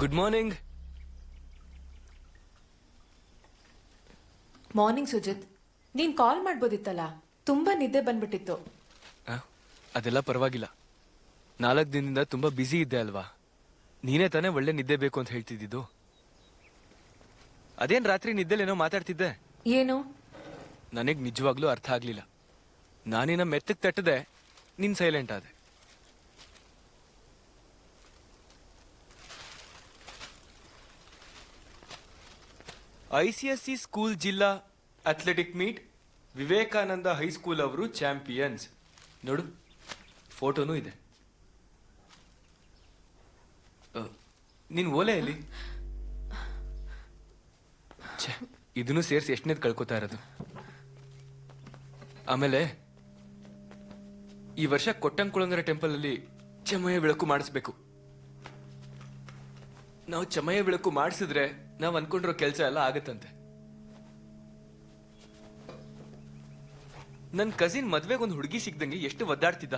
Good morning. Morning Sujit. ನೀನ್ ಕಾಲ್ ಮಾಡ್ಬೋದಿತ್ತಲ್ಲ, ತುಂಬಾ ನಿದ್ದೆ ಬಂದ್ಬಿಟ್ಟಿತ್ತು. ಅದೆಲ್ಲ ಪರವಾಗಿಲ್ಲ. 4 ದಿನದಿಂದ ತುಂಬಾ ಬ್ಯುಸಿ ಇದ್ದೆ ಅಲ್ವಾ. ನೀನೇ ತಾನೇ ಒಳ್ಳೆ ನಿದ್ದೆ ಬೇಕು ಅಂತ ಹೇಳ್ತಿದ್ದಿದ್ದು. ಅದೇನ್ ರಾತ್ರಿ ನಿದ್ದೆಲೇನೋ ಮಾತಾಡ್ತಿದ್ದೆ. ಏನು? ನನಗ್ ನಿಜವಾಗ್ಲೂ ಅರ್ಥ ಆಗ್ಲಿಲ್ಲ. ನಾನಿನ್ನ ಮೆತ್ತಗ್ ತಟ್ಟದೆ, ನೀನ್ ಸೈಲೆಂಟ್ ಆದೆ. ICSE ಸ್ಕೂಲ್ ಜಿಲ್ಲಾ ಅಥ್ಲೆಟಿಕ್ ಮೀಟ್, ವಿವೇಕಾನಂದ ಹೈಸ್ಕೂಲ್ ಅವರು ಚಾಂಪಿಯನ್ಸ್. ನೋಡು, ಫೋಟೋನೂ ಇದೆ. ನಿನ್ ಓಲೆಯಲ್ಲಿ ಇದನ್ನು ಸೇರಿಸಿ ಎಷ್ಟನೇದು ಕಳ್ಕೊತಾ ಇರೋದು. ಆಮೇಲೆ ಈ ವರ್ಷ ಕೊಟ್ಟಂಕುಳಂಗರ ಟೆಂಪಲ್ ಅಲ್ಲಿ ಚಮಯ ಬೆಳಕು ಮಾಡಿಸ್ಬೇಕು. ನಾವು ಚಮಯ ಬೆಳಕು ಮಾಡಿಸಿದ್ರೆ ನಾವ್ ಅನ್ಕೊಂಡಿರೋ ಕೆಲಸ ಎಲ್ಲ ಆಗತ್ತಂತೆ. ನನ್ ಕಸಿನ್ ಮದ್ವೆಗೆ ಒಂದು ಹುಡುಗಿ ಸಿಕ್ದಂಗೆ ಎಷ್ಟು ಒದ್ದಾಡ್ತಿದ್ದ.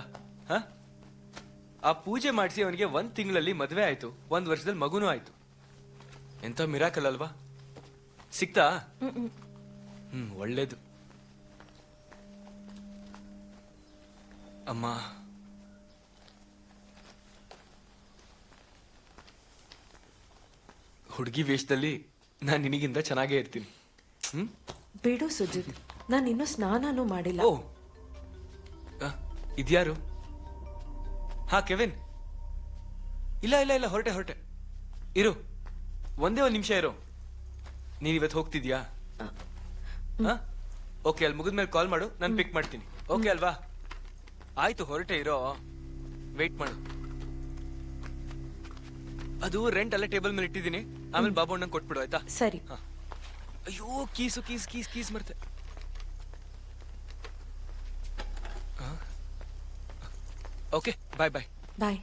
ಆ ಪೂಜೆ ಮಾಡಿಸಿ ಅವನಿಗೆ 1 ತಿಂಗಳಲ್ಲಿ ಮದ್ವೆ ಆಯ್ತು, 1 ವರ್ಷದಲ್ಲಿ ಮಗುನೂ ಆಯ್ತು. ಎಂತ ಮಿರಾಕಲ್ ಅಲ್ವಾ. ಸಿಕ್ತಾ? ಒಳ್ಳೇದು. ಅಮ್ಮ, ಹುಡುಗಿ ವೇಷದಲ್ಲಿ ನಾನು ನಿನಗಿಂತ ಚೆನ್ನಾಗೇ ಇರ್ತೀನಿ. ಬಿಡು ಸುಜಿತ್, ನಾನು ಇನ್ನೂ ಸ್ನಾನನೂ ಮಾಡಿಲ್ಲ. ಓ, ಇದ್ಯಾರು? ಹಾ, ಕೆವಿನ್. ಇಲ್ಲ ಇಲ್ಲ ಇಲ್ಲ, ಹೊರಟೆ. ಇರು, ಒಂದೇ 1 ನಿಮಿಷ ಇರು. ನೀನ್ ಇವತ್ತು ಹೋಗ್ತಿದ್ಯಾ? ಓಕೆ, ಅಲ್ಲಿ ಮುಗಿದ್ಮೇಲೆ ಕಾಲ್ ಮಾಡು, ನಾನು ಪಿಕ್ ಮಾಡ್ತೀನಿ. ಓಕೆ ಅಲ್ವಾ? ಆಯ್ತು, ಹೊರಟೆ ಇರೋ. ವೇಟ್ ಮಾಡು. ಅದು ರೆಂಟ್ ಅಲ್ಲೇ ಟೇಬಲ್ ಮೇಲೆ ಇಟ್ಟಿದ್ದೀನಿ. ಆಮೇಲೆ ಬಾಬು ಅಣ್ಣಂಗೆ ಕೊಟ್ಬಿಡು, ಆಯ್ತಾ? ಸರಿ. ಅಯ್ಯೋ, ಕೀಸ್ ಮರ್ತೆ. ಓಕೆ, ಬಾಯ್. ಬಾಯ್.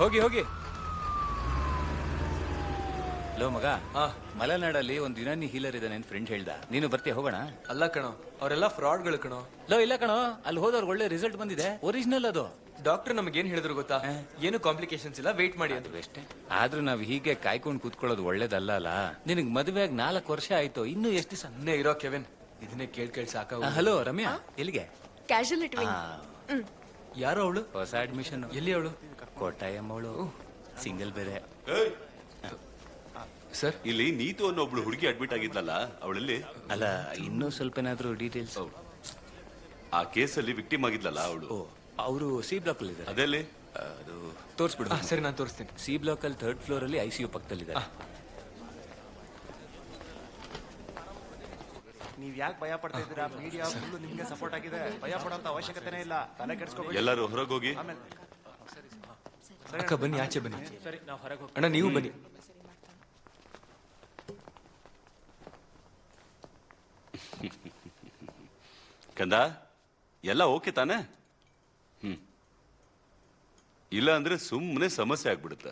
ಹೋಗಿ ಹೋಗಿ. ಲೋ ಮಗ, ಹಾ. ಮಲೆನಾಡಲ್ಲಿ ಒಂದು ಯುನಾನಿ ಹೀಲರ್ ಇದೆ, ನನ್ನ ಫ್ರೆಂಡ್ ಹೇಳ್ದ. ನೀನು ಬರ್ತೀಯ, ಹೋಗೋಣ? ಅಲ್ಲ ಕಣೋ, ಅವರೆಲ್ಲ ಫ್ರಾಡ್ಗಳು ಕಣೋ. ಲೋ ಇಲ್ಲ ಕಣೋ, ಅಲ್ಲಿ ಹೋದವ್ರಿಗೆ ಒಳ್ಳೆ ರಿಸಲ್ಟ್ ಬಂದಿದೆ, ಒರಿಜಿನಲ್ ಅದು. ಡಾಕ್ಟರ್ ನಮಗೇನ್ ಹೇಳಿದ್ರು ಗೊತ್ತಾ? ಏನು ಕಾಂಪ್ಲಿಕೇಶನ್ಸ್ ಇಲ್ಲ, ವೇಟ್ ಮಾಡಿ ಅಂತ. ಅಷ್ಟೇ. ಆದ್ರೂ ನಾವ್ ಹೀಗೆ ಕಾಯ್ಕೊಂಡು ಕೂತ್ಕೊಳ್ಳೋದು ಒಳ್ಳೇದಲ್ಲ ಅಲ್ಲ. ನಿನಗ್ ಮದುವೆ ಆಗಿ 4 ವರ್ಷ ಆಯ್ತು, ಇನ್ನೂ ಎಷ್ಟು ದಿವಸ? ಸುಮ್ಮನೆ ಇರೋ ಕೆವಿನ್, ಇದನ್ನೇ ಕೇಳ್ ಸಾಕ. ಹಲೋ ರಮ್ಯಾ, ಎಲ್ಲಿಗೆ? ಕ್ಯಾಶುಯಾಲಿಟಿ. ಯಾರೋ ಅವಳು? ಹೊಸ ಅಡ್ಮಿಷನ್. ಎಲ್ಲಿ ಅವಳು? ಕೋಟಾಯಂ ಅವಳು, ಸಿಂಗಲ್ ಬೇರೆ. ಸರ್, ಇಲ್ಲಿ ನೀತು ಅನ್ನೋ ಒಬ್ಳು ಹುಡುಗಿ ಅಡ್ಮಿಟ್ ಆಗಿದ್ಲಲ್ಲ, ಅವಳಲ್ಲಿ? ಅಲ್ಲ, ಇನ್ನೂ ಸ್ವಲ್ಪ ಏನಾದ್ರು ಡೀಟೇಲ್ಸ್? ಆ ಕೇಸಲ್ಲಿ ವಿಕ್ಟಿಮ್ ಆಗಿದ್ಲಲ್ಲ ಅವಳು. ಓ, ಅವರು ಸಿ ಬ್ಲಾಕ್ ಅಲ್ಲಿ ಇದ್ದಾರೆ. ಅದೆಲ್ಲಿ? ಅದು ತೋರಿಸ್ಬಿಡು. ಸರಿ, ನಾನು ತೋರಿಸ್ತೀನಿ. ಸಿ ಬ್ಲಾಕ್ ಅಲ್ಲಿ 3rd ಫ್ಲೋರ್ ಅಲ್ಲಿ ICU ಪಕ್ಕದಲ್ಲಿದ್ದಾರೆ. ನೀವ್ ಯಾಕೆ ಭಯ ಪಡ್ತಾ ಇದ್ದೀರಾ? ಮೀಡಿಯಾ ಫುಲ್ ನಿಮ್ಗೆ ಸಪೋರ್ಟ್ ಆಗಿದೆ, ಭಯ ಪಡೋಂತ ಅವಶ್ಯಕತೆನೇ ಇಲ್ಲ, ತಲೆ ಕೆಡಿಸ್ಕೋಬೇಡಿ. ಎಲ್ಲರೂ ಹೊರಗೋಗಿ. ಅಕ್ಕ ಬನ್ನಿ, ಆಚೆ ಬನ್ನಿ. ಅಣ್ಣ ನೀವು ಬನ್ನಿ. ಕಂದ, ಎಲ್ಲ ಓಕೆ ತಾನೆ? ಇಲ್ಲ ಅಂದ್ರೆ ಸುಮ್ಮನೆ ಸಮಸ್ಯೆ ಆಗ್ಬಿಡುತ್ತೆ.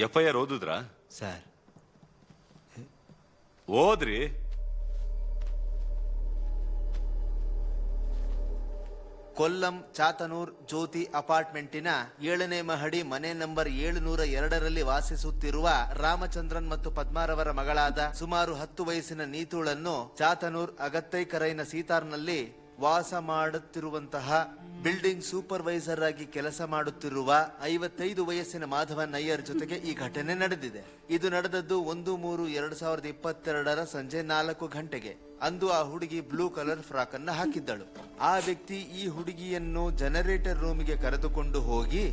FIR ಓದಿದ್ರಾ ಸರ್? ಓದ್ರಿ. ಕೊಲ್ಲಂ ಚಾತನೂರ್ ಜ್ಯೋತಿ ಅಪಾರ್ಟ್ಮೆಂಟಿನ 7ನೇ ಮಹಡಿ ಮನೆ ನಂಬರ್ 702ರಲ್ಲಿ ವಾಸಿಸುತ್ತಿರುವ ರಾಮಚಂದ್ರನ್ ಮತ್ತು ಪದ್ಮಾರವರ ಮಗಳಾದ ಸುಮಾರು 10 ವಯಸ್ಸಿನ ನೀತುಳನ್ನು ಚಾತನೂರ್ ಅಗತ್ತೈಕರೈನ ಸೀತಾರ್ನಲ್ಲಿ ವಾಸ ಮಾಡುತ್ತಿರುವಂತಹ ಬಿಲ್ಡಿಂಗ್ ಸೂಪರ್ವೈಸರ್ ಆಗಿ ಕೆಲಸ ಮಾಡುತ್ತಿರುವ 55 ವಯಸ್ಸಿನ ಮಾಧವನ್ ಅಯ್ಯರ್ ಜೊತೆಗೆ ಈ ಘಟನೆ ನಡೆದಿದೆ. ಇದು ನಡೆದದ್ದು 1/3/2022 ಸಂಜೆ 4 ಗಂಟೆಗೆ. ಅಂದು ಆ ಹುಡುಗಿ ಬ್ಲೂ ಕಲರ್ ಫ್ರಾಕ್ ಅನ್ನು ಹಾಕಿದ್ದಳು. ಆ ವ್ಯಕ್ತಿ ಈ ಹುಡುಗಿಯನ್ನು ಜನರೇಟರ್ ರೂಮಿಗೆ ಕರೆದುಕೊಂಡು ಹೋಗಿ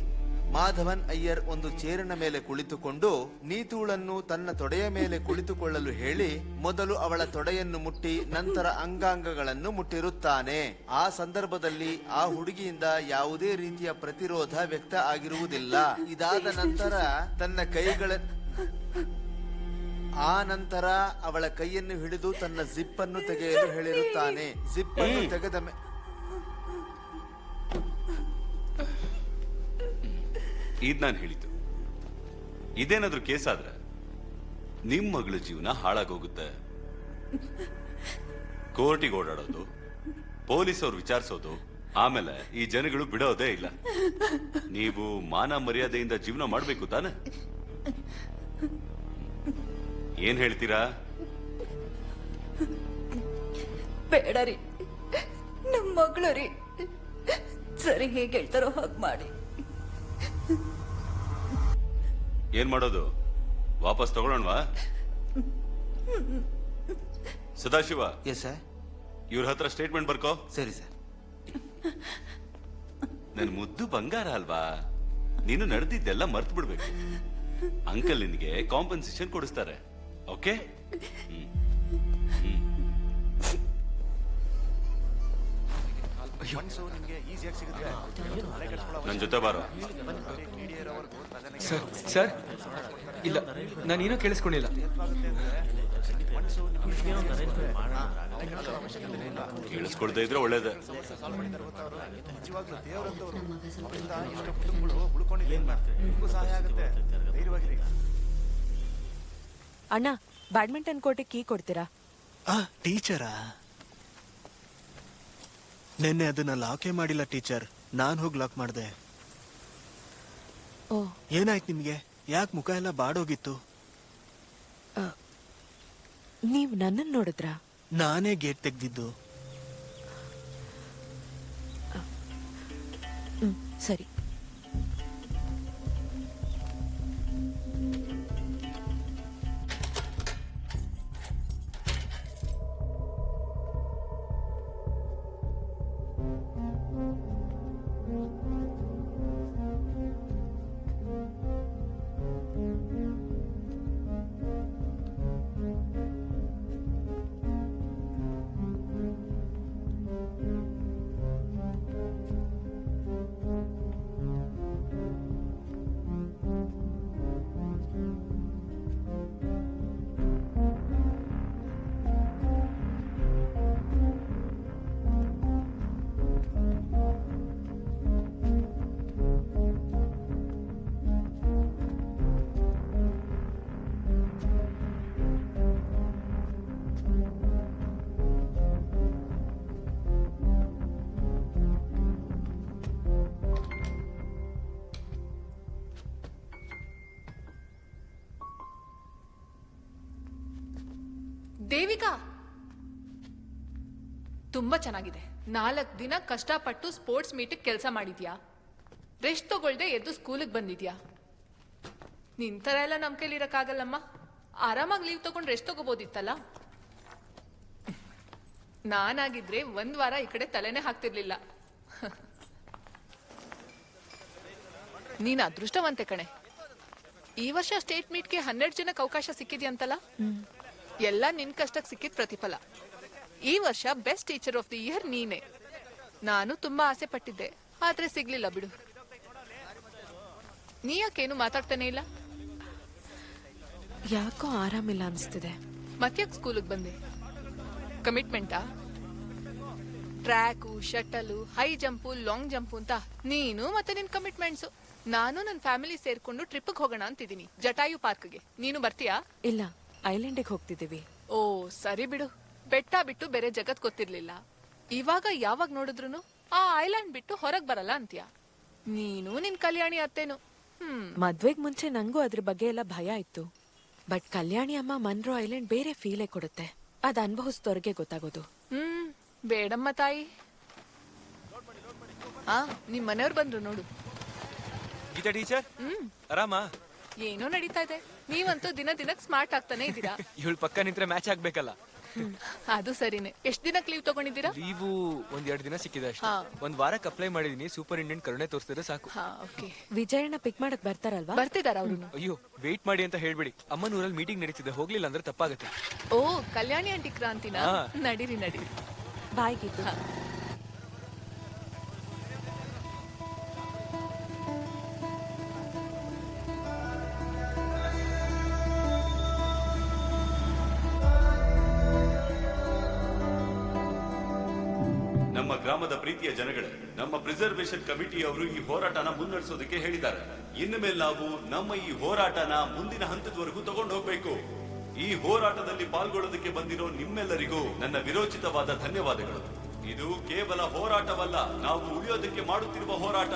ಮಾಧವನ್ ಅಯ್ಯರ್ ಒಂದು ಚೇರಿನ ಮೇಲೆ ಕುಳಿತುಕೊಂಡು ನೀತೂಳನ್ನು ತನ್ನ ತೊಡೆಯ ಮೇಲೆ ಕುಳಿತುಕೊಳ್ಳಲು ಹೇಳಿ ಮೊದಲು ಅವಳ ತೊಡೆಯನ್ನು ಮುಟ್ಟಿ ನಂತರ ಅಂಗಾಂಗಗಳನ್ನು ಮುಟ್ಟಿರುತ್ತಾನೆ. ಆ ಸಂದರ್ಭದಲ್ಲಿ ಆ ಹುಡುಗಿಯಿಂದ ಯಾವುದೇ ರೀತಿಯ ಪ್ರತಿರೋಧ ವ್ಯಕ್ತ ಆಗಿರುವುದಿಲ್ಲ. ಇದಾದ ನಂತರ ತನ್ನ ನಂತರ ಅವಳ ಕೈಯನ್ನು ಹಿಡಿದು ತನ್ನ ಜಿಪ್ ಅನ್ನು ತೆಗೆಯಲು ಹೇಳಿರುತ್ತಾನೆ. ಜಿಪ್ ಅನ್ನು ತೆಗೆದ ಇದ್ ನಾನು ಹೇಳಿದ್ದು. ಇದೇನಾದ್ರೂ ಕೇಸ್ ಆದ್ರೆ ನಿಮ್ ಮಗಳ ಜೀವನ ಹಾಳಾಗೋಗುತ್ತೆ. ಕೋರ್ಟಿಗೆ ಓಡಾಡೋದು, ಪೊಲೀಸ್ ಅವ್ರು ವಿಚಾರಿಸೋದು, ಆಮೇಲೆ ಈ ಜನಗಳು ಬಿಡೋದೇ ಇಲ್ಲ. ನೀವು ಮಾನ ಮರ್ಯಾದೆಯಿಂದ ಜೀವನ ಮಾಡ್ಬೇಕು ತಾನೆ? ಏನ್ ಹೇಳ್ತೀರಾ? ಬೇಡ ರೀ, ನಮ್ಮ ಮಗಳು ರೀ. ಸರಿ, ಹೇಗೆ ಹೇಳ್ತಾರೋ ಹಾಗೆ ಮಾಡಿ. ಏನ್ ಮಾಡೋದು? ವಾಪಸ್ ತಗೊಳ್ಳೋಣವಾ? Sadashiva, yes sir. ಇವ್ರ ಹತ್ರ ಸ್ಟೇಟ್ಮೆಂಟ್ ಬರ್ಕೋ. ಸರಿ ಸರ್. ನನ್ ಮುದ್ದು ಬಂಗಾರ ಅಲ್ವಾ, ನೀನು ನಡೆದಿದ್ದೆಲ್ಲ ಮರ್ತು ಬಿಡ್ಬೇಕು. ಅಂಕಲ್ ನಿನಗೆ ಕಾಂಪನ್ಸೇಷನ್ ಕೊಡಿಸ್ತಾರೆ. ಓಕೆ? ನಿಮ್ಗೆ ಈಸಿಯಾಗಿ ಸಿಗುತ್ತೆ, ತಲೆ ಕೆಡಿಸ್ಕೊಳ್ಳೋ ನನ್ ಜೊತೆ ಬಾರೋ. ಸರ್, ಇಲ್ಲ, ನಾನೇನೂ ಕೇಳಿಸ್ಕೊಂಡಿಲ್ಲ. ಕೇಳಿಸ್ಕೊಳ್ದೇ ಇದ್ರೆ ಒಳ್ಳೇದು. ನಿಜವಾಗ್ಲೂ ದೇವರಂತವ್ರು, ಅವರಿಂದ ಇಷ್ಟು ಕುಟುಂಬಗಳು ಉಳ್ಕೊಂಡಿಲ್ಲ. ನಿಮಗೂ ಸಹಾಯ ಆಗುತ್ತೆ, ಧೈರ್ಯವಾಗಿರಿ. ಅಣ್ಣ, ಬ್ಯಾಡ್ಮಿಂಟನ್ ಕೋರ್ಟಿಗೆ ಕೀ ಕೊಡ್ತೀರಾ? ಟೀಚರಾ? ನೆನ್ನೆ ಅದನ್ನ ಲಾಕೇ ಮಾಡಿಲ್ಲ ಟೀಚರ್, ನಾನು ಹೋಗಿ ಲಾಕ್ ಮಾಡಿದೆ. ಓ, ಏನಾಯ್ತು ನಿಮ್ಗೆ? ಯಾಕೆ ಮುಖ ಎಲ್ಲ ಬಾಡೋಗಿತ್ತು? ನೀವು ನನ್ನನ್ನು ನೋಡಿದ್ರಾ? ನಾನೇ ಗೇಟ್ ತೆಗ್ದಿದ್ದು. ಸರಿ. ದೇವಿಕಾ ತುಂಬಾ ಚೆನ್ನಾಗಿದೆ. 4 ದಿನ ಕಷ್ಟಪಟ್ಟು ಸ್ಪೋರ್ಟ್ಸ್ ಮೀಟಿಗೆ ಕೆಲಸ ಮಾಡಿದ್ಯಾ, ರೆಸ್ಟ್ ತಗೊಳ್ದೆ ಎದ್ದು ಸ್ಕೂಲಿಗೆ ಬಂದಿದ್ಯಾ. ನಿನ್ ಥರ ಎಲ್ಲ ನಮ್ ಕೈಲಿ ಇರಕ್ಕಾಗಲ್ಲಮ್ಮ. ಆರಾಮಾಗಿ ಲೀವ್ ತಗೊಂಡು ರೆಸ್ಟ್ ತಗೋಬೋದಿತ್ತಲ್ಲ. ನಾನಾಗಿದ್ರೆ 1 ವಾರ ಈ ಕಡೆ ತಲೆನೇ ಹಾಕ್ತಿರ್ಲಿಲ್ಲ. ನೀನ್ ಅದೃಷ್ಟವಂತೆ ಕಣೆ. ಈ ವರ್ಷ ಸ್ಟೇಟ್ ಮೀಟ್ಗೆ 12 ಜನಕ್ಕೆ ಅವಕಾಶ ಸಿಕ್ಕಿದ್ಯಂತಲ್ಲ. ಎಲ್ಲ ನಿನ್ ಕಷ್ಟಕ್ಕೆ ಸಿಕ್ಕಿದ ಪ್ರತಿಫಲ. ಈ ವರ್ಷ best teacher of the year ನೀನೆ. ನಾನು ತುಂಬಾ ಆಸೆ ಪಟ್ಟಿದ್ದೆ, ಆದ್ರೆ ಸಿಗ್ಲಿಲ್ಲ ಬಿಡು. ನೀ ಯಾಕೇನು ಮಾತಾಡ್ತಾನೆ ಇಲ್ಲ? ಯಾಕೋ ಆರಾಮಿಲ್ಲ ಅನಿಸ್ತಿದೆ. ಮತ್ಯಾಕ್ ಸ್ಕೂಲಿಗೆ ಬಂದೆ? ಕಮಿಟ್ಮೆಂಟಾ? Track, shuttle, high jump, long jump ಅಂತ ನೀನು ಮತ್ತೆ ನಿನ್ ಕಮಿಟ್ಮೆಂಟ್ಸು. ನಾನು ನನ್ನ ಫ್ಯಾಮಿಲಿ ಸೇರ್ಕೊಂಡು ಟ್ರಿಪ್ಗೆ ಹೋಗೋಣ ಅಂತಿದ್ದೀನಿ, ಜಟಾಯು ಪಾರ್ಕ್ಗೆ. ನೀನು ಬರ್ತೀಯಾ? ಇಲ್ಲ, ಐಲ್ಯಾಂಡಿಗೆ ಹೋಗ್ತಿದ್ದೀವಿ. ಓ ಸರಿ ಬಿಡು. ಬೆಟ್ಟ ಬಿಟ್ಟು ಬೇರೆ ಜಗತ್ ಗೊತ್ತಿರ್ಲಿಲ್ಲ. ಇವಾಗ ಯಾವಾಗ ನೋಡಿದ್ರು ಆ ಐಲ್ಯಾಂಡ್ ಬಿಟ್ಟು ಹೊರಗ್ ಬರಲ್ಲ ಅಂತೀಯ. ನೀನು ನಿನ್ ಕಲ್ಯಾಣಿ ಅತ್ತೇನು. ಮದ್ವೆಗ್ ಮುಂಚೆ ನಂಗೂ ಅದ್ರ ಬಗ್ಗೆ ಎಲ್ಲ ಭಯ ಇತ್ತು. ಬಟ್ ಕಲ್ಯಾಣಿ ಅಮ್ಮ ಮನ್ರೋ ಐಲ್ಯಾಂಡ್ ಬೇರೆ ಫೀಲೇ ಕೊಡುತ್ತೆ. ಅದ್ ಅನುಭವಿಸ್ದವ್ರಿಗೆ ಗೊತ್ತಾಗೋದು. ಬೇಡಮ್ಮ ತಾಯಿ. ನಿಮ್ ಮನೆಯವ್ರು ಬಂದ್ರು ನೋಡು. ಗೀತಾ ಟೀಚರ್ ಆರಾಮಾ? ಏನೋ ನಡೀತಾ ಇದೆ. ನೀವಂತೂ ದಿನ ದಿನಕ್ ಸ್ಮಾರ್ಟ್ ಆಗ್ತಾನೆ ಇದ್ದೀರಾ. ಇವಳು ಪಕ್ಕ ನಿಂತ್ರೆ ಮ್ಯಾಚ್ ಆಗ್ಬೇಕಲ್ಲ. ಅದು ಸರಿನೇ. ಎಷ್ಟ್ ದಿನಕ್ಕೆ ಲೀವ್ ತಗೊಂಡಿದ್ದೀರಾ? ಲೀವು 1-2 ದಿನ ಸಿಕ್ಕಿದೆ ಅಷ್ಟೇ. 1 ವಾರಕ್ಕೆ ಅಪ್ಲೈ ಮಾಡಿದೀನಿ. ಸೂಪರಿಂಟೆಂಡೆಂಟ್ ಕರುಣೆ ತೋರಿಸಿದ್ರೆ ಸಾಕು. ವಿಜಯಣ್ಣ ಪಿಕ್ ಮಾಡಕ್ ಬರ್ತಾರಲ್ವಾ? ಬರ್ತಿದಾರ ಅವ್ರು? ಅಯ್ಯೋ ವೇಟ್ ಮಾಡಿ ಅಂತ ಹೇಳ್ಬೇಡಿ. ಅಮ್ಮನೂರಲ್ಲಿ ಮೀಟಿಂಗ್ ನಡೀತಿದೆ, ಹೋಗ್ಲಿಲ್ಲ ಅಂದ್ರೆ ತಪ್ಪಾಗುತ್ತೆ. ಓ ಕಲ್ಯಾಣಿ ಆಂಟಿ ಕ್ರಾಂತಿನ? ನಡೀರಿ ನಡೀರಿ. ಬಾಯ್ ಗೀತು. ನಮ್ಮ ಗ್ರಾಮದ ಪ್ರೀತಿಯ ಜನಗಳೇ, ನಮ್ಮ ಪ್ರಿಸರ್ವೇಶನ್ ಕಮಿಟಿಯವರು ಈ ಹೋರಾಟನ ಮುನ್ನಡೆಸೋದಕ್ಕೆ ಹೇಳಿದ್ದಾರೆ. ಇನ್ನು ಮೇಲೆ ನಾವು ನಮ್ಮ ಈ ಹೋರಾಟನ ಮುಂದಿನ ಹಂತದವರೆಗೂ ತಗೊಂಡು ಹೋಗ್ಬೇಕು. ಈ ಹೋರಾಟದಲ್ಲಿ ಪಾಲ್ಗೊಳ್ಳೋದಕ್ಕೆ ಬಂದಿರೋ ನಿಮ್ಮೆಲ್ಲರಿಗೂ ನನ್ನ ವಿರೋಚಿತವಾದ ಧನ್ಯವಾದಗಳು. ಇದು ಕೇವಲ ಹೋರಾಟವಲ್ಲ, ನಾವು ಉಳಿಯೋದಕ್ಕೆ ಮಾಡುತ್ತಿರುವ ಹೋರಾಟ.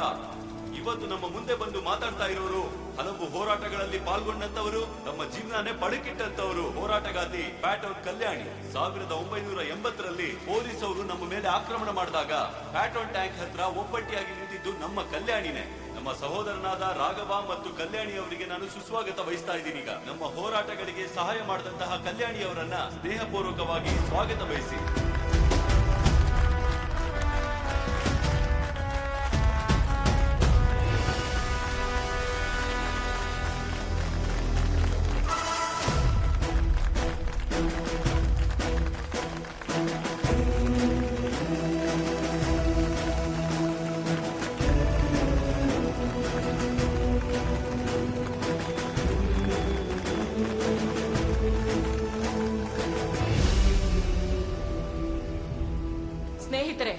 ಇವತ್ತು ನಮ್ಮ ಮುಂದೆ ಬಂದು ಮಾತಾಡ್ತಾ ಇರೋರು ಹಲವು ಹೋರಾಟಗಳಲ್ಲಿ ಪಾಲ್ಗೊಂಡಂತವರು, ನಮ್ಮ ಜೀವನನೇ ಪಡಕಿಟ್ಟಂತವರು. ಹೋರಾಟಗಾತಿ ಪ್ಯಾಟೋನ್ ಕಲ್ಯಾಣಿ 1980ರಲ್ಲಿ ಪೊಲೀಸ್ ಅವರು ನಮ್ಮ ಮೇಲೆ ಆಕ್ರಮಣ ಮಾಡಿದಾಗ ಪ್ಯಾಟೋನ್ ಟ್ಯಾಂಕ್ ಹತ್ರ ಒಬ್ಬಟ್ಟಿಯಾಗಿ ನಿಂತಿದ್ದು ನಮ್ಮ ಕಲ್ಯಾಣಿನೇ. ನಮ್ಮ ಸಹೋದರನಾದ ರಾಘವ ಮತ್ತು ಕಲ್ಯಾಣಿ ಅವರಿಗೆ ನಾನು ಸುಸ್ವಾಗತ ಬಯಸ್ತಾ ಇದ್ದೀನಿ. ಈಗ ನಮ್ಮ ಹೋರಾಟಗಳಿಗೆ ಸಹಾಯ ಮಾಡಿದಂತಹ ಕಲ್ಯಾಣಿ ಅವರನ್ನ ಸ್ನೇಹಪೂರ್ವಕವಾಗಿ ಸ್ವಾಗತ ಬಯಸಿ. ಸ್ನೇಹಿತರೆ,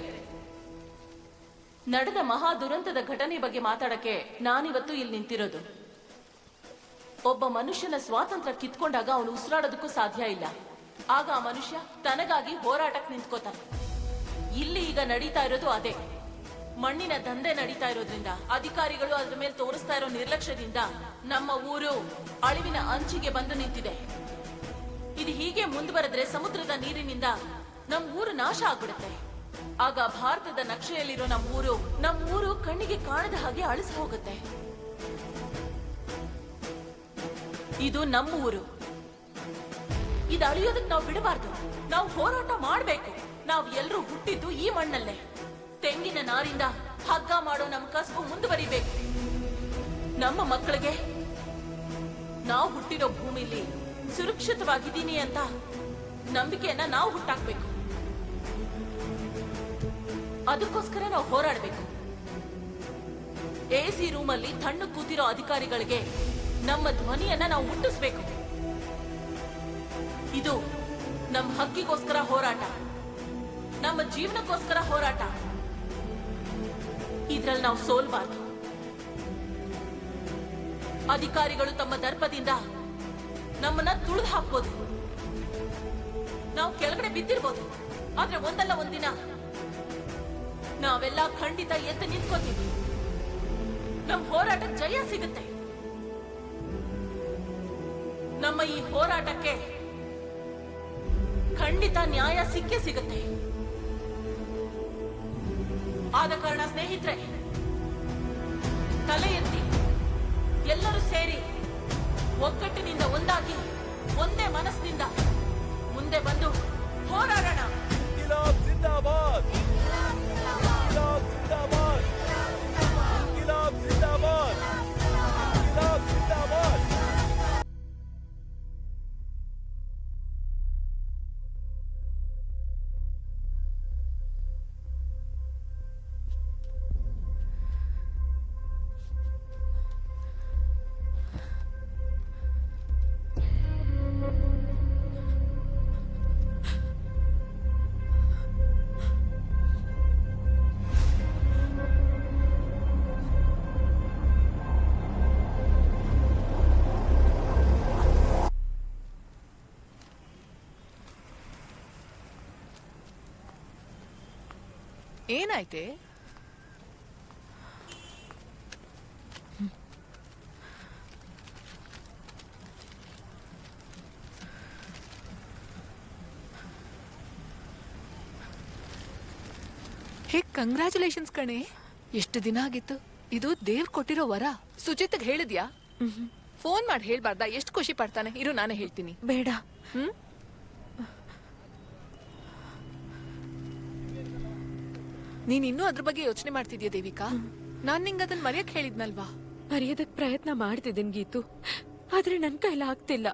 ನಡೆದ ಮಹಾ ದುರಂತದ ಘಟನೆ ಬಗ್ಗೆ ಮಾತಾಡಕ್ಕೆ ನಾನಿವತ್ತು ಇಲ್ಲಿ ನಿಂತಿರೋದು. ಒಬ್ಬ ಮನುಷ್ಯನ ಸ್ವಾತಂತ್ರ್ಯ ಕಿತ್ಕೊಂಡಾಗ ಅವನು ಉಸಿರಾಡೋದಕ್ಕೂ ಸಾಧ್ಯ ಇಲ್ಲ. ಆಗ ಆ ಮನುಷ್ಯ ತನಗಾಗಿ ಹೋರಾಟಕ್ಕೆ ನಿಂತ್ಕೋತಾನೆ. ಇಲ್ಲಿ ಈಗ ನಡೀತಾ ಇರೋದು ಅದೇ. ಮಣ್ಣಿನ ದಂಧೆ ನಡೀತಾ ಇರೋದ್ರಿಂದ, ಅಧಿಕಾರಿಗಳು ಅದ್ರ ಮೇಲೆ ತೋರಿಸ್ತಾ ಇರೋ ನಿರ್ಲಕ್ಷ್ಯದಿಂದ ನಮ್ಮ ಊರು ಅಳಿವಿನ ಅಂಚಿಗೆ ಬಂದು ನಿಂತಿದೆ. ಇದು ಹೀಗೆ ಮುಂದುವರೆದ್ರೆ ಸಮುದ್ರದ ನೀರಿನಿಂದ ನಮ್ಮ ಊರು ನಾಶ ಆಗ್ಬಿಡುತ್ತೆ. ಆಗ ಭಾರತದ ನಕ್ಷೆಯಲ್ಲಿರೋ ನಮ್ಮ ಊರು ಕಣ್ಣಿಗೆ ಕಾಣದ ಹಾಗೆ ಅಳಿಸಿ ಹೋಗುತ್ತೆ. ಇದು ನಮ್ಮ ಊರು. ಇದು ಅಳಿಯೋದಕ್ಕೆ ನಾವು ಬಿಡಬಾರ್ದು. ನಾವು ಹೋರಾಟ ಮಾಡ್ಬೇಕು. ನಾವು ಎಲ್ಲರೂ ಹುಟ್ಟಿದ್ದು ಈ ಮಣ್ಣಲ್ಲೇ. ತೆಂಗಿನ ನಾರಿಂದ ಹಗ್ಗ ಮಾಡೋ ನಮ್ಮ ಕಸಬು ಮುಂದುವರಿಬೇಕು. ನಮ್ಮ ಮಕ್ಕಳಿಗೆ ನಾವು ಹುಟ್ಟಿರೋ ಭೂಮಿಲಿ ಸುರಕ್ಷಿತವಾಗಿದ್ದೀನಿ ಅಂತ ನಂಬಿಕೆಯನ್ನ ನಾವು ಹುಟ್ಟಾಕ್ಬೇಕು. ಅದಕ್ಕೋಸ್ಕರ ನಾವು ಹೋರಾಡಬೇಕು. ಎಸಿ ರೂಮಲ್ಲಿ ತಣ್ಣು ಕೂತಿರೋ ಅಧಿಕಾರಿಗಳಿಗೆ ನಮ್ಮ ಧ್ವನಿಯನ್ನ ನಾವು ಹುಟ್ಟಿಸ್ಬೇಕು. ಇದು ನಮ್ಮ ಹಕ್ಕಿಗೋಸ್ಕರ ಹೋರಾಟ, ನಮ್ಮ ಜೀವನಕ್ಕೋಸ್ಕರ ಹೋರಾಟ. ಇದ್ರಲ್ಲಿ ನಾವು ಸೋಲ್ಬಾರ್ದು. ಅಧಿಕಾರಿಗಳು ತಮ್ಮ ದರ್ಪದಿಂದ ನಮ್ಮನ್ನ ತುಳಿದು ಹಾಕ್ಬೋದು, ನಾವು ಕೆಳಗಡೆ ಬಿದ್ದಿರ್ಬೋದು. ಆದ್ರೆ ಒಂದಲ್ಲ ಒಂದಿನ ನಾವೆಲ್ಲ ಖಂಡಿತ ಎದ್ದು ನಿಂತ್ಕೋತೀವಿ. ನಮ್ಮ ಹೋರಾಟ ಜಯ ಸಿಗುತ್ತೆ. ನಮ್ಮ ಈ ಹೋರಾಟಕ್ಕೆ ಖಂಡಿತ ನ್ಯಾಯ ಸಿಕ್ಕೇ ಸಿಗುತ್ತೆ. ಆದ ಕಾರಣ ಸ್ನೇಹಿತರೆ, ತಲೆ ಎತ್ತಿ ಎಲ್ಲರೂ ಸೇರಿ ಒಗ್ಗಟ್ಟಿನಿಂದ ಒಂದಾಗಿ ಒಂದೇ ಮನಸ್ಸಿನಿಂದ ಮುಂದೆ ಬಂದು ಹೋರಾಡೋಣ. ಏನಾಯ್ತೆ? ಹೇ, ಕಂಗ್ರ್ಯಾಚುಲೇಷನ್ಸ್ ಕಣೆ. ಎಷ್ಟು ದಿನ ಆಗಿತ್ತು. ಇದು ದೇವ್ ಕೊಟ್ಟಿರೋ ವರ. ಸುಚಿತ್ಗೆ ಹೇಳಿದ್ಯಾ? ಫೋನ್ ಮಾಡಿ ಹೇಳ್ಬಾರ್ದಾ? ಎಷ್ಟು ಖುಷಿ ಪಡ್ತಾನೆ. ಇರು, ನಾನೇ ಹೇಳ್ತೀನಿ. ಬೇಡ. ನೀನ್ ಇನ್ನೂ ಅದ್ರ ಬಗ್ಗೆ ಯೋಚನೆ ಮಾಡ್ತಿದ್ಯಾ ದೇವಿಕಾ? ನಾನ್ ನಿಂಗೆ ಅದನ್ನ ಮರೆಯಕ್ ಹೇಳಿದ್ನಲ್ವಾ? ಮರೆಯೋದಕ್ ಪ್ರಯತ್ನ ಮಾಡ್ತಿದ್ದೀನಿ ಗೀತು, ಆದ್ರೆ ನನ್ ಕೈಲ ಆಗ್ತಿಲ್ಲ.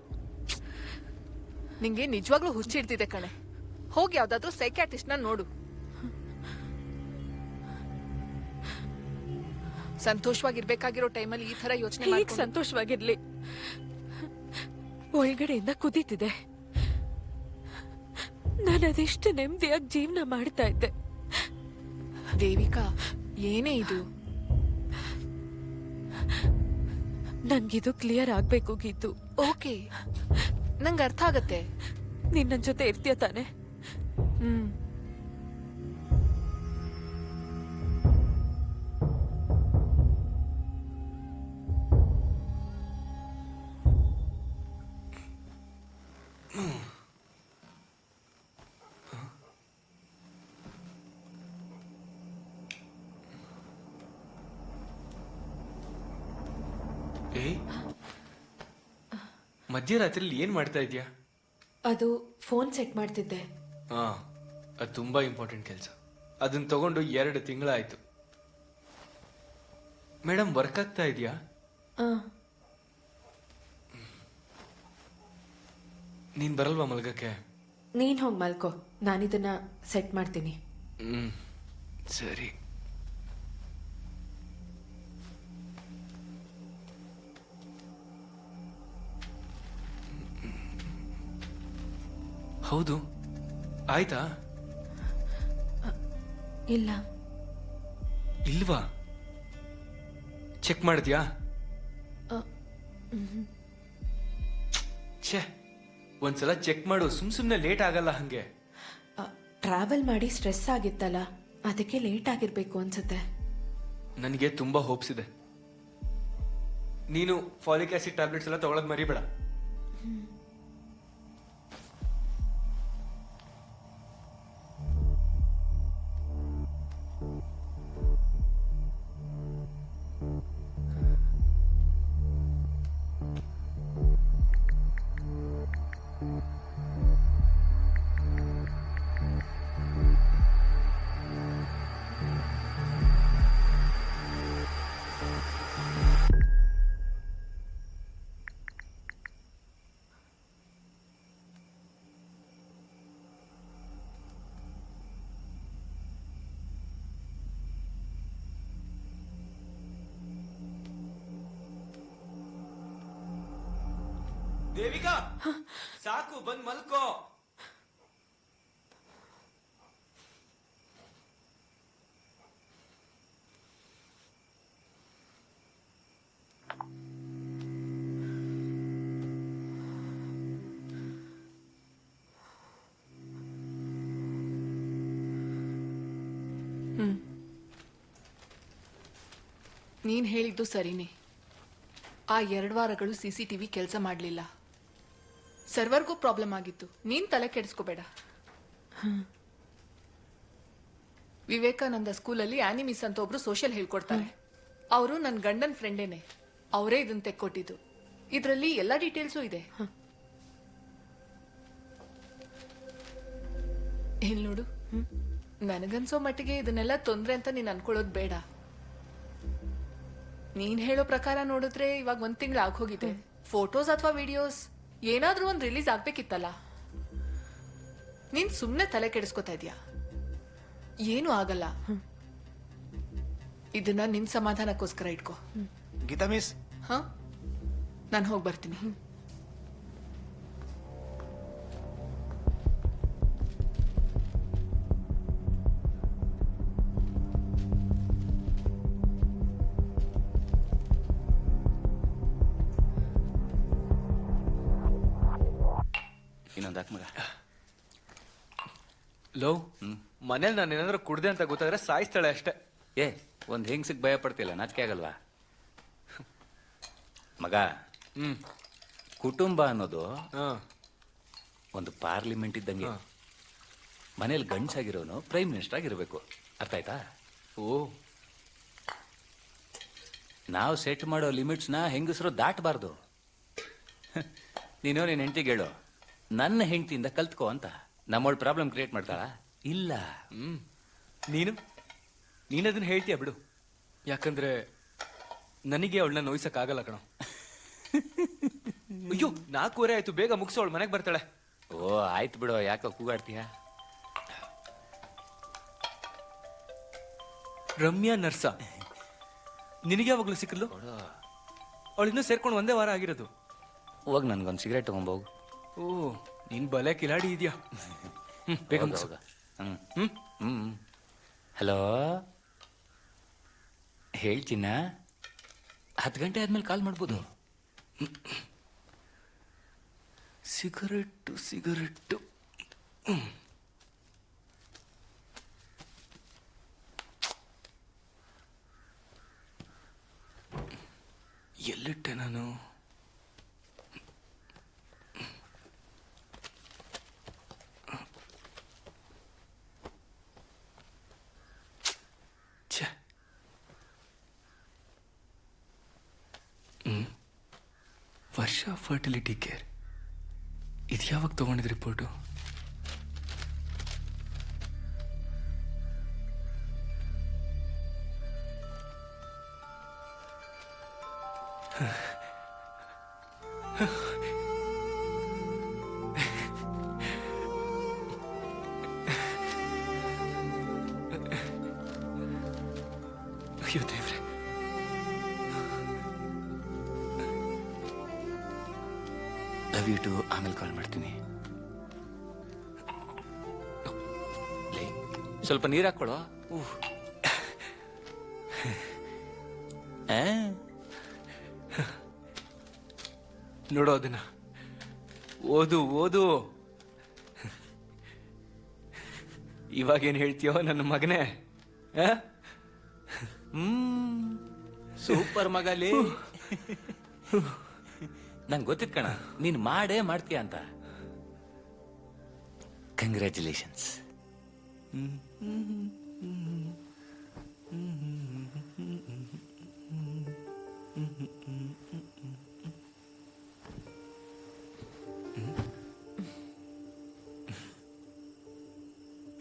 ನಿಂಗೆ ನಿಜವಾಗ್ಲೂ ಹುಚ್ಚಿಡ್ತಿದೆ ಕಣೆ. ಹೋಗಿ ಯಾವ್ದಾದ್ರು ಸೈಕ್ಯಾಟ್ರಿಸ್ಟ್ ನ ನೋಡು. ಸಂತೋಷವಾಗಿರ್ಬೇಕಾಗಿರೋ ಟೈಮಲ್ಲಿ ಈ ತರ ಯೋಚನೆ ಈಗ ಸಂತೋಷವಾಗಿರ್ಲಿ, ಒಳಗಡೆಯಿಂದ ಕುದೀತಿದೆ. ನಾನು ಅದೆಷ್ಟು ನೆಮ್ಮದಿಯಾಗಿ ಜೀವನ ಮಾಡ್ತಾ ಇದ್ದೆ. ದೇವಿಕಾ, ಏನೇ ಇದು? ನಂಗಿದು ಕ್ಲಿಯರ್ ಆಗ್ಬೇಕು ಗೀತು. ಓಕೆ, ನಂಗೆ ಅರ್ಥ ಆಗತ್ತೆ. ನೀನ್ ನನ್ ಜೊತೆ ಇರ್ತೀಯ ತಾನೆ? ಮಧ್ಯರಾತ್ರಿಲಿ ಏನ್ ಮಾಡ್ತಾ ಇದ್ಯಾ? ಅದು ಫೋನ್ ಸೆಟ್ ಮಾಡ್ತಿದ್ದೆ. ಅದು ತುಂಬಾ ಇಂಪಾರ್ಟೆಂಟ್ ಕೆಲಸ. ಅದನ್ನ ತಗೊಂಡು 2 ತಿಂಗಳಾಯ್ತು. ಮೇಡಮ್, ವರ್ಕ್ ಆಗ್ತಾ ಇದೆಯಾ? ನೀನ್ ಬರಲ್ವಾ ಮಲ್ಗಕ್ಕೆ? ನೀನ್ ಹೋಗ್ ಮಲ್ಕೋ, ನಾನಿದನ್ನ ಸೆಟ್ ಮಾಡ್ತೀನಿ. ಸರಿ. ಹೌದು, ಆಯ್ತಾ? ಇಲ್ಲ. ಇಲ್ವಾ? ಚೆಕ್ ಮಾಡಿದ್ಯಾ? ಛೇ, ಒಂದ್ಸಲ ಚೆಕ್ ಮಾಡು. ಸುಮ್ನೆ ಲೇಟ್ ಆಗಲ್ಲ ಹಂಗೆ. ಟ್ರಾವೆಲ್ ಮಾಡಿ ಸ್ಟ್ರೆಸ್ ಆಗಿತ್ತಲ್ಲ, ಅದಕ್ಕೆ ಲೇಟ್ ಆಗಿರ್ಬೇಕು ಅನ್ಸುತ್ತೆ. ನನಗೆ ತುಂಬಾ ಹೋಪ್ಸ್ ಇದೆ. ನೀನು ಫಾಲಿಕ್ ಆಸಿಡ್ ಟ್ಯಾಬ್ಲೆಟ್ಸ್ ಎಲ್ಲ ತಗೊಳದ್ ಮರಿಬೇಡ. ದೇವಿಕಾ, ಸಾಕು, ಬಂದ್ ಮಲ್ಕೋ. ನೀನ್ ಹೇಳಿದ್ದು ಸರಿನೇ. ಆ 2 ವಾರಗಳು CCTV ಕೆಲಸ ಮಾಡ್ಲಿಲ್ಲ. ಸರ್ವರ್ಗೂ ಪ್ರಾಬ್ಲಮ್ ಆಗಿತ್ತು. ನೀನ್ ತಲೆ ಕೆಡಿಸ್ಕೋಬೇಡ. ವಿವೇಕಾನಂದ ಸ್ಕೂಲಲ್ಲಿ ಆನಿ ಮಿಸ್ ಅಂತ ಒಬ್ರು ಸೋಷಿಯಲ್ ಹೇಳ್ಕೊಡ್ತಾರೆ. ಅವರು ನನ್ನ ಗಂಡನ್ ಫ್ರೆಂಡೇನೆ. ಅವರೇ ಇದನ್ನ ತೆಕ್ಕೊಟ್ಟಿದ್ದು. ಇದರಲ್ಲಿ ಎಲ್ಲ ಡೀಟೇಲ್ಸು ಇದೆ. ಇಲ್ಲಿ ನೋಡು, ನನಗನ್ಸೋ ಮಟ್ಟಿಗೆ ಇದನ್ನೆಲ್ಲ ತೊಂದ್ರೆ ಅಂತ ನೀನ್ ಅನ್ಕೊಳ್ಳೋದು ಬೇಡ. ನೀನ್ ಹೇಳೋ ಪ್ರಕಾರ ನೋಡಿದ್ರೆ ಇವಾಗ 1 ತಿಂಗಳು ಆಗೋಗಿದೆ. ಫೋಟೋಸ್ ಅಥವಾ ವಿಡಿಯೋಸ್ ಏನಾದ್ರೂ ಒಂದ್ ರಿಲೀಸ್ ಆಗ್ಬೇಕಿತ್ತಲ್ಲ. ನೀನ್ ಸುಮ್ನೆ ತಲೆ ಕೆಡಿಸ್ಕೊತಾ ಇದೀಯಾ. ಏನು ಆಗಲ್ಲ. ಇದನ್ನ ನಿನ್ ಸಮಾಧಾನಕ್ಕೋಸ್ಕರ ಇಟ್ಕೋ. ಗೀತಾ ಮಿಸ್, ಹ, ನಾನು ಹೋಗಿ ಬರ್ತೀನಿ. ಇನ್ನೊಂದು ಹಾಕ್ ಮಗ. ಲೋ, ಮನೇಲಿ ನಾನು ಏನಾದ್ರೂ ಕುಡ್ದೆ ಅಂತ ಗೊತ್ತಾದ್ರೆ ಸಾಯಿಸ್ತಾಳೆ ಅಷ್ಟೇ. ಏ, ಒಂದ್ ಹೆಂಗ್ಸಿಗೆ ಭಯ ಪಡ್ತಿಲ್ಲ, ನಾಚಿಕೆ ಆಗಲ್ವಾ ಮಗ? ಕುಟುಂಬ ಅನ್ನೋದು ಒಂದು ಪಾರ್ಲಿಮೆಂಟ್ ಇದ್ದಂಗೆ. ಮನೇಲಿ ಗಂಡ್ಸಾಗಿರೋನು ಪ್ರೈಮ್ ಮಿನಿಸ್ಟರ್ ಆಗಿರ್ಬೇಕು. ಅರ್ಥ ಆಯ್ತಾ? ಓ, ನಾವು ಸೆಟ್ ಮಾಡೋ ಲಿಮಿಟ್ಸ್ನ ಹೆಂಗಸರು ದಾಟಬಾರ್ದು. ನೀನು ನಿನ್ನ ಹೆಂಡತಿಗೆ ಹೇಳು, ನನ್ನ ಹೆಂಡತಿಯಿಂದ ಕಲ್ತ್ಕೋ ಅಂತ. ನಮ್ಮೊಳ್ ಪ್ರಾಬ್ಲಮ್ ಕ್ರಿಯೇಟ್ ಮಾಡ್ತಾಳ? ಇಲ್ಲ. ನೀನದನ್ನ ಹೇಳ್ತೀಯ ಬಿಡು. ಯಾಕಂದ್ರೆ ನನಗೆ ಅವಳನ್ನ ನೋಯ್ಸಕ್ಕಾಗಲ್ಲ ಕಣೋ. ಅಯ್ಯೋ, 4:15 ಆಯ್ತು, ಬೇಗ ಮುಗಿಸೋ, ಅವಳು ಮನೆಗೆ ಬರ್ತಾಳೆ. ಓ, ಆಯ್ತು ಬಿಡು, ಯಾಕೋ ಕೂಗಾಡ್ತೀಯ? ರಮ್ಯಾ ನರ್ಸ ನಿನಗೆ ಯಾವಾಗ್ಲೂ ಸಿಕ್ಕಲು? ಅವಳು ಇನ್ನೂ ಸೇರ್ಕೊಂಡು 1 ವಾರ ಆಗಿರೋದು. ಹೋಗ್ ನನ್ಗೊಂದು ಸಿಗರೇಟ್ ತಗೊಂಬೋಗು. ಓ, ನೀನ್ ಬಲೆ ಕಿಲಾಡಿ ಇದೆಯಾ? ಬೇಗ ಮುಗಿಸು. ಹಲೋ, ಹೇಳ್ತೀನ? 10 ಗಂಟೆ ಆದ್ಮೇಲೆ ಕಾಲ್ ಮಾಡ್ಬೋದು. ಸಿಗರೆಟ್ಟು ಎಲ್ಲಿಟ್ಟೆ ನಾನು? ವರ್ಷ ಫರ್ಟಿಲಿಟಿ ಕೇರ್, ಇದು ಯಾವಾಗ ತಗೊಂಡಿದ್ ರಿಪೋರ್ಟು? ಅಯ್ಯೋ ದೇವ್ರೆ, ಲವ್ ಯು ಟು. ಆಮೇಲೆ ಕಾಲ್ ಮಾಡ್ತೀನಿ. ಸ್ವಲ್ಪ ನೀರು ಹಾಕೊಳ್ಳೋ. ನೋಡೋ ಅದನ್ನ. ಓದು ಓದು. ಇವಾಗೇನು ಹೇಳ್ತೀಯೋ ನನ್ನ ಮಗನೇ? ಸೂಪರ್ ಮಗಲಿ. ನಂಗೆ ಗೊತ್ತಿತ್ತು ಕಣ, ನೀನ್ ಮಾಡೇ ಮಾಡ್ತೀಯ ಅಂತ. ಕಂಗ್ರ್ಯಾಚುಲೇಷನ್ಸ್.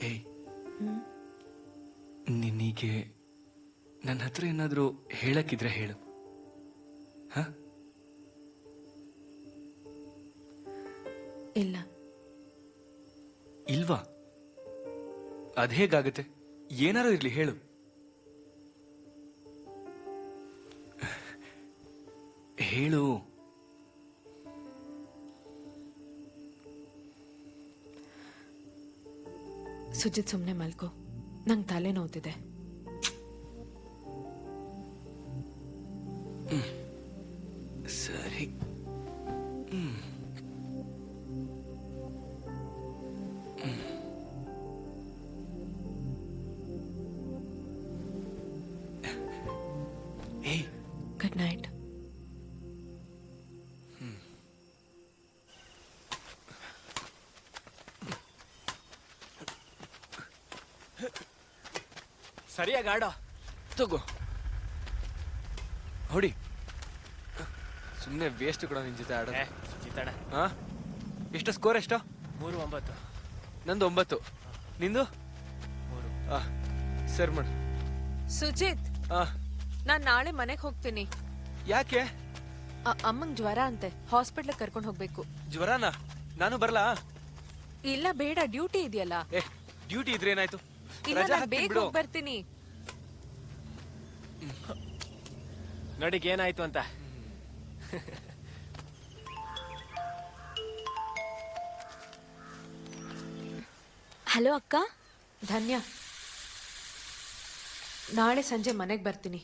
ಏಯ್, ನಿನಗೆ ನನ್ನ ಹತ್ರ ಏನಾದರೂ ಹೇಳಕ್ಕಿದ್ರೆ ಹೇಳು. ಹ? ಇಲ್ಲ. ಇಲ್ವಾ? ಅದ್ ಹೇಗಾಗುತ್ತೆ? ಏನಾರು ಇರ್ಲಿ ಹೇಳು. ಹೇಳು. ಸುಜಿತ್, ಸುಮ್ಮನೆ ಮಲ್ಕೋ, ನಂಗೆ ತಲೆ ನೋವ್ತಿದೆ. ಸರಿ. ಏಯ್, ಗುಡ್ ನೈಟ್. ಸರಿಯಾಗಿ ಆಡ ತಗೋ ಹೊಡಿ. ಸುಮ್ಮನೆ ವೇಸ್ಟ್ ಕೂಡ ನಿನ್ ಜೊತೆ ಆಡ. ಹಾ ಎಷ್ಟು ಸ್ಕೋರ್ ಎಷ್ಟು? 3-9. ನಂದು 9. ನಿಂದು? 3. ಸರಿ ಮಾಡು. ಸುಜಿತ್, ನಾನ್ ನಾಳೆ ಮನೆಗ್ ಹೋಗ್ತೀನಿ. ಯಾಕೆ? ಅಮ್ಮಂಗ್ ಜ್ವರ ಅಂತೆ, ಹಾಸ್ಪಿಟ್ಲ್ ಕರ್ಕೊಂಡ್ ಹೋಗ್ಬೇಕು. ಜ್ವರನಾ? ನಾನು ಬರ್ಲಾ? ಇಲ್ಲ ಬೇಡ, ಡ್ಯೂಟಿ ಇದೆಯಲ್ಲ. ಡ್ಯೂಟಿ ಇದ್ರೆ ಏನಾಯ್ತು? ಇಲ್ಲ, ನಾನ್ ಬೇಗ ಹೋಗ್ ಬರ್ತೀನಿ. ನೋಡಿಗೆ ಏನಾಯ್ತು ಅಂತ. ಹಲೋ ಅಕ್ಕ. ಧನ್ಯ, ನಾಳೆ ಸಂಜೆ ಮನೆಗ್ ಬರ್ತೀನಿ.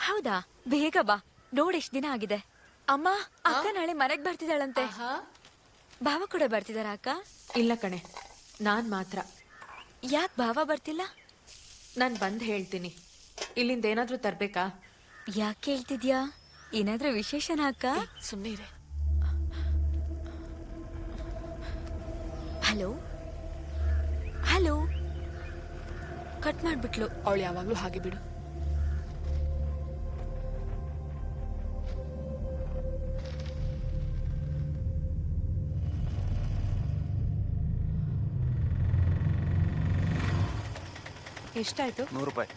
ಹೌದಾ? ಬೇಗ ಬಾ. ನೋಡ್ ಎಷ್ಟ್ ದಿನ ಆಗಿದೆ. ಅಮ್ಮ, ಅಕ್ಕ ನಾಳೆ ಮನೆಗ್ ಬರ್ತಿದ್ದಾಳಂತೆ. ಭಾವ ಕೂಡ ಬರ್ತಿದಾರ ಅಕ್ಕ? ಇಲ್ಲ ಕಣೆ, ನಾನ್ ಮಾತ್ರ. ಯಾಕೆ ಭಾವ ಬರ್ತಿಲ್ಲ? ನಾನ್ ಬಂದ್ ಹೇಳ್ತೀನಿ. ಇಲ್ಲಿಂದ ಏನಾದ್ರೂ ತರ್ಬೇಕಾ? ಯಾಕೆ ಹೇಳ್ತಿದ್ಯಾ? ಏನಾದ್ರೂ ವಿಶೇಷನಾ ಅಕ್ಕ? ಸುಮ್ಮನೆ ಇರೆ. Hello hello. ಕಟ್ ಮಾಡ್ಬಿಟ್ಲು. ಅವಳು ಯಾವಾಗ್ಲೂ ಹಾಗೆ ಬಿಡು. ಎಷ್ಟಾಯ್ತು? 100 ರೂಪಾಯಿ.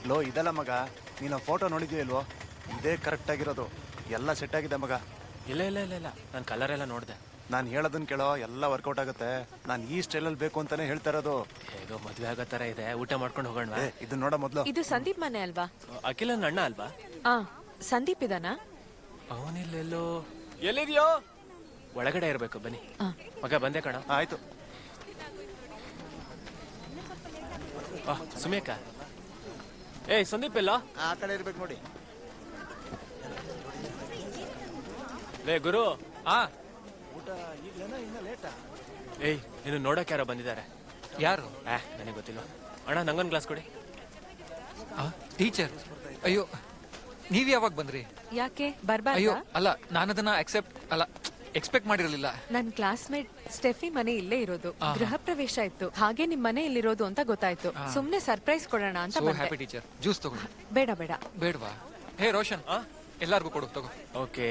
ಲೋ ಇದಲ್ಲ ಮಗ, ನೀನು ಫೋಟೋ ನೋಡಿದ್ಯೋ ಇಲ್ವೋ? ಇದೇ ಕರೆಕ್ಟ್ ಆಗಿರೋದು. ಎಲ್ಲ ಸೆಟ್ ಆಗಿದೆ ಮಗ. ಇಲ್ಲ ಇಲ್ಲ ಇಲ್ಲ ಇಲ್ಲ, ನಾನು ಕಲರ್ ಎಲ್ಲ ನೋಡಿದೆ. ನಾನು ಹೇಳೋದನ್ನ ಕೇಳೋ, ಎಲ್ಲ ವರ್ಕೌಟ್ ಆಗುತ್ತೆ. ನಾನು ಈ ಸ್ಟೈಲಲ್ಲಿ ಬೇಕು ಅಂತಾನೆ ಹೇಳ್ತಾ ಇರೋದು. ಹೇಗೋ ಮದ್ವೆ ಆಗೋ ತರ ಇದೆ, ಊಟ ಮಾಡ್ಕೊಂಡು ಹೋಗೋಣ. ಇದನ್ನ ನೋಡ ಮೊದ್ಲು. ಇದು ಸಂದೀಪ್ ಮನೆ ಅಲ್ವಾ? ಅಖಿಲನ್ ಅಣ್ಣ ಅಲ್ವಾ? ಸಂದೀಪ್ ಇದಾನ? ಅವನಿಲ್ಲೆಲ್ಲೋ. ಎಲ್ಲಿದ್ಯೋ? ಒಳಗಡೆ ಇರ್ಬೇಕು, ಬನ್ನಿ. ಮಗ ಬಂದೆ ಕಣ. ಆಯ್ತು. ಸುಮೇಕ. ಸಂದೀಪ್ ಎಲ್ಲ ಆ ಕಡೆ ಇರ್ಬೇಕು ನೋಡಿ. ಲೇ ಗುರು. ಊಟ ಈಗಲೇನ ಇನ್ನ ಲೇಟಾ? ನೀನು ನೋಡಕ್ ಯಾರೋ ಬಂದಿದ್ದಾರೆ. ಯಾರು? ನನಗೆ ಗೊತ್ತಿಲ್ಲ. ಅಣ್ಣ ನಂಗೊಂದು ಗ್ಲಾಸ್ ಕೊಡಿ. ಟೀಚರ್, ಅಯ್ಯೋ ನೀವ್ ಯಾವಾಗ ಬಂದ್ರಿ? ಯಾಕೆ ಅಯ್ಯೋ ಬರ್ಬಾರ್ದಾ? ಅಲ್ಲ, ನಾನದನ್ನ ಎಕ್ಸ್ಪೆಕ್ಟ್ ಮಾಡಿರಲಿಲ್ಲ. ನನ್ ಕ್ಲಾಸ್ಮೇಟ್ ಸ್ಟೆಫಿ ಮನೆ ಇಲ್ಲೇ ಇರೋದು. ಗೃಹ ಪ್ರವೇಶ ಇತ್ತು, ಹಾಗೆ ನಿಮ್ ಮನೆ ಇಲ್ಲಿರೋದು ಅಂತ ಗೊತ್ತಾಯ್ತು. ಸುಮ್ನೆ ಸರ್ಪ್ರೈಸ್ ಕೊಡೋಣ ಅಂತ ಬಂದೆ. Happy teacher. ಜ್ಯೂಸ್ ತಗೊಳ್ಳಿ. ಬೇಡ ಬೇಡ. ಬೇಡವಾ? ಹೇ ರೋಷನ್, ಎಲ್ಲಾರ್ಗೂ ಕೊಡು, ತಗೋ. ಓಕೆ.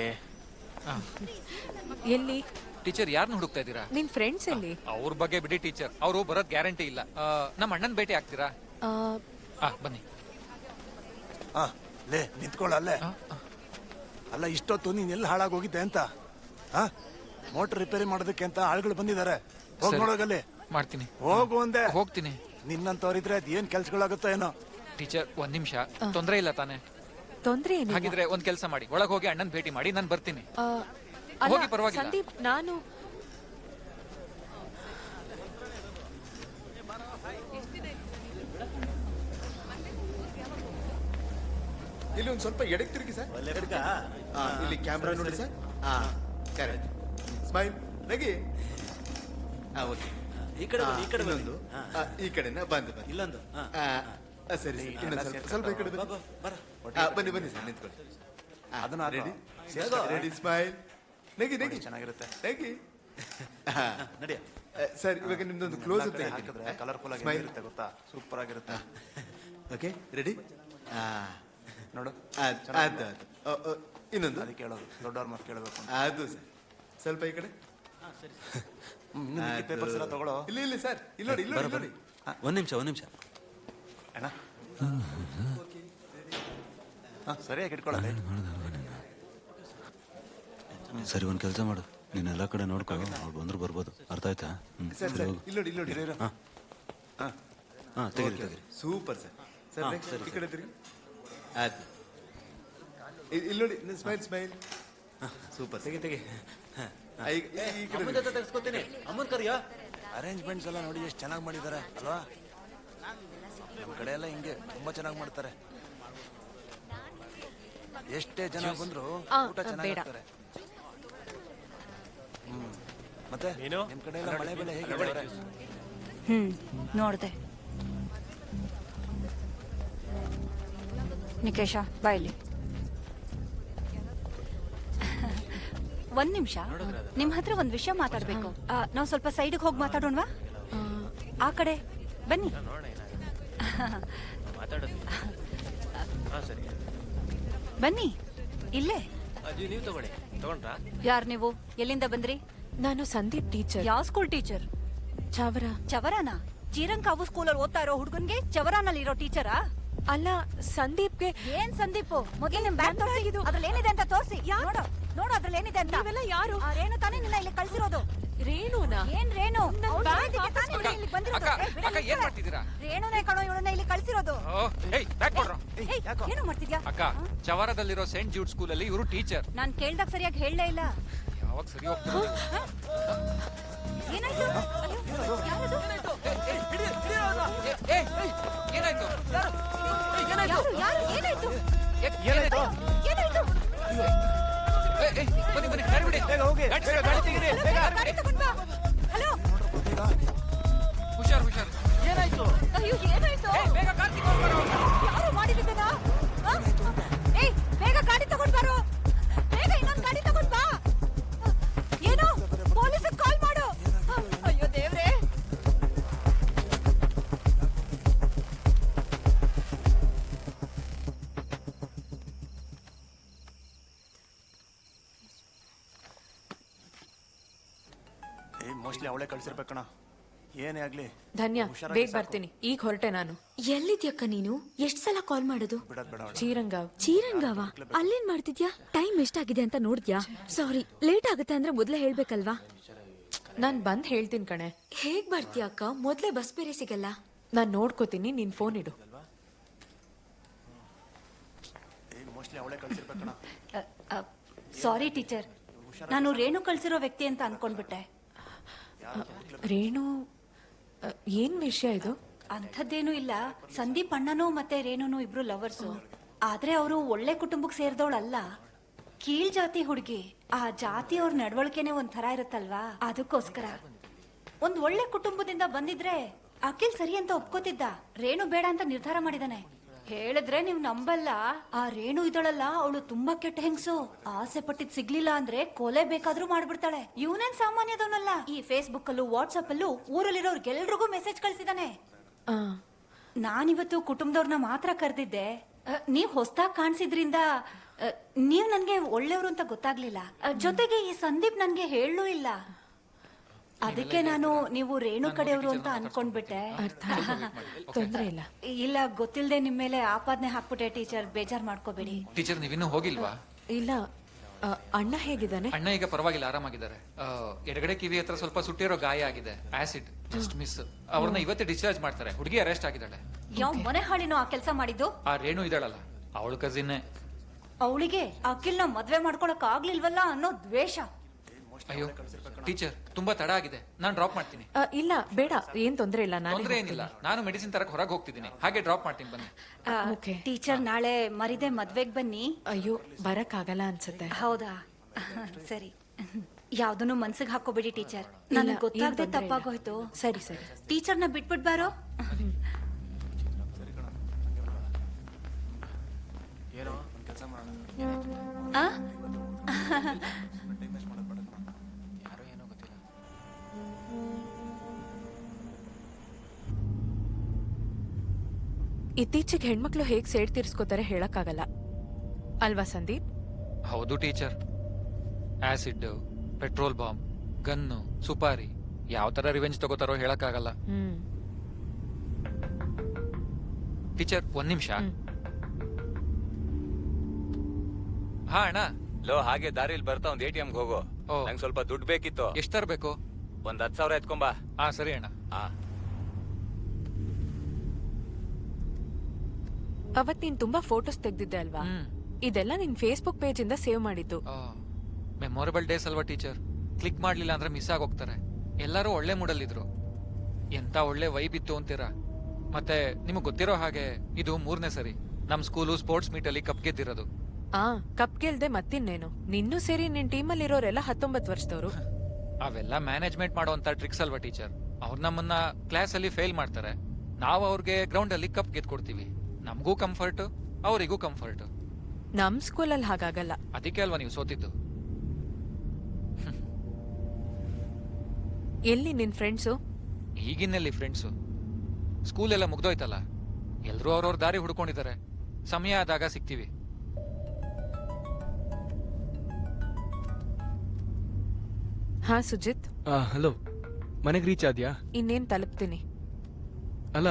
ಎಲ್ಲಿ? ಟೀಚರ್, ಯಾರನ್ನ ಹುಡುಕ್ತಾ ಇದ್ದೀರಾ? ನಿನ್ ಫ್ರೆಂಡ್ಸ್ ಎಲ್ಲಿ? ಅವ್ರ ಬಗ್ಗೆ ಬಿಡಿ ಟೀಚರ್, ಅವರು ಬರೋದ್ ಗ್ಯಾರಂಟಿ ಇಲ್ಲ. ನಮ್ಮ ಅಣ್ಣನ್ ಭೇಟಿ ಆಗ್ತೀರಾ? ಬನ್ನಿ. ಲೇ ನಿಂತ್ಕೊಳ್ಳ ಅಲ್ಲೇ. ಅಲ್ಲ, ಇಷ್ಟೊತ್ತು ನೀನ್ ಎಲ್ಲಿ ಹಾಳಾಗೋಗಿದ್ದೆ ಅಂತ? ಮೋಟರ್ ರಿಪೇರಿ ಮಾಡೋದಕ್ಕೆ ಅಂತ ಆಳುಗಳು ಬಂದಿದ್ದಾರೆ. ಹೋಗಿ ನೋಡೋಗಲ್ಲಿ. ಮಾಡ್ತೀನಿ. ಹೋಗು ಅಂದೆ. ಹೋಗ್ತೀನಿ. ನಿನ್ನಂತವ್ರಿದ್ರೆ ಅದ್ ಏನ್ ಕೆಲ್ಸಗಳಾಗುತ್ತೋ ಏನೋ. ಟೀಚರ್, ಒಂದ್ ನಿಮಿಷ. ತೊಂದ್ರೆ ಇಲ್ಲ ತಾನೆ? ತೊಂದ್ರೆ ಏನಿಲ್ಲ. ಹಾಗಿದ್ರೆ ಒಂದ್ ಕೆಲಸ ಮಾಡಿ, ಒಳಗ್ ಹೋಗಿ ಅಣ್ಣನ್ ಭೇಟಿ ಮಾಡಿ, ನಾನು ಬರ್ತೀನಿ. ಅಲ್ಲ, ಹೋಗಿ, ಪರವಾಗಿಲ್ಲ. ಸಂದೀಪ್, ನಾನು ಇಲ್ಲಿ ಒಂದ್ ಸ್ವಲ್ಪ ಎಡಕ್ಕೆ ತಿರುಗಿ ಸರ್. ಇಲ್ಲಿ ಕ್ಯಾಮ್ರಾ ನೋಡಿ ಸರ್. ಕರೆಕ್ಟ್. ಸ್ಮೈಲ್ ನಗಿ. ಓಕೆ. ಈ ಕಡೆ ಇನ್ನೊಂದು ಈ ಕಡೆನ ಬಂದು ಇಲ್ಲೊಂದು. ಸರಿ, ಇನ್ನೊಂದು ಸ್ವಲ್ಪ ಈ ಕಡೆ ಬನ್ನಿ ಬನ್ನಿ ಸರ್, ನಿಂತ್ಕೊಳ್ಳಿ. ಅದನ್ನ ರೆಡಿ ರೆಡಿ. ಸ್ಮೈಲ್ ನಗಿ ನಗಿ. ಚೆನ್ನಾಗಿರುತ್ತೆ. ನಗಿ. ನಡಿಯ ಸರ್, ಇವಾಗ ನಿಮ್ದೊಂದು ಕ್ಲೋಸ್ ಅಂತ ಹಾಕಿದ್ರೆ ಕಲರ್ಫುಲ್ ಆಗಿರುತ್ತೆ, ಗೊತ್ತಾ? ಸೂಪರ್ ಆಗಿರುತ್ತೆ. Okay, ready. ನೋಡು, ಇನ್ನೊಂದು. ಅದಕ್ಕೆ ಕೇಳೋದು, ದೊಡ್ಡವ್ರ ಮಾತು ಕೇಳಬೇಕು. ಅದು ಸರ್, ಸ್ವಲ್ಪ ಈ ಕಡೆ. ಪೇಪರ್ಸ್ ಎಲ್ಲ ತಗೊಳ್ಳೋ. ಇಲ್ಲಿ ಇಲ್ಲಿ ಸರ್, ಇಲ್ಲಿ ನೋಡಿ, ಇಲ್ಲಿ ನೋಡಿ. ಒಂದ್ ನಿಮಿಷ ಅಣ್ಣ. ಸರಿಯಾಗಿ ಇಟ್ಕೊಳ್ಳೋದೆ. ಸರಿ, ಒಂದ್ ಕೆಲಸ ಮಾಡು, ನೀನ್ ಎಲ್ಲಾ ಕಡೆ ನೋಡ್ಕೊ, ಅವ್ರು ಬಂದ್ರು ಬರ್ಬೋದು. ಅರ್ಥ ಆಯ್ತಾ? ಸರ್ ಸರ್, ಇಲ್ಲಿ ನೋಡಿ, ಇಲ್ಲಿ ನೋಡಿ. ತೆಗೀರಿ ತೆಗೀರಿ. Super sir. ಸರ್ ನೆಕ್ಸ್ಟ್ ಈ ಕಡೆ ತಿರುಗಿ. ಅದು ಇಲ್ಲಿ ನೋಡಿ, ಸ್ಮೈಲ್ ಸ್ಮೈಲ್. ಸೂಪರ್. ತೆಗಿ ತೆಗಿ. ಈ ಕಡೆ ತೆಗೆಸ್ಕೊತೀನಿ. ಅಮ್ಮನ್ ಕರಿಯ. ಅರೇಂಜ್ಮೆಂಟ್ಸ್ ಎಲ್ಲ ನೋಡಿ ಎಷ್ಟು ಚೆನ್ನಾಗಿ ಮಾಡಿದ್ದಾರೆ ಅಲ್ವಾ? ನಮ್ಮ ಕಡೆ ಎಲ್ಲ ಹಿಂಗೆ ತುಂಬಾ ಚೆನ್ನಾಗಿ ಮಾಡ್ತಾರೆ. ಎಷ್ಟೇ ಜನ ಬಂದ್ರು ಊಟ ಚೆನ್ನಾಗಿ ಮಾಡ್ತಾರೆ. ಮತ್ತೆ ನಿಮ್ ಕಡೆ ಎಲ್ಲ ಮಳೆ ಬೆಳೆ ಹೇಗಿದೆ? ನೋಡ್ದೆ. ನಿಕೇಶ ಬಾಯ್ಲಿ. ಒಂದ್ ನಿಮಿಷ ನಿಮ್ ಹತ್ರ ಒಂದ್ ವಿಷಯ ಮಾತಾಡ್ಬೇಕು. ನಾವ್ ಸ್ವಲ್ಪ ಸೈಡ್ಗೆ ಹೋಗಿ ಮಾತಾಡೋಣವಾ? ಆ ಕಡೆ ಬನ್ನಿ. ಮಾತಾಡೋದು ಹಾ ಸರಿ. ಬನ್ನಿ ಇಲ್ಲೇ. ಅಜ್ಜಿ ನೀವು ತಗೊಂಡ್ರಾ? ಯಾರ್ ನೀವು? ಎಲ್ಲಿಂದ ಬಂದ್ರಿ? ನಾನು ಸಂದೀಪ್ ಟೀಚರ್. ಯಾವ ಸ್ಕೂಲ್ ಟೀಚರ್? ಚವರ. ಚವರಾನ? ಚೀರಂಕಾವು ಸ್ಕೂಲಲ್ಲಿ ಓದ್ತಾ ಇರೋ ಹುಡುಗನ್ಗೆ ಚವರಾನಲ್ಲಿ ಇರೋ ಟೀಚರಾ? ಅಲ್ಲ, ಸಂದೀಪ್ಗೆ. ಏನ್ ಸಂದೀಪ್? ಮೊದಲು ನಿಮ್ ಬ್ಯಾಗ್ ತೋರಿಸಿ. ಅದ್ರಲ್ಲಿ ಏನಿದೆ ಅಂತ ತೋರಿಸಿ. ನೋಡು ನೋಡು ಅದ್ರಲ್ಲಿ ಏನಿದೆ ಅಂತ. ನೀವೆಲ್ಲ ಯಾರು? ರೇಣು ತಾನೇ ನಿನ್ನ ಇಲ್ಲಿ ಕಳ್ಸಿರೋದು. ರೇಣುನಾ? ಏನ್ ರೇಣು? ಮಾಡ್ತಿದ್ದೀರಾ? ರೇಣುನೇ ಕಣೋ ಇವಳನ್ನ ಇಲ್ಲಿ ಕಳ್ಸಿರೋದು. ಏನು ಮಾಡ್ತಿದ್ಯಾ? ಅಕ್ಕ, ಚವರದಲ್ಲಿರೋ ಸೆಂಟ್ ಜೂಡ್ ಸ್ಕೂಲ್ ಅಲ್ಲಿ ಇವರು ಟೀಚರ್. ನಾನ್ ಕೇಳ್ದಾಗ ಸರಿಯಾಗಿ ಹೇಳಲೇ ಇಲ್ಲ. ಯಾವಾಗ ಸರಿ ಹೋಗ್ತಾರೆ? ಏನಾಯ್ತು? ಯಾರದು? ಏನಾಯ್ತು? ಯಾರು? ಏನಾಯ್ತು? ಏನಾಯ್ತು? ಏನಾಯ್ತು? ಬನ್ನಿ ಬನ್ನಿ, ಗಾಡಿ ಬಿಡಿ. ಗಾಡಿ ತೆಗೀರಿ. ಗಾಡಿ ತಗೊಂಡ್ ಬಾ. ಹಲೋ, ಹುಷಾರ್ ಹುಷಾರ್. ಏನಾಯ್ತು? ಅಯ್ಯೋ ಏನಾಯ್ತು? ಬೇಗ ಕಾರ್ ತಗೊಂಡ್ ಬರೋ. ಯಾರು ಮಾಡಿದಿದ್ದನ? ಏಯ್ ಬೇಗ ಗಾಡಿ ತಗೊಂಡ್ ಬರೋ. ಬೇಗ ಇನ್ನೊಂದು ಗಾಡಿ ತಗೊಂಡ್ ಬಾ. ಏನು? ಪೊಲೀಸ್ ಕಾಲ್ ಮಾಡು. ಅಯ್ಯೋ ದೇವ್ರೇ. ಮೋಸ್ಟ್ಲಿ ಅವಳೇ ಕಳ್ಸಿರ್ಬೇಕಣ. ಏನೇ ಆಗ್ಲಿ ಧನ್ಯ, ಬೇಗ ಬರ್ತೀನಿ. ಈಗ ಹೊರಟೆ ನಾನು. ಎಲ್ಲಿದ್ಯಕ್ಕ ನೀನು? ಎಷ್ಟ್ ಸಲ ಕಾಲ್ ಮಾಡೋದು? ಚೀರಂಗಾವ್. ಚೀರಂಗಾವ? ಅಲ್ಲೇನ್ ಮಾಡ್ತಿದ್ಯಾ? ಟೈಮ್ ಎಷ್ಟಾಗಿದೆ ಅಂತ ನೋಡ್ದ್ಯಾ? ಸಾರಿ, ಲೇಟ್ ಆಗುತ್ತೆ ಅಂದ್ರೆ ಮೊದ್ಲೇ ಹೇಳ್ಬೇಕಲ್ವಾ? ನಾನ್ ಬಂದ್ ಹೇಳ್ತೀನಿ ಕಣೆ. ಹೇಗ್ ಬರ್ತೀಯ ಅಕ್ಕ? ಮೊದ್ಲೇ ಬಸ್ ಬೇರೆ ಸಿಗಲ್ಲ. ನಾನ್ ನೋಡ್ಕೋತೀನಿ, ನೀನ್ ಫೋನ್ ಇಡು. ಮೋಸ್ಟ್ಲಿ ಅವಳೇ ಕಳ್ಸಿರ್ಬೇಕಣ. ಸಾರಿ ಟೀಚರ್, ನಾನು ರೇಣು ಕಳ್ಸಿರೋ ವ್ಯಕ್ತಿ ಅಂತ ಅನ್ಕೊಂಡ್ಬಿಟ್ಟೆ. ರೇಣು, ಏನ್ ವಿಷಯ ಇದು? ಅಂಥದ್ದೇನೂ ಇಲ್ಲ. ಸಂದೀಪ್ ಅಣ್ಣನೂ ಮತ್ತೆ ರೇಣುನು ಇಬ್ರು ಲವರ್ಸು. ಆದ್ರೆ ಅವರು ಒಳ್ಳೆ ಕುಟುಂಬಕ್ಕೆ ಸೇರಿದವಳಲ್ಲ. ಕೀಳ್ ಜಾತಿ ಹುಡುಗಿ. ಆ ಜಾತಿಯವ್ರ ನಡವಳಿಕೆನೆ ಒಂಥರ ಇರುತ್ತಲ್ವಾ, ಅದಕ್ಕೋಸ್ಕರ. ಒಂದ್ ಒಳ್ಳೆ ಕುಟುಂಬದಿಂದ ಬಂದಿದ್ರೆ ಅಖಿಲ್ ಸರಿ ಅಂತ ಒಪ್ಕೋತಿದ್ದ. ರೇಣು ಬೇಡ ಅಂತ ನಿರ್ಧಾರ ಮಾಡಿದಾನೆ. ಹೇಳಿದ್ರೆ ನೀವ್ ನಂಬಲ್ಲ, ಆ ರೇಣು ಇದಳಲ್ಲ, ಅವಳು ತುಂಬಾ ಕೆಟ್ಟ ಹೆಂಗ್ಸು. ಆಸೆ ಪಟ್ಟಿದ್ ಸಿಗ್ಲಿಲ್ಲ ಅಂದ್ರೆ ಕೊಲೆ ಬೇಕಾದ್ರೂ ಮಾಡ್ಬಿಡ್ತಾಳೆ. ಇವನೇನ್ ಸಾಮಾನ್ಯದವನಲ್ಲ. ಈ ಫೇಸ್ಬುಕ್ ಅಲ್ಲೂ ವಾಟ್ಸ್ಆಪ್ ಅಲ್ಲೂ ಊರಲ್ಲಿರೋರ್ಗೆಲ್ರಿಗೂ ಮೆಸೇಜ್ ಕಳ್ಸಿದಾನೆ. ನಾನಿವತ್ತು ಕುಟುಂಬದವ್ರನ್ನ ಮಾತ್ರ ಕರೆದಿದ್ದೆ. ನೀವ್ ಹೊಸ್ದಾಗ್ ಕಾಣಿಸಿದ್ರಿಂದ ನೀವ್ ನನ್ಗೆ ಒಳ್ಳೆಯವರು ಅಂತ ಗೊತ್ತಾಗ್ಲಿಲ್ಲ. ಜೊತೆಗೆ ಈ ಸಂದೀಪ್ ನನ್ಗೆ ಹೇಳಲೂ ಇಲ್ಲ. ಅದಕ್ಕೆ ನಾನು ನೀವು ರೇಣು ಕಡೆಯವರು ಅಂತ ಅನ್ಕೊಂಡ್ಬಿಟ್ಟೆ. ತೊಂದ್ರೆ ಇಲ್ಲ. ಇಲ್ಲ, ಗೊತ್ತಿಲ್ಲದೆ ನಿಮ್ ಮೇಲೆ ಆಪಾದನೆ ಹಾಕ್ಬಿಟ್ಟೆ ಟೀಚರ್, ಬೇಜಾರ್ ಮಾಡ್ಕೋಬೇಡಿ. ಟೀಚರ್, ನೀವಿನ್ನೂ ಹೋಗಿಲ್ವಾ? ಇಲ್ಲ. ಅಣ್ಣ ಹೇಗಿದ್ದಾನೆ? ಅಣ್ಣ ಈಗ ಪರವಾಗಿಲ್ಲ, ಆರಾಮಾಗಿದ್ದಾರೆ. ಎಡಗಡೆ ಕಿವಿ ಹತ್ರ ಸ್ವಲ್ಪ ಸುಟ್ಟಿರೋ ಗಾಯ ಆಗಿದೆ, ಆಸಿಡ್ ಜಸ್ಟ್ ಮಿಸ್. ಅವ್ರನ್ನ ಇವತ್ತೇ ಡಿಸ್ಚಾರ್ಜ್ ಮಾಡ್ತಾರೆ. ಹುಡುಗಿ ಅರೆಸ್ಟ್ ಆಗಿದ್ದಾಳೆ. ಯಾವ ಮನೆ ಹಾಳಿನೋ ಆ ಕೆಲಸ ಮಾಡಿದ್ದು? ಆ ರೇಣು ಇದ್ದಾಳಲ್ಲ, ಅವಳು ಕಸಿನ್ನೇ. ಅವಳಿಗೆ ಅಖಿಲ್ನ ಮದ್ವೆ ಮಾಡ್ಕೊಳಕ್ ಆಗ್ಲಿಲ್ವಲ್ಲ ಅನ್ನೋ ದ್ವೇಷ. ಅಯ್ಯೋ ಟೀಚರ್, ತುಂಬಾ ತಡ ಆಗಿದೆ, ನಾನು ಡ್ರಾಪ್ ಮಾಡ್ತೀನಿ. ಇಲ್ಲ ಬೇಡ, ಏನ್ ತೊಂದ್ರೆ ಇಲ್ಲ. ತೊಂದ್ರೆ ಏನಿಲ್ಲ, ನಾನು ಮೆಡಿಸಿನ್ ತರಕ್ ಹೊರಗೆ ಹೋಗ್ತಿದ್ದೀನಿ, ಹಾಗೆ ಡ್ರಾಪ್ ಮಾಡ್ತೀನಿ, ಬನ್ನಿ. ಟೀಚರ್, ನಾಳೆ ಮರಿದೆ ಮದ್ವೆಗ್ ಬನ್ನಿ. ಅಯ್ಯೋ, ಬರಕ್ ಆಗಲ್ಲ ಅನ್ಸುತ್ತೆ. ಹೌದಾ? ಸರಿ. ಯಾವ್ದನ್ನು ಮನ್ಸಿಗೆ ಹಾಕೋಬೇಡಿ ಟೀಚರ್, ನನಗೆ ಗೊತ್ತಾಗದೆ ತಪ್ಪಾಗೋಯ್ತು. ಸರಿ ಸರಿ. ಟೀಚರ್ನ ಬಿಟ್ಬಿಟ್ ಬಾರೋ. ಇತ್ತೀಚೆಗೆ ಹೆಣ್ಮಕ್ಳು ಹೇಗ್ ಸೇಡ್ ತೀರ್ಸ್ಕೋತಾರೆ ಹೇಳಕ್ಕಾಗಲ್ಲ ಅಲ್ವಾ ಸಂದೀಪ್? ಹೌದು teacher. Acid, petrol bomb, gun, supari, ಯಾವ ತರ ರಿವೆಂಜ್ ತಗೋತಾರೋ ಹೇಳಕ್ಕಾಗಲ್ಲ. ಟೀಚರ್, ಒಂದ್ ನಿಮಿಷ. ಹಾ ಅಣ್ಣ. ಲೋ, ಹಾಗೆ ದಾರಿಲಿ ಬರ್ತಾ ಒಂದ್ ATM ಹೋಗು. ನಂಗೆ ಸ್ವಲ್ಪ ದುಡ್ಡು ಬೇಕಿತ್ತು. ಎಷ್ಟ್ ತರಬೇಕು? ಒಂದ್ 10,000 ಎತ್ಕೊಂಬಾ. ಹಾ ಸರಿ ಅಣ್ಣ. ಅವತ್ ನೀನ್ ತುಂಬಾ ಫೋಟೋಸ್ ತೆಗ್ದಿದ್ದೆ ಅಲ್ವಾ? ಇದೆಲ್ಲ ನಿನ್ ಫೇಸ್ಬುಕ್ ಪೇಜ್ ಇಂದ ಸೇವ್ ಮಾಡಿದ್ದು. ಮೆಮೊರಬಲ್ ಡೇಸ್ ಅಲ್ವಾ ಟೀಚರ್, ಕ್ಲಿಕ್ ಮಾಡ್ಲಿಲ್ಲ ಅಂದ್ರೆ ಮಿಸ್ ಆಗೋಗ್ತಾರೆ. ಎಲ್ಲರೂ ಒಳ್ಳೆ ಮೂಡಲ್ಲಿದ್ರು. ಎಂತ ಒಳ್ಳೆ ವೈಬ್ ಇತ್ತು ಅಂತೀರಾ. ಮತ್ತೆ ನಿಮಗ್ ಗೊತ್ತಿರೋ ಹಾಗೆ ಇದು 3ನೇ ಸರಿ ನಮ್ ಸ್ಕೂಲು ಸ್ಪೋರ್ಟ್ಸ್ ಮೀಟ್ ಅಲ್ಲಿ ಕಪ್ ಗೆದ್ದಿರೋದು. ಕಪ್ ಗೆಲ್ದೆ ಮತ್ತಿನ್ನೇನು, ನಿನ್ನೂ ಸೇರಿ ನಿನ್ ಟೀಮಲ್ಲಿ ಇರೋರೆಲ್ಲ 19 ವರ್ಷದವರು. ಅವೆಲ್ಲ ಮ್ಯಾನೇಜ್ಮೆಂಟ್ ಮಾಡುವಂತ ಟ್ರಿಕ್ಸ್ ಅಲ್ವಾ ಟೀಚರ್. ಅವ್ರು ನಮ್ಮನ್ನ ಕ್ಲಾಸ್ ಅಲ್ಲಿ ಫೇಲ್ ಮಾಡ್ತಾರೆ, ನಾವು ಅವ್ರಿಗೆ ಗ್ರೌಂಡ್ ಅಲ್ಲಿ ಕಪ್ ಗೆದ್ಕೊಡ್ತೀವಿ. ನಮಗೂ ಕಂಫರ್ಟ್, ಅವರಿಗೂ ಕಂಫರ್ಟ್. ನಮ್ ಸ್ಕೂಲಲ್ಲಿ ಹಾಗಾಗಲ್ಲ. ಅದಕ್ಕೆ ಅಲ್ವಾ ನೀವು ಸೋತಿದ್ದು. ಎಲ್ಲಿ ನಿನ್ ಫ್ರೆಂಡ್ಸು? ಈಗಿನಲ್ಲಿ ಫ್ರೆಂಡ್ಸು, ಸ್ಕೂಲೆಲ್ಲ ಮುಗ್ದೋಯ್ತಲ್ಲ, ಎಲ್ರೂ ಅವ್ರವ್ರ ದಾರಿ ಹುಡ್ಕೊಂಡಿದ್ದಾರೆ. ಸಮಯ ಆದಾಗ ಸಿಗ್ತೀವಿ. ಹಾ ಸುಜಿತ್, ಹಲೋ, ಮನೆಗೆ ರೀಚ್ ಆದ್ಯಾ? ಇನ್ನೇನ್ ತಲುಪ್ತೀನಿ. ಅಲ್ಲ,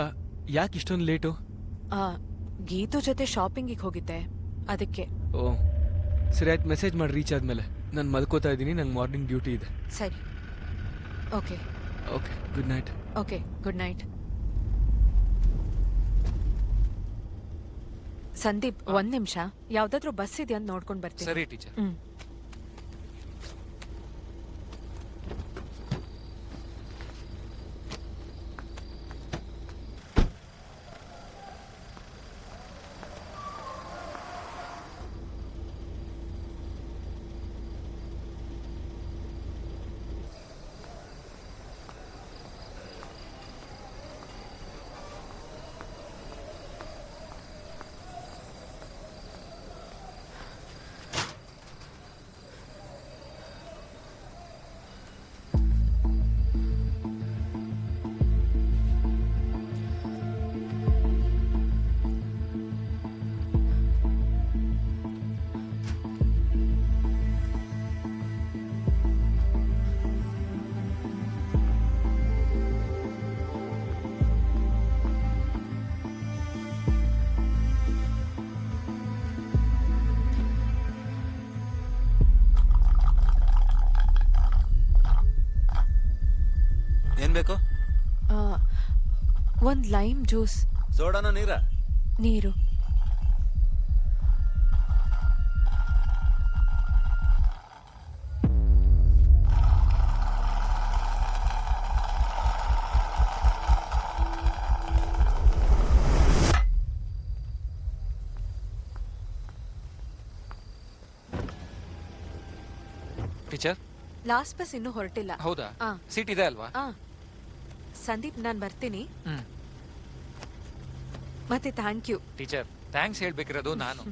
ಯಾಕೆ ಇಷ್ಟೊಂದು ಲೇಟು? ಆ ಗೀತು ಜೊತೆ ಶಾಪಿಂಗಿಗೆ ಹೋಗಿದ್ದೆ, ಅದಕ್ಕೆ. ಓ ಸರಿ, ಆಯ್ತು, ಮೆಸೇಜ್ ಮಾಡಿ ರೀಚ್ ಆದ್ಮೇಲೆ. ನಾನು ಮಲ್ಕೋತಾ ಇದ್ದೀನಿ, ನಂಗೆ ಮಾರ್ನಿಂಗ್ ಡ್ಯೂಟಿ ಇದೆ. ಸರಿ, okay okay, good night. Okay, good night. Sandeep, ಒಂದ್ ನಿಮಿಷ, ಯಾವ್ದಾದ್ರು ಬಸ್ ಇದೆಯಾ ಅಂತ ನೋಡ್ಕೊಂಡ್ ಬರ್ತೀನಿ. ಸರಿ ಟೀಚರ್. ಏನ್ ಬೇಕು? ಒಂದ್ ಲೈಮ್ ಜ್ಯೂಸ್. ಸೋಡಾನ ನೀರ? ನೀರು. ಟೀಚರ್, ಲಾಸ್ಟ್ ಬಸ್ ಇನ್ನೂ ಹೊರಟಿಲ್ಲ. ಹೌದಾ? ಸೀಟ್ ಇದೆ ಅಲ್ವಾ? ಸಂದೀಪ್, ನಾನ್ ಬರ್ತೀನಿ. ಹ್ಮ್. ಮತ್ತೆ ಥ್ಯಾಂಕ್ ಯು. ಟೀಚರ್, ಥ್ಯಾಂಕ್ಸ್ ಹೇಳ್ಬೇಕಿರೋದು ನಾನು.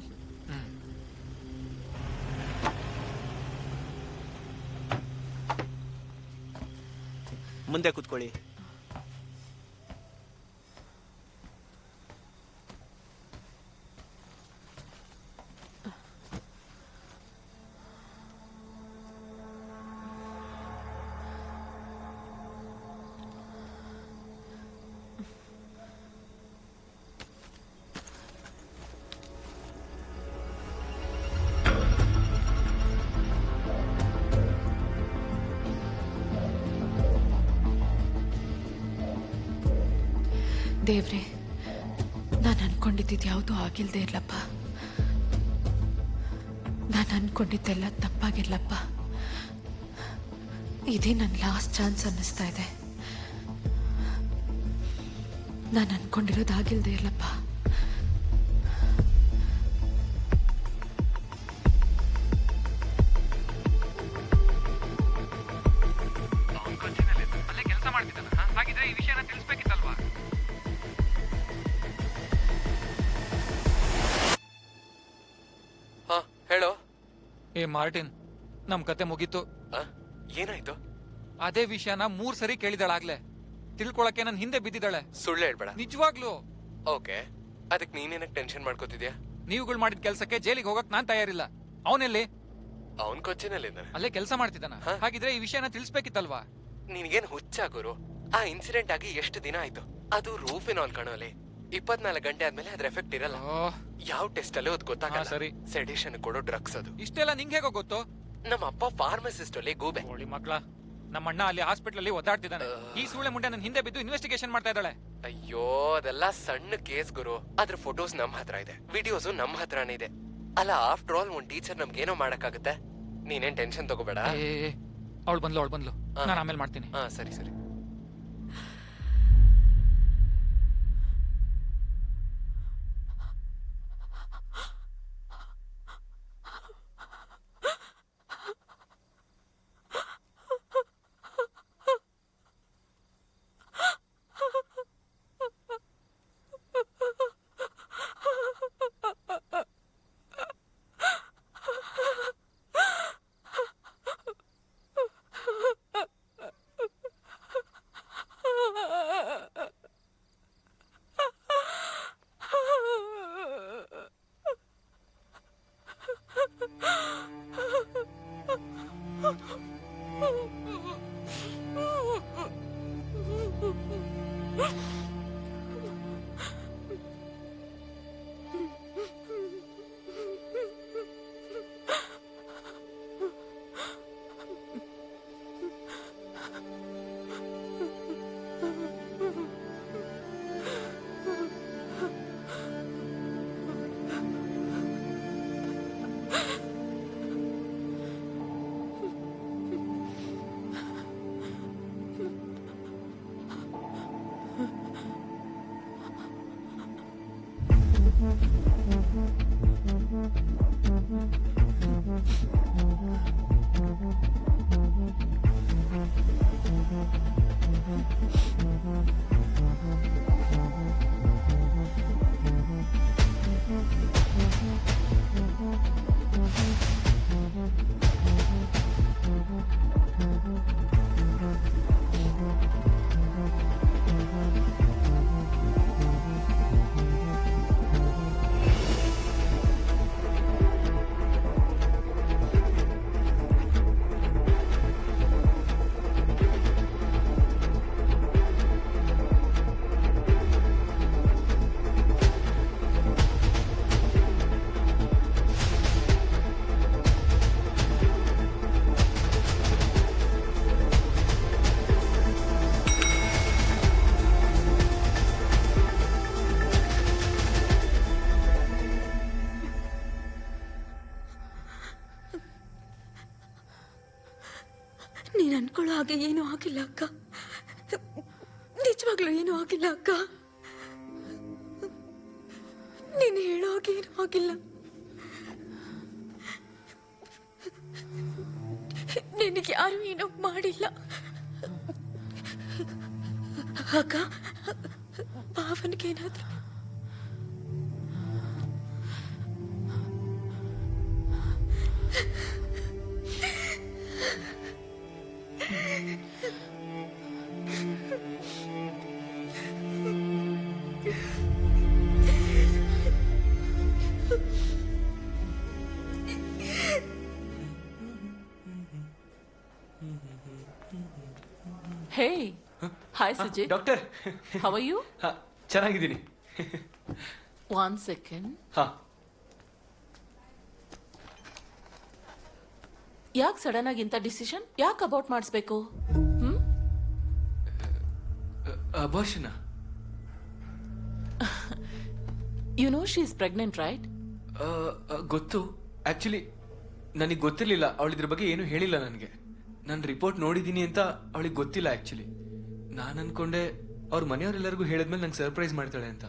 ಮುಂದೆ ಕೂತ್ಕೊಳ್ಳಿ. ದೇವ್ರೆ, ನಾನು ಅನ್ಕೊಂಡಿದ್ದು ಯಾವುದೂ ಆಗಿಲ್ದೇ ಇರ್ಲಪ್ಪ. ನಾನು ಅನ್ಕೊಂಡಿದ್ದೆಲ್ಲ ತಪ್ಪಾಗಿರ್ಲಪ್ಪ. ಇದೇ ನನ್ನ ಲಾಸ್ಟ್ ಚಾನ್ಸ್ ಅನ್ನಿಸ್ತಾ ಇದೆ. ನಾನು ಅನ್ಕೊಂಡಿರೋದು ಆಗಿಲ್ದೇ ಇರ್ಲಪ್ಪ. ಕೆಲಸ ಮಾಡ್ತಿದ್ದಾನ, ಹಾಗಿದ್ರೆ ಈ ವಿಷಯನ ತಿಳಿಸ್ಬೇಕಿತ್ತಲ್ವಾ? ಹೇಳೋ. ಏ ಮಾರ್ಟಿನ್, ನಮ್ ಕತೆ ಮುಗೀತು. ಏನಾಯ್ತು? ಅದೇ ವಿಷಯನ 3 ಸರಿ ಕೇಳಿದಾಳಾಗ್ಲೇ. ತಿಳ್ಕೊಳಕ್ಕೆ ನನ್ ಹಿಂದೆ ಬಿದ್ದಿದ್ದಾಳೆ. ಸುಳ್ಳು ಹೇಳ್ಬೇಡ. ನಿಜವಾಗ್ಲು. ಓಕೆ, ಅದಕ್ಕೆ ನೀನೇನಕ್ಕೆ ಟೆನ್ಷನ್ ಮಾಡ್ಕೋತಿದ್ಯಾ? ನೀವುಗಳು ಮಾಡಿದ ಕೆಲ್ಸಕ್ಕೆ ಜೈಲಿಗೆ ಹೋಗಕ್ ನಾನ್ ತಯಾರಿಲ್ಲ. ಅವನೆಲ್ಲಿ? ಅವನ್ ಕೊಚ್ಚಿನಲ್ಲಿದ್ದಾನೆ, ಅಲ್ಲೇ ಕೆಲಸ ಮಾಡ್ತಿದ್ದಾನ. ಹಾಗಿದ್ರೆ ಈ ವಿಷಯನ ತಿಳಿಸ್ಬೇಕಿತ್ತಲ್ವಾ? ನಿನ್ಗೇನ್ ಹುಚ್ಚಾಗೋರು? ಆ ಇನ್ಸಿಡೆಂಟ್ ಆಗಿ ಎಷ್ಟು ದಿನ ಆಯ್ತು? ಅದು ರೂಫಿನಾಲ್ ಕಣೋಲಿ. 24 ಗಂಟೆ ಆದ್ಮೇಲೆ ಅದ್ರ ಎಫೆಕ್ಟ್ ಇರಲ್ಲ. ಯಾವ ಟೆಸ್ಟ್ ಅಲ್ಲೂ ಅದು ಗೊತ್ತಾಗಲ್ಲ. ಸರಿ, ಸೆಡಿಷನ್ ಕೊಡೋ ಡ್ರಗ್ಸ್ ಅದು. ಇಷ್ಟೆಲ್ಲ ನಿಂಗೆ ಹೇಗೋ ಗೊತ್ತು? ನಮ್ಮ ಅಪ್ಪ ಫಾರ್ಮಸಿಸ್ಟ್ ಅಲ್ಲಿ ಗೂಬೆ. ಹೋಳಿ ಮಕ್ಳ, ನಮ್ಮ ಅಣ್ಣ ಅಲ್ಲಿ ಹಾಸ್ಪಿಟಲ್ ಅಲ್ಲಿ ಒದ್ದಾಡ್ತಿದ್ದಾನೆ. ಈ ಸೂಳೆ ಮುಂಡೆ ನನ್ನ ಹಿಂದೆ ಬಿದ್ದು ಇನ್ವೆಸ್ಟಿಗೇಷನ್ ಮಾಡ್ತಾ ಇದ್ದಾಳೆ. ಅಯ್ಯೋ, ಅದೆಲ್ಲ ಸಣ್ಣ ಕೇಸ್ ಗುರು. ಅದ್ರ ಫೋಟೋಸ್ ನಮ್ಮ ಹತ್ರ ಇದೆ, ವಿಡಿಯೋಸ್ ನಮ್ಮ ಹತ್ರನೇ ಇದೆ. ಅಲ್ಲ, ಆಫ್ಟರ್ ಆಲ್ ಒಂದ್ ಟೀಚರ್ ನಮ್ಗೇನೋ ಮಾಡಕ್ಕಾಗುತ್ತೆ. ನೀನೇನ್ ಟೆನ್ಷನ್ ತಗೋಬೇಡ. ಅವಳು ಬಂದ್ಲು. ನಾನು ಆಮೇಲೆ ಮಾಡ್ತೀನಿ. ಸರಿ ಸರಿ. ನೀನ್ ಅನ್ಕೊಳ್ಳೋ ಹಾಗೆ ಏನೂ ಆಗಿಲ್ಲ ಅಕ್ಕ. ನಿಜವಾಗ್ಲೂ ಏನೂ ಆಗಿಲ್ಲ ಅಕ್ಕ. ನೀನು ಹೇಳೋ ಹಾಗೆ ಏನೂ ಆಗಿಲ್ಲ. ನಿನಗೆ ಯಾರು ಏನೂ ಮಾಡಿಲ್ಲ ಅಕ್ಕ. ಭಾವನಿಗೇನಾದ್ರು hey hi Sujith. Doctor how are you? ಚೆನ್ನಾಗಿದ್ದೀನಿ. 1 second. ಹಾ, ಯಾಕೆ ಸಡನ್ ಆಗಿ ಇಂಥ ಡಿಸಿಷನ್? ಯಾಕೆ ಅಬೌಟ್ ಮಾಡಿಸ್ಬೇಕು? ಅಬಾರ್ಷನ? You know she is pregnant right? ಗೊತ್ತು. ಆಕ್ಚುಲಿ ನನಗೆ ಗೊತ್ತಿರ್ಲಿಲ್ಲ. ಅವಳು ಇದ್ರ ಬಗ್ಗೆ ಏನು ಹೇಳಿಲ್ಲ ನನಗೆ. ನಾನು ರಿಪೋರ್ಟ್ ನೋಡಿದ್ದೀನಿ ಅಂತ ಅವಳಿಗೆ ಗೊತ್ತಿಲ್ಲ. ಆಕ್ಚುಲಿ ನಾನು ಅನ್ಕೊಂಡೆ ಅವ್ರ ಮನೆಯವರೆಲ್ಲರಿಗೂ ಹೇಳಿದ್ಮೇಲೆ ನಂಗೆ ಸರ್ಪ್ರೈಸ್ ಮಾಡ್ತಾಳೆ ಅಂತ.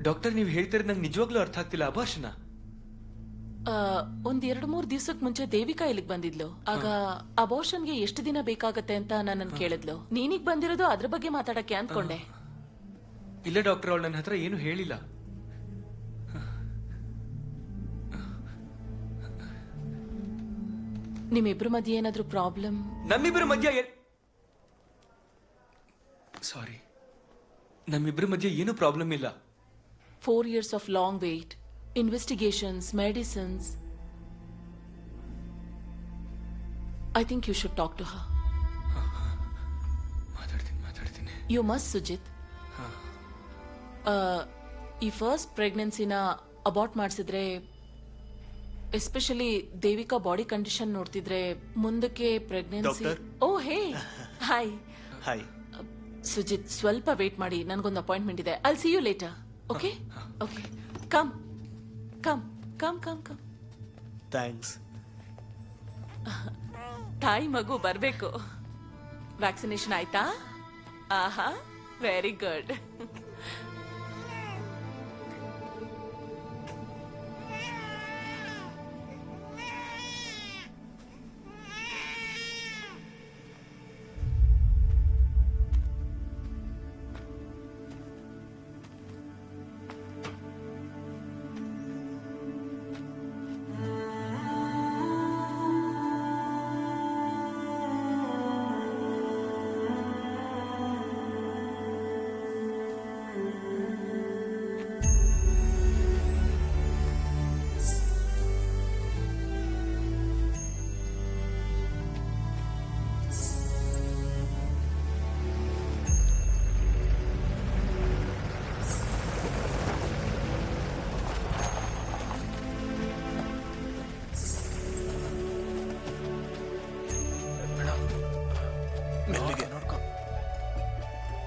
ಡಾಕ್ಟರ್, ನೀವು ಹೇಳ್ತಿರೋದು ನಂಗೆ ನಿಜವಾಗ್ಲೂ ಅರ್ಥ ಆಗ್ತಿಲ್ಲ. ಅಬಾರ್ಷನ? ಒಂದ್ 2-3 ದಿವಸಕ್ಕೆ ಮುಂಚೆ ದೇವಿಕಾ ಇಲ್ಲಿಗೆ ಬಂದಿದ್ಲು. ಆಗ ಅಬೋರ್ಷನ್ಗೆ ಎಷ್ಟು ದಿನ ಬೇಕಾಗತ್ತೆ ಅಂತ ನನ್ನನ್ನು ಕೇಳಿದ್ಲು. ನೀನಿಗ್ ಬಂದಿರೋದು ಅದ್ರ ಬಗ್ಗೆ ಮಾತಾಡಕ್ಕೆ ಅನ್ಕೊಂಡೆ. ಇಲ್ಲ ಡಾಕ್ಟರ್, ಅವಳು ನನ್ನ ಹತ್ರ ಏನು ಹೇಳಿಲ್ಲ. ನಿಮ್ಮಿಬ್ರ ಮಧ್ಯೆ ಏನಾದ್ರೂ ಪ್ರಾಬ್ಲಮ್? ನಮ್ಮಿಬ್ಬರ ಮಧ್ಯೆ ಸಾರಿ, ನಮ್ಮಿಬ್ಬರ ಮಧ್ಯೆ ಏನು ಪ್ರಾಬ್ಲಮ್ ಇಲ್ಲ. 4 years of long wait, investigations, medicines. I think you should talk to her. ಮಾತಾಡ್ತೀನಿ. You must, Sujit. ಈ ಫಸ್ಟ್ ಪ್ರೆಗ್ನೆನ್ಸಿನ ಅಬಾರ್ಟ್ ಮಾಡಿಸಿದ್ರೆ, ಎಸ್ಪೆಷಲಿ ದೇವಿಕಾ ಬಾಡಿ ಕಂಡೀಷನ್ ನೋಡ್ತಿದ್ರೆ ಮುಂದಕ್ಕೆ pregnancy. Oh hey, hi. Hi Sujit, ಸ್ವಲ್ಪ ವೇಟ್ ಮಾಡಿ, ನನಗೊಂದು ಅಪಾಯಿಂಟ್ಮೆಂಟ್ ಇದೆ. I'll see you later. Okay okay, come come come come come. Thanks. ತಾಯಿ ಮಗು ಬರಬೇಕು. ವ್ಯಾಕ್ಸಿನೇಷನ್ ಆಯ್ತಾ? ಆಹಾ, ವೆರಿ ಗುಡ್.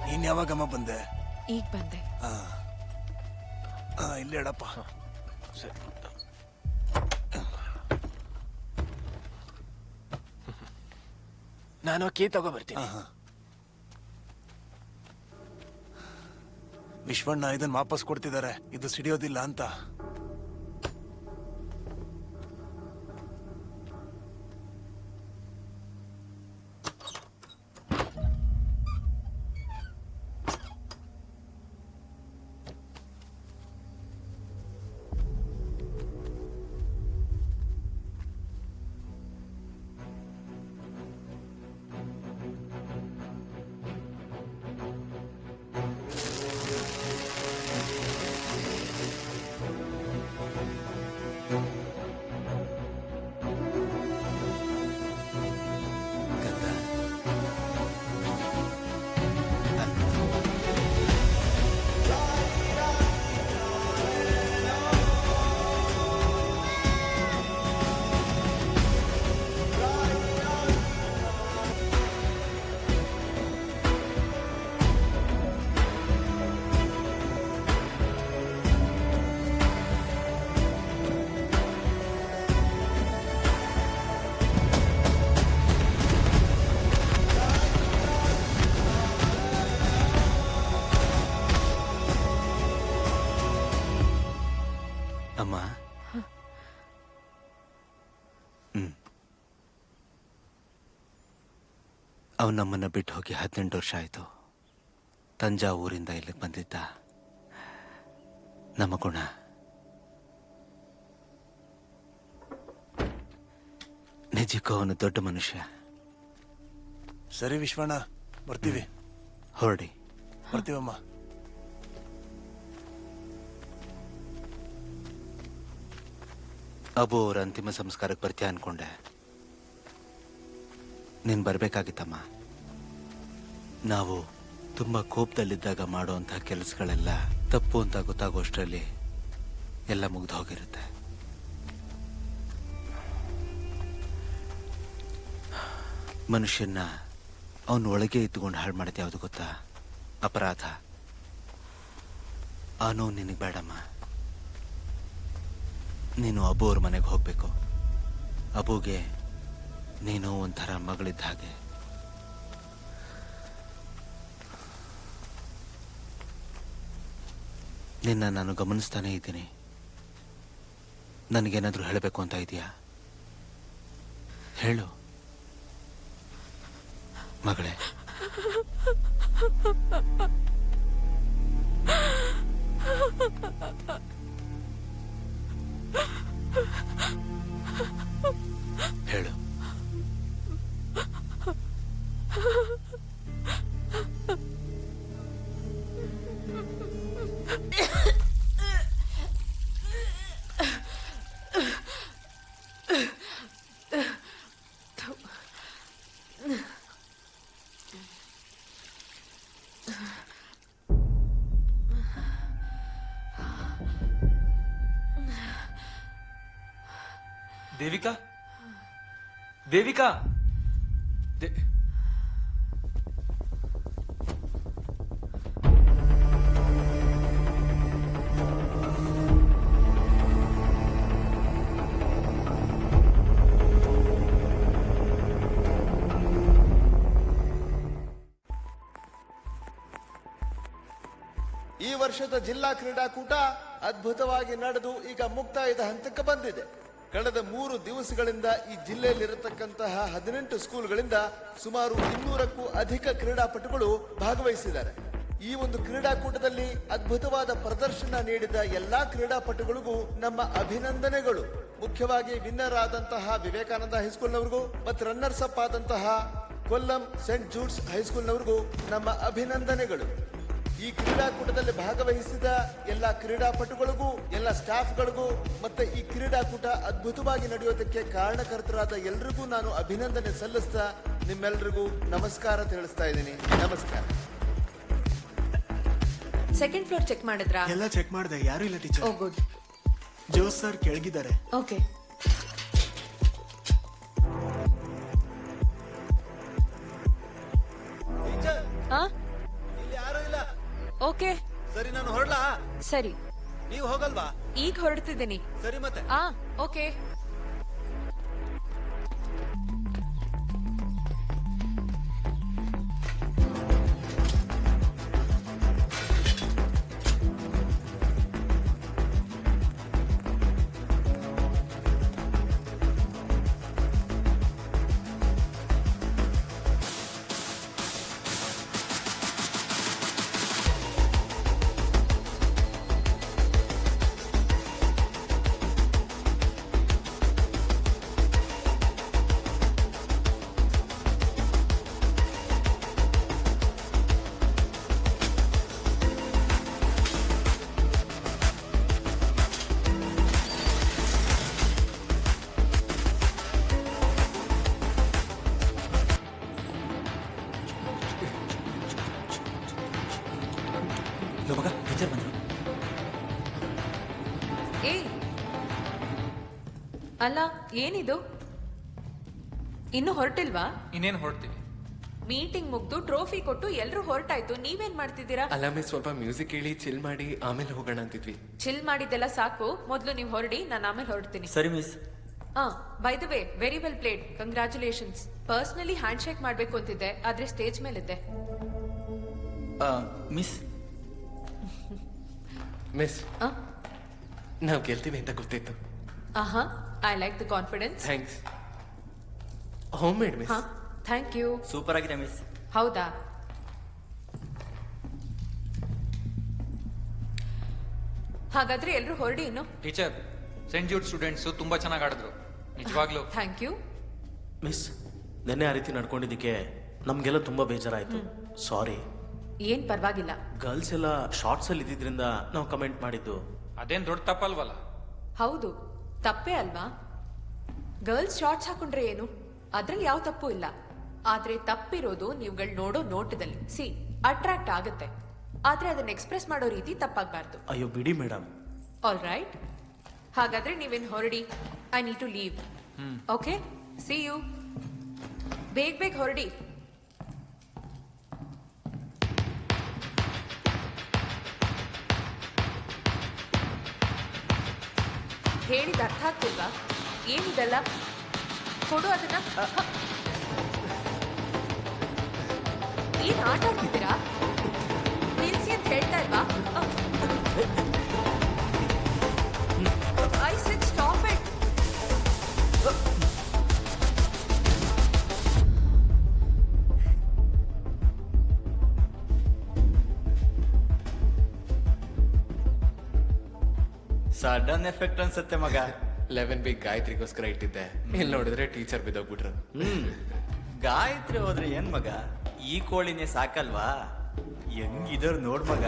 ನೀನ್ ಯಾವಾಗಮ್ಮ ಬಂದೆ? ಈಗ ಬಂದೆ. ಇಲ್ಲಿ ಹೇಳಪ್ಪ. ನಾನು ಕೀ ತಗೋ ಬರ್ತೀನಿ. ವಿಶ್ವಣ್ಣ ಇದನ್ನ ವಾಪಸ್ ಕೊಡ್ತಿದ್ದಾರೆ, ಇದು ಸಿಡಿಯೋದಿಲ್ಲ ಅಂತ. ಅವನು ನಮ್ಮನ್ನು ಬಿಟ್ಟು ಹೋಗಿ 18 ವರ್ಷ ಆಯಿತು. ತಂಜಾವೂರಿಂದ ಇಲ್ಲಿಗೆ ಬಂದಿದ್ದ. ನಮ್ಮ ಗುಣ ನಿಜಕ್ಕೂ ಅವನು ದೊಡ್ಡ ಮನುಷ್ಯ. ಸರಿ ವಿಶ್ವಣ್ಣ, ಬರ್ತೀವಿ. ಹೊರಡಿ. ಬರ್ತೀವಮ್ಮ. ಅಬು ಅವರ ಅಂತಿಮ ಸಂಸ್ಕಾರಕ್ಕೆ ಬರ್ತೀಯ ಅನ್ಕೊಂಡೆ. ನೀನು ಬರಬೇಕಾಗಿತ್ತಮ್ಮ. ನಾವು ತುಂಬ ಕೋಪದಲ್ಲಿದ್ದಾಗ ಮಾಡುವಂತಹ ಕೆಲಸಗಳೆಲ್ಲ ತಪ್ಪು ಅಂತ ಗೊತ್ತಾಗೋಷ್ಟರಲ್ಲಿ ಎಲ್ಲ ಮುಗ್ದು ಹೋಗಿರುತ್ತೆ. ಮನುಷ್ಯನ್ನ ಅವನ ಒಳಗೆ ಇದ್ದುಕೊಂಡು ಹಾಳು ಮಾಡಿದೆ ಯಾವುದು ಗೊತ್ತಾ? ಅಪರಾಧ. ಆ ನೋವು ನಿನಗೆ ಬೇಡಮ್ಮ. ನೀನು ಅಬು ಅವ್ರ ಮನೆಗೆ ಹೋಗ್ಬೇಕು. ಅಬುಗೆ ನೀನು ಒಂಥರ ಮಗಳಿದ್ದ ಹಾಗೆ. ನಿನ್ನ ನಾನು ಗಮನಿಸ್ತಾನೇ ಇದ್ದೀನಿ. ನನಗೇನಾದ್ರೂ ಹೇಳಬೇಕು ಅಂತ ಇದೆಯಾ? ಹೇಳು ಮಗಳೇ. ಹೇಳು. ದೇವಿಕಾ, ದೇವಿಕಾ, ಈ ವರ್ಷದ ಜಿಲ್ಲಾ ಕ್ರೀಡಾಕೂಟ ಅದ್ಭುತವಾಗಿ ನಡೆದು ಈಗ ಮುಕ್ತಾಯದ ಹಂತಕ್ಕೆ ಬಂದಿದೆ. ಕಳೆದ 3 ದಿವಸಗಳಿಂದ ಈ ಜಿಲ್ಲೆಯಲ್ಲಿರತಕ್ಕಂತಹ 18 ಸ್ಕೂಲ್ಗಳಿಂದ ಸುಮಾರು 200ಕ್ಕೂ ಅಧಿಕ ಕ್ರೀಡಾಪಟುಗಳು ಭಾಗವಹಿಸಿದ್ದಾರೆ. ಈ ಒಂದು ಕ್ರೀಡಾಕೂಟದಲ್ಲಿ ಅದ್ಭುತವಾದ ಪ್ರದರ್ಶನ ನೀಡಿದ ಎಲ್ಲಾ ಕ್ರೀಡಾಪಟುಗಳಿಗೂ ನಮ್ಮ ಅಭಿನಂದನೆಗಳು. ಮುಖ್ಯವಾಗಿ ವಿನ್ನರ್ ಆದಂತಹ ವಿವೇಕಾನಂದ ಹೈಸ್ಕೂಲ್ನವರಿಗೂ ಮತ್ತು ರನ್ನರ್ಸ್ ಅಪ್ ಆದಂತಹ ಕೊಲ್ಲಂ ಸೆಂಟ್ ಜೂಡ್ಸ್ ಹೈಸ್ಕೂಲ್ನವರಿಗೂ ನಮ್ಮ ಅಭಿನಂದನೆಗಳು. ಈ ಕ್ರೀಡಾಕೂಟದಲ್ಲಿ ಭಾಗವಹಿಸಿದ ಎಲ್ಲ ಕ್ರೀಡಾಪಟುಗಳಿಗೂ ಎಲ್ಲ ಸ್ಟಾಫ್ಗಳಿಗೂ ಮತ್ತೆ ಈ ಕ್ರೀಡಾಕೂಟ ಅದ್ಭುತವಾಗಿ ನಡೆಯೋದಕ್ಕೆ ಕಾರಣಕರ್ತರಾದ ಎಲ್ರಿಗೂ ನಾನು ಅಭಿನಂದನೆ ಸಲ್ಲಿಸ್ತಾ ನಿಮ್ಮೆಲ್ರಿಗೂ ನಮಸ್ಕಾರ ತಿಳಿಸ್ತಾ ಇದ್ದೀನಿ. ನಮಸ್ಕಾರ. ಸೆಕೆಂಡ್ ಫ್ಲೋರ್ ಚೆಕ್ ಮಾಡಿದ್ರಾ? ಎಲ್ಲ ಚೆಕ್ ಮಾಡಿದೆ, ಯಾರು ಇಲ್ಲ teacher. Oh good. Jose sir ಕೆಳಗಿದ್ದಾರೆ. ಓಕೆ. ಯಾರು ಇಲ್ಲ. ಓಕೆ ಸರಿ, ನಾನು ಹೊರಡ್ಲಾ? ಸರಿ. ನೀವು ಹೋಗಲ್ವಾ? ಈಗ ಹೊರಡ್ತಿದ್ದೀನಿ. ಸರಿ ಮತ್ತೆ. ಓಕೆ. ಏ ಅಲ್ಲ, ಏನಿದು? ಇನ್ನು ಹೊರಟಿಲ್ವಾ? ಇನ್ನೇನು ಹೊರಡ್ತೀವಿ. ಮೀಟಿಂಗ್ ಮುಗ್ದು ಟ್ರೋಫಿ ಕೊಟ್ಟು ಎಲ್ರು ಹೊರಟಾಯ್ತು, ನೀವೇನ್ ಮಾಡ್ತಿದ್ದೀರಾ? ಅಲ್ಲ ಮಿಸ್, ಸ್ವಲ್ಪ ಮ್ಯೂಸಿಕ್ ಕೇಳಿ ಚಿಲ್ ಮಾಡಿ ಆಮೇಲೆ ಹೋಗೋಣ ಅಂತಿದ್ವಿ. ಚಿಲ್ ಮಾಡಿದ್ದೆಲ್ಲ ಸಾಕು, ಮೊದ್ಲು ನೀವು ಹೊರಡಿ, ನಾನು ಆಮೇಲೆ ಹೊರಡ್ತೀನಿ. ಸರಿ miss. By the way, very well played, congratulations. Personally hand shake ಮಾಡ್ಬೇಕು ಅಂತಿದ್ದೆ, ಆದ್ರೆ ಸ್ಟೇಜ್ ಮೇಲಿದ್ದೆ. ಮಿಸ್ ಮಿಸ್, ನಾವು ಗೆಲ್ತೀವಿ ಅಂತ ಗೊತ್ತಿತ್ತು. I like the confidence. Thanks. Homemade miss. Thank you. Super ಆಗಿದೆ ಮಿಸ್. ಹೌದಾ? ಹಾಗಾದ್ರೆ ಎಲ್ರು ಹೊರಡಿ ಇನ್ನು. ಟೀಚರ್, ಸೆಂಟ್ ಜೂಡ್ ಸ್ಟೂಡೆಂಟ್ಸ್ ತುಂಬಾ ಚೆನ್ನಾಗಿ ಆಡಿದ್ರು, ನಿಜವಾಗ್ಲೂ. Thank you. ಮಿಸ್, ನೆನ್ನೆ ಆ ರೀತಿ ನಡ್ಕೊಂಡಿದ್ದಕ್ಕೆ ನಮ್ಗೆಲ್ಲ ತುಂಬಾ ಬೇಜಾರಾಯ್ತು. ಸಾರಿ. ಏನ್ ಪರವಾಗಿಲ್ಲ. ಗರ್ಲ್ಸ್ ಎಲ್ಲ ಶಾರ್ಟ್ಸ್ ಅಲ್ಲಿ ಇದ್ದಿದ್ರಿಂದ ನಾವು ಕಮೆಂಟ್ ಮಾಡಿದ್ದು. ಅದೇನ್ ದೊಡ್ಡ ತಪ್ಪಲ್ವಲ್ಲ? ಹೌದು, ತಪ್ಪೇ ಅಲ್ವಾ? ಗರ್ಲ್ಸ್ ಶಾರ್ಟ್ಸ್ ಹಾಕೊಂಡ್ರೆ ಏನು, ಅದ್ರಲ್ಲಿ ಯಾವ ತಪ್ಪು ಇಲ್ಲ. ಆದ್ರೆ ತಪ್ಪಿರೋದು ನೀವುಗಳು ನೋಡೋ ನೋಟದಲ್ಲಿ. ಸಿ, ಅಟ್ರಾಕ್ಟ್ ಆಗುತ್ತೆ, ಆದ್ರೆ ಅದನ್ನ ಎಕ್ಸ್ಪ್ರೆಸ್ ಮಾಡೋ ರೀತಿ ತಪ್ಪಾಗ್ಬಾರ್ದು. ಅಯ್ಯೋ ಬಿಡಿ ಮೇಡಮ್. ಆಲ್ ರೈಟ್, ಹಾಗಾದ್ರೆ ನೀವೇನ್ ಹೊರಡಿ. I need to leave. Okay, see you. ಬೇಗ ಬೇಗ ಹೊರಡಿ. ಹೇಳಿದ ಅರ್ಥ ಆಗ್ತಿಲ್ವಾ? ಏನಿದೆಲ್ಲ? ಕೊಡು ಅದನ್ನ. ಏನ್ ಆಟ ಆಡ್ತಿದ್ದೀರಾ? ನಿಲ್ಸಿ ಅಂತ ಹೇಳ್ತಾ ಇಲ್ವಾ? I said stop it. Sudden effect ಅನ್ಸುತ್ತೆ ಮಗ. 11B ಗಾಯತ್ರಿಗೋಸ್ಕರ ಇಟ್ಟಿದ್ದೆ, ಇಲ್ಲಿ ನೋಡಿದ್ರೆ ಟೀಚರ್ ಬಿದ್ದೋಗ್ಬಿಟ್ರು. ಗಾಯತ್ರಿ ಹೋದ್ರೆ ಏನ್ ಮಗ, ಈ ಕೋಳಿನೇ ಸಾಕಲ್ವಾ? ಹೆಂಗಿದ್ರು ನೋಡ್ ಮಗ,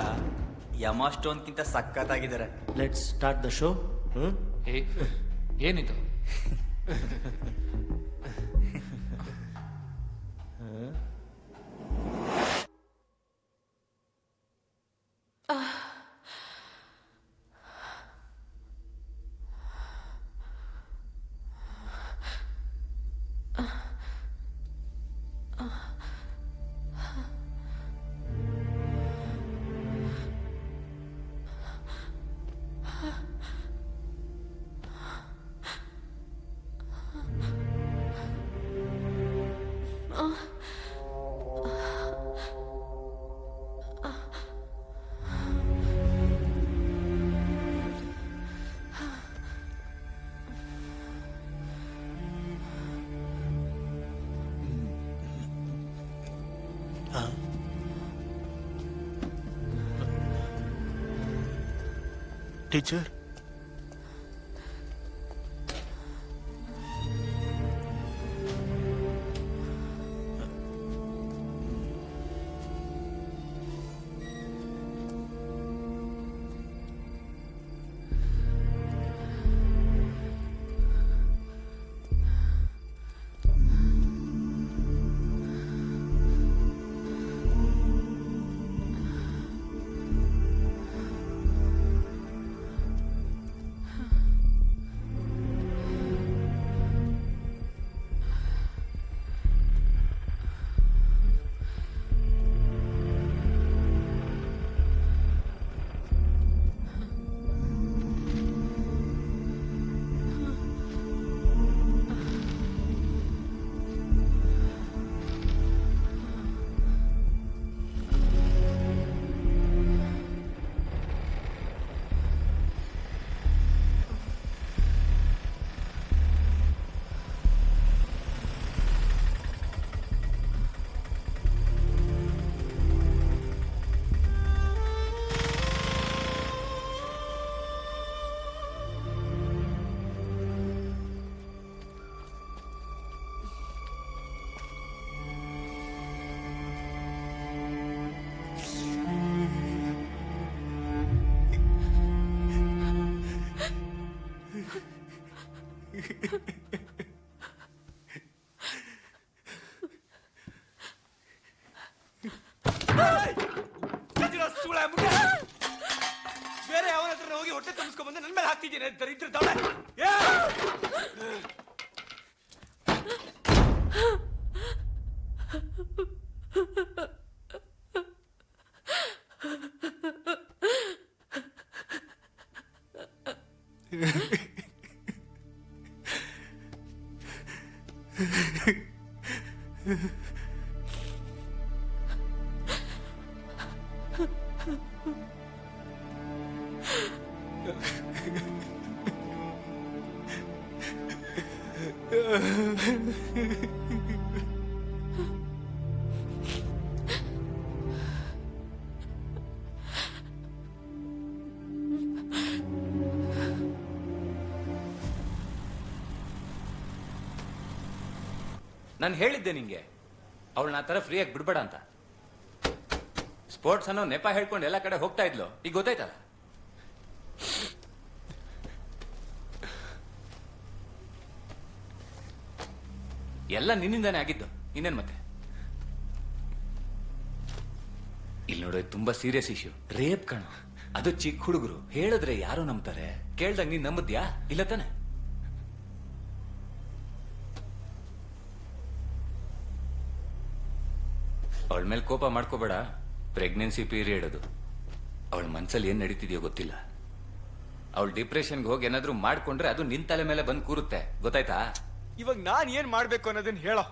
ಯಮ ಸ್ಟೋನ್ಕಿಂತ ಸಖತ್ತಾಗಿದ್ದಾರೆ. Let's start the show. ಏನಿದು? ಟೀಚರ್, ಬೇರೆ ಅವನ ಹತ್ರ ಹೋಗಿ ಹೊಟ್ಟೆ ತುಂಬಿಸ್ಕೊಂಡ್ ಬಂದು ನನ್ನ ಮೇಲೆ ಹಾಕ್ತಿದ್ದೀನಿ ದರಿದ್ರ ದೌಡ. ನಾನು ಹೇಳಿದ್ದೆ ನಿಂಗೆ ಅವಳನ್ನ ಆ ಥರ ಫ್ರೀಯಾಗಿ ಬಿಡ್ಬೇಡ ಅಂತ. ಸ್ಪೋರ್ಟ್ಸ್ ಅನ್ನೋ ನೆಪ ಹೇಳ್ಕೊಂಡು ಎಲ್ಲ ಕಡೆ ಹೋಗ್ತಾ ಇದ್ಲು, ಈಗ ಗೊತ್ತಾಯ್ತಲ್ಲ. ಎಲ್ಲ ನಿನ್ನಿಂದಾನೇ ಆಗಿದ್ದು, ಇನ್ನೇನ್ ಮತ್ತೆ. ಇಲ್ಲಿ ನೋಡೋ ತುಂಬಾ ಸೀರಿಯಸ್ ಇಶ್ಯೂ, ರೇಪ್ ಕಣ. ಅದು ಚಿಕ್ಕ ಹುಡುಗರು ಹೇಳಿದ್ರೆ ಯಾರು ನಂಬ್ತಾರೆ? ಕೇಳ್ದಾಗ ನೀನ್ ನಂಬುದ್ಯಾ? ಇಲ್ಲ ತಾನೆ. ಅವಳ ಮೇಲೆ ಕೋಪ ಮಾಡ್ಕೋಬೇಡ. ಪ್ರೆಗ್ನೆನ್ಸಿ ಪೀರಿಯಡ್ ಅದು. ಅವಳ ಮನ್ಸಲ್ಲಿ ಏನ್ ನಡೀತಿದ್ಯೋ ಗೊತ್ತಿಲ್ಲ. ಅವಳು ಡಿಪ್ರೆಷನ್ಗೆ ಹೋಗಿ ಏನಾದ್ರೂ ಮಾಡ್ಕೊಂಡ್ರೆ ಅದು ನಿನ್ ತಲೆ ಮೇಲೆ ಬಂದು ಕೂರುತ್ತೆ, ಗೊತ್ತಾಯ್ತಾ? ಇವಾಗ ನಾನ್ ಏನ್ ಮಾಡ್ಬೇಕು ಅನ್ನೋದನ್ನ ಹೇಳೋ.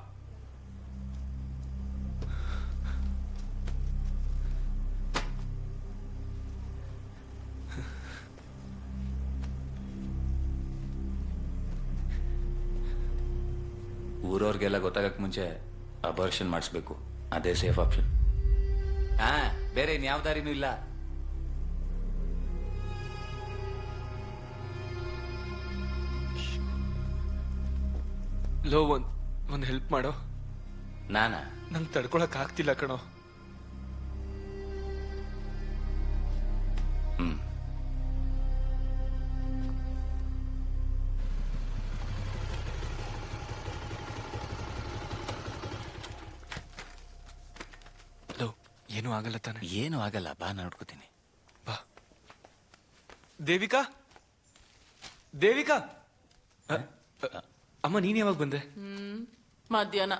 ಊರವ್ರಿಗೆಲ್ಲ ಗೊತ್ತಾಗಕ್ ಮುಂಚೆ ಅಬಾರ್ಷನ್ ಮಾಡಿಸ್ಬೇಕು, ಅದೇ ಸೇಫ್ ಆಪ್ಷನ್. ಹಾ, ಬೇರೆ ಇನ್ಯಾವ ದಾರಿನೂ ಇಲ್ಲ. ಲೋ, ಒಂದ್ ಹೆಲ್ಪ್ ಮಾಡೋ. ನಾನಾ? ನಂಗೆ ತಡ್ಕೊಳಕ್ ಆಗ್ತಿಲ್ಲ ಕಣೋ. ಲೋ, ಏನೂ ಆಗಲ್ಲ ತಾನೆ? ಏನೂ ಆಗಲ್ಲ, ಬಾ ನೋಡ್ಕೋತೀನಿ. ಬಾ. ದೇವಿಕಾ, ದೇವಿಕಾ. ಅಮ್ಮ, ನೀನ್ ಯಾವಾಗ ಬಂದೆ? ಮಧ್ಯಾಹ್ನ.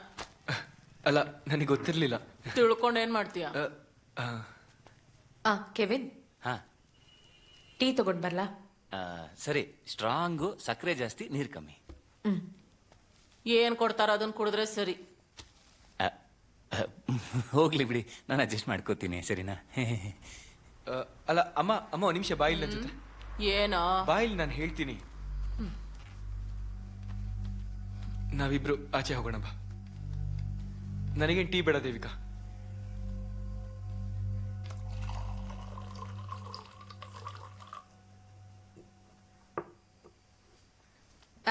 ಅಲ್ಲ, ನನಗೆ ಗೊತ್ತಿರ್ಲಿಲ್ಲ. ತಿಳ್ಕೊಂಡು ಏನ್ ಮಾಡ್ತೀಯ? ಕೆವಿನ್, ಹಾ, ಟೀ ತಗೊಂಡ್ ಬರ್ಲಾ? ಸರಿ. ಸ್ಟ್ರಾಂಗು, ಸಕ್ಕರೆ ಜಾಸ್ತಿ, ನೀರು ಕಮ್ಮಿ. ಏನ್ ಕೊಡ್ತಾರ ಅದನ್ನ ಕುಡಿದ್ರೆ ಸರಿ. ಹೋಗ್ಲಿ ಬಿಡಿ, ನಾನು ಅಡ್ಜಸ್ಟ್ ಮಾಡ್ಕೋತೀನಿ, ಸರಿನಾ? ಅಲ್ಲ ಅಮ್ಮ, ಒಂದ್ ನಿಮಿಷ ಬಾಯಿಲ್ ನನ್ನ ಜೊತೆ. ಏನೋ ಬಾಯಿಲ್ ನಾನು ಹೇಳ್ತೀನಿ. ನಾವಿಬ್ರು ಆಚೆ ಹೋಗೋಣ ಬಾ. ನನಗೇನ್ ಟೀ ಬೇಡ ದೇವಿಕಾ.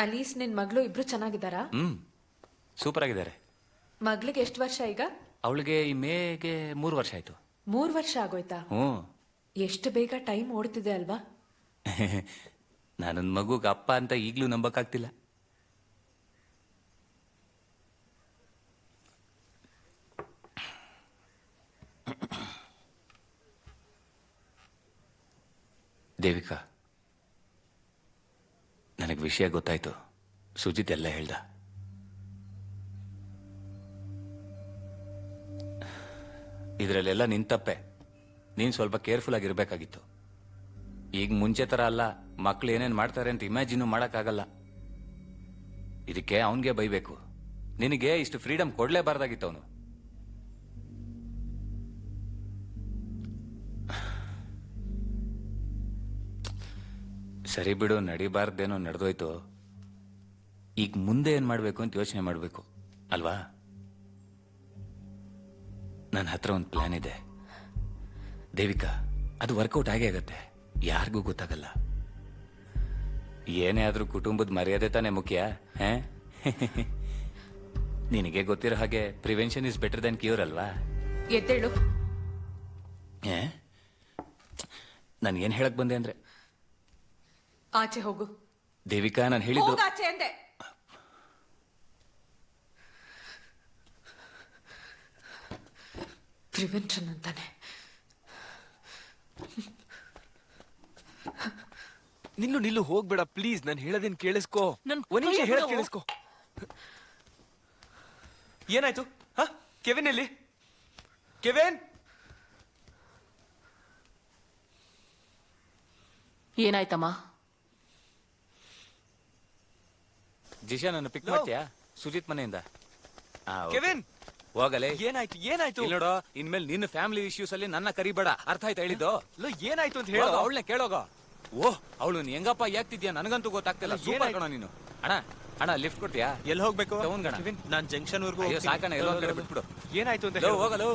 ಅಲೀಸ್, ನಿನ್ ಮಗಳು ಇಬ್ರು ಚೆನ್ನಾಗಿದ್ದಾರಾ? ಸೂಪರ್ ಆಗಿದ್ದಾರೆ. ಮಗಳಿಗೆ ಎಷ್ಟು ವರ್ಷ ಈಗ? ಅವಳಿಗೆ ಈ ಮೇಗೆ 3 ವರ್ಷ ಆಯ್ತು. 3 ವರ್ಷ ಆಗೋಯ್ತಾ? ಎಷ್ಟು ಬೇಗ ಟೈಮ್ ಓಡ್ತಿದೆ ಅಲ್ವಾ? ನಾನೊಂದ್ ಮಗುಗೆ ಅಪ್ಪ ಅಂತ ಈಗ್ಲೂ ನಂಬಕ್ಕಾಗ್ತಿಲ್ಲ. ದೇವಿಕಾ, ನನಗೆ ವಿಷಯ ಗೊತ್ತಾಯ್ತು. ಸುಜಿತ್ ಎಲ್ಲ ಹೇಳ್ದ. ಇದರಲ್ಲೆಲ್ಲ ನಿನ್ ತಪ್ಪೆ. ನೀನ್ ಸ್ವಲ್ಪ ಕೇರ್ಫುಲ್ ಆಗಿರ್ಬೇಕಾಗಿತ್ತು. ಈಗ ಮುಂಚೆ ತರ ಅಲ್ಲ, ಮಕ್ಳು ಏನೇನ್ ಮಾಡ್ತಾರೆ ಅಂತ ಇಮ್ಯಾಜಿನ್ ಮಾಡಕ್ಕಾಗಲ್ಲ. ಇದಕ್ಕೆ ಅವನ್ಗೆ ಬೈಬೇಕು. ನಿನಗೆ ಇಷ್ಟು ಫ್ರೀಡಮ್ ಕೊಡ್ಲೇಬಾರ್ದಾಗಿತ್ತು ಅವನು. ಸರಿ ಬಿಡು, ನಡಿಬಾರ್ದೇನೋ ನಡೆದೋಯ್ತು. ಈಗ ಮುಂದೆ ಏನ್ ಮಾಡ್ಬೇಕು ಅಂತ ಯೋಚನೆ ಮಾಡ್ಬೇಕು ಅಲ್ವಾ? ನನ್ನ ಹತ್ರ ಒಂದು ಪ್ಲಾನ್ ಇದೆ ದೇವಿಕಾ. ಅದು ವರ್ಕೌಟ್ ಆಗೇ ಆಗತ್ತೆ, ಯಾರಿಗೂ ಗೊತ್ತಾಗಲ್ಲ. ಏನೇ ಆದ್ರೂ ಕುಟುಂಬದ ಮರ್ಯಾದೆ ತಾನೇ ಮುಖ್ಯ. ನಿನಗೆ ಗೊತ್ತಿರೋ ಹಾಗೆ prevention is better than cure ಅಲ್ವಾ? ಎದ್ದೇಳು. ನಾನು ಏನ್ ಹೇಳಕ್ ಬಂದೆ ಅಂದ್ರೆ, ಆಚೆ ಹೋಗು. ದೇವಿಕಾ, ನಾನು ಹೇಳಿದ್ದು ಆಚೆ ಅಂದೆ. ಪ್ರಿವೆನ್ಷನ್ ಅಂತಾನೆ. ನಿಲ್ಲು, ಹೋಗ್ಬೇಡ ಪ್ಲೀಸ್. ನಾನು ಹೇಳೋದೇನ್ ಕೇಳಿಸ್ಕೋ. ಒಂದ್ ನಿಮಿಷ ಹೇಳೋದ್ ಕೇಳಿಸ್ಕೋ. ಏನಾಯ್ತು? ಕೆವಿನ್ ಎಲ್ಲಿ? ಕೆವಿನ್, ಏನಾಯ್ತಮ್ಮ? ಜಿಶಾ, ನನ್ನ ಪಿಕ್ ಮಾಡ್ತೀಯಾ ಸುಜಿತ್ ಮನೆಯಿಂದ? ಕೆವಿನ್, ಹೋಗಲೇ. ಏನಾಯ್ತು? ನೋಡೋ, ಇನ್ಮೇಲೆ ನಿನ್ನ ಫ್ಯಾಮಿಲಿ ಇಶ್ಯೂಸ್ ಅಲ್ಲಿ ನನ್ನ ಕರಿಬೇಡ, ಅರ್ಥ ಆಯ್ತಾ ಹೇಳಿದ್ದು? ಏನಾಯ್ತು ಅಂತ ಹೇಳೋ. ಅವಳನ್ನೇ ಕೇಳೋಗ. ಓಹ್, ಅವಳು ಹೆಂಗಪ್ಪ ಯಾಕ್ತಿದ್ಯಾ ನನಗಂತೂ ಗೊತ್ತಾಗ್ತಿಲ್ಲ. ಸೂಪರ್ ಕಣ ನೀನು. ಅಣ್ಣ ಲಿಫ್ಟ್ ಕೊಡ್ತೀಯಾ? ಎಲ್ಲಿ ಹೋಗ್ಬೇಕು? ನಾನು ಜಂಕ್ಷನ್ ವರ್ಗೂ ಸಾಕಣ, ಎಲ್ಲೋ ಕಡೆ ಬಿಟ್ಬಿಡು. ಏನಾಯ್ತು ಅಂತ ಹೋಗಲು.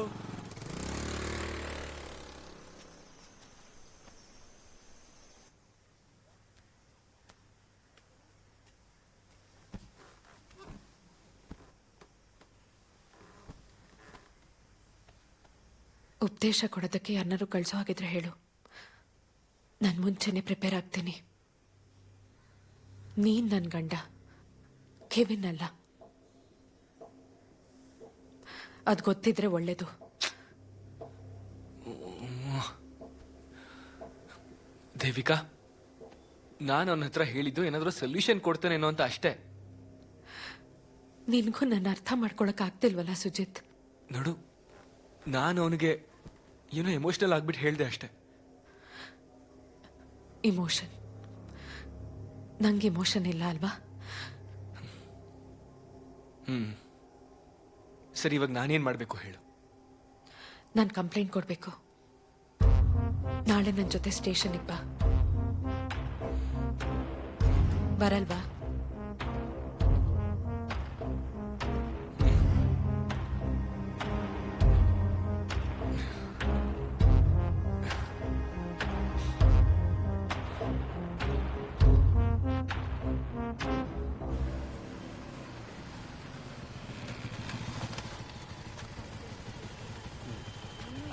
ಉಪದೇಶ ಕೊಡೋದಕ್ಕೆ ಯಾರನ್ನಾರು ಕಳಿಸೋ ಹಾಗಿದ್ರೆ ಹೇಳು. ನಾನು ಮುಂಚೆನೆ ಪ್ರಿಪೇರ್ ಆಗ್ತೀನಿ. ನೀನ್ ನನ್ನ ಗಂಡ, ಕೆವಿನ್ ಅಲ್ಲ. ಅದು ಗೊತ್ತಿದ್ರೆ ಒಳ್ಳೇದು. ದೇವಿಕಾ, ನಾನು ಅವನ ಹತ್ರ ಹೇಳಿದ್ದು ಏನಾದರೂ ಸೊಲ್ಯೂಷನ್ ಕೊಡ್ತಾನೇನೋ ಅಂತ ಅಷ್ಟೇ. ನಿನ್ಗೂ ನನ್ನ ಅರ್ಥ ಮಾಡ್ಕೊಳಕ್ ಆಗ್ತಿಲ್ವಲ್ಲ ಸುಜಿತ್? ನೋಡು, ನಾನು ಅವನಿಗೆ ಏನೋ ಎಮೋಷನಲ್ ಆಗ್ಬಿಟ್ಟು ಹೇಳ್ದೆ ಅಷ್ಟೇ. ಇಮೋಷನ್? ನಂಗೆ ಇಮೋಷನ್ ಇಲ್ಲ ಅಲ್ವಾ? ಸರಿ, ಇವಾಗ ನಾನೇನ್ ಮಾಡ್ಬೇಕು ಹೇಳು? ನಾನು ಕಂಪ್ಲೇಂಟ್ ಕೊಡ್ಬೇಕು. ನಾಳೆ ನನ್ನ ಜೊತೆ ಸ್ಟೇಷನ್ಗೆ ಬಾ. ಬರಲ್ವಾ?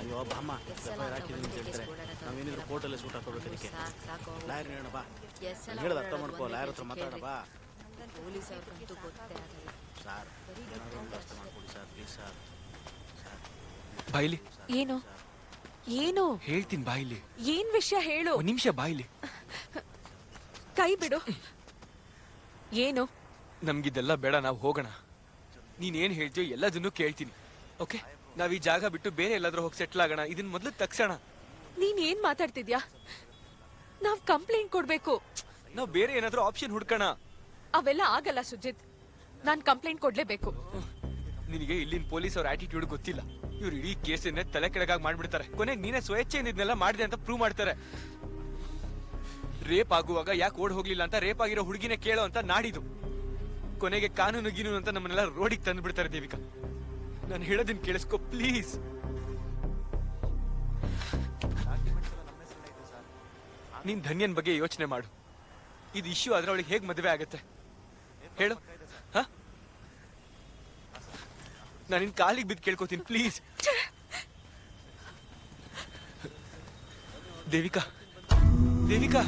ಅಯ್ಯೋ ಬಾಮ್ಮ, ಹಾಕಿದ್ದೀನಿ ಅಂತ ಹೇಳ್ತಾರೆ. ನಾವೇನಿದ್ರು ಕೋರ್ಟಲ್ಲೇ ಸೂಟ್ ಹಾಕೋಬೇಕು. ಅದಕ್ಕೆ ಲಾಯರ್ ಹೇಳ ಬಾ, ಹೇಳೋದು ಅರ್ಥ ಮಾಡ್ಕೋ. ಲಾಯರ್ ಹತ್ರ ಮಾತಾಡ ಬಾ. ಸರ್, ಏನಾದ್ರು ಒಂದು ಅರ್ಥ ಮಾಡ್ಕೊಡಿ ಸರ್, ಪ್ಲೀಸ್ ಸರ್. ಬಾಯಿಲಿ. ಏನು ಏನು ಹೇಳ್ತೀನಿ, ಬಾಯಿಲಿ. ಏನ್ ವಿಷಯ ಹೇಳು. ಒಂದ್ ನಿಮಿಷ, ಬಾಯಿಲಿ. ಕೈ ಬಿಡು. ಏನು? ನಮ್ಗಿದೆಲ್ಲ ಬೇಡ, ನಾವು ಹೋಗೋಣ. ನೀನೇನ್ ಹೇಳ್ತೀಯೋ ಎಲ್ಲದನ್ನೂ ಕೇಳ್ತೀನಿ. ಓಕೆ, ನಾವ್ ಈ ಜಾಗ ಬಿಟ್ಟು ಬೇರೆ ಎಲ್ಲಾದ್ರೂ ಹೋಗಿ ಸೆಟ್ಲ್ ಆಗೋಣ. ಇದನ್ನ ಮೊದಲು ತಗ್ಸೋಣ. ನೀನ್ ಏನ್ ಮಾತಾಡ್ತಿದ್ಯಾ? ನಾವ್ ಕಂಪ್ಲೇಂಟ್ ಕೊಡ್ಬೇಕು. ನಾವ್ ಬೇರೆ ಏನಾದ್ರೂ ಆಪ್ಷನ್ ಹುಡ್ಕೋಣ. ಅವೆಲ್ಲ ಆಗಲ್ಲ ಸುಜಿತ್. ನಾನ್ ಕಂಪ್ಲೇಂಟ್ ಕೊಡ್ಲೇಬೇಕು. ನಿನಗೆ ಇಲ್ಲಿನ ಪೊಲೀಸ್ ಅವ್ರ ಆಟಿಟ್ಯೂಡ್ ಗೊತ್ತಿಲ್ಲ. ಇವ್ರು ಇಡೀ ಕೇಸನ್ನೇ ತಲೆ ಕೆಳಗಾಗಿ ಮಾಡ್ಬಿಡ್ತಾರೆ. ಕೊನೆಗೆ ನೀನೇ ಸ್ವೇಚ್ಛೆಯಿಂದ ಇದನ್ನೆಲ್ಲ ಮಾಡಿದೆ ಅಂತ ಪ್ರೂವ್ ಮಾಡ್ತಾರೆ. ರೇಪ್ ಆಗುವಾಗ ಯಾಕೆ ಓಡ್ ಹೋಗ್ಲಿಲ್ಲ ಅಂತ ರೇಪ್ ಆಗಿರೋ ಹುಡುಗಿನೇ ಕೇಳೋ ಅಂತ ನಾಡಿದು. ಕೊನೆಗೆ ಕಾನೂನು ಗೀನೂನು ಅಂತ ನಮ್ಮನ್ನೆಲ್ಲ ರೋಡಿಗೆ ತಂದು ಬಿಡ್ತಾರೆ. ದೇವಿಕಾ, ನಾನು ಹೇಳೋದನ್ನ ಕೇಳಿಸ್ಕೊ ಪ್ಲೀಸ್. ನೀನ್ ಧನ್ಯನ್ ಬಗ್ಗೆ ಯೋಚನೆ ಮಾಡು. ಇದು ಇಶ್ಯೂ ಆದ್ರೆ ಅವಳಿಗೆ ಹೇಗ್ ಮದುವೆ ಆಗತ್ತೆ ಹೇಳು? ನಾನು ನಿನ್ ಕಾಲಿಗೆ ಬಿದ್ದು ಕೇಳ್ಕೊತೀನಿ ಪ್ಲೀಸ್. ದೇವಿಕಾ, ದೇವಿಕಾ,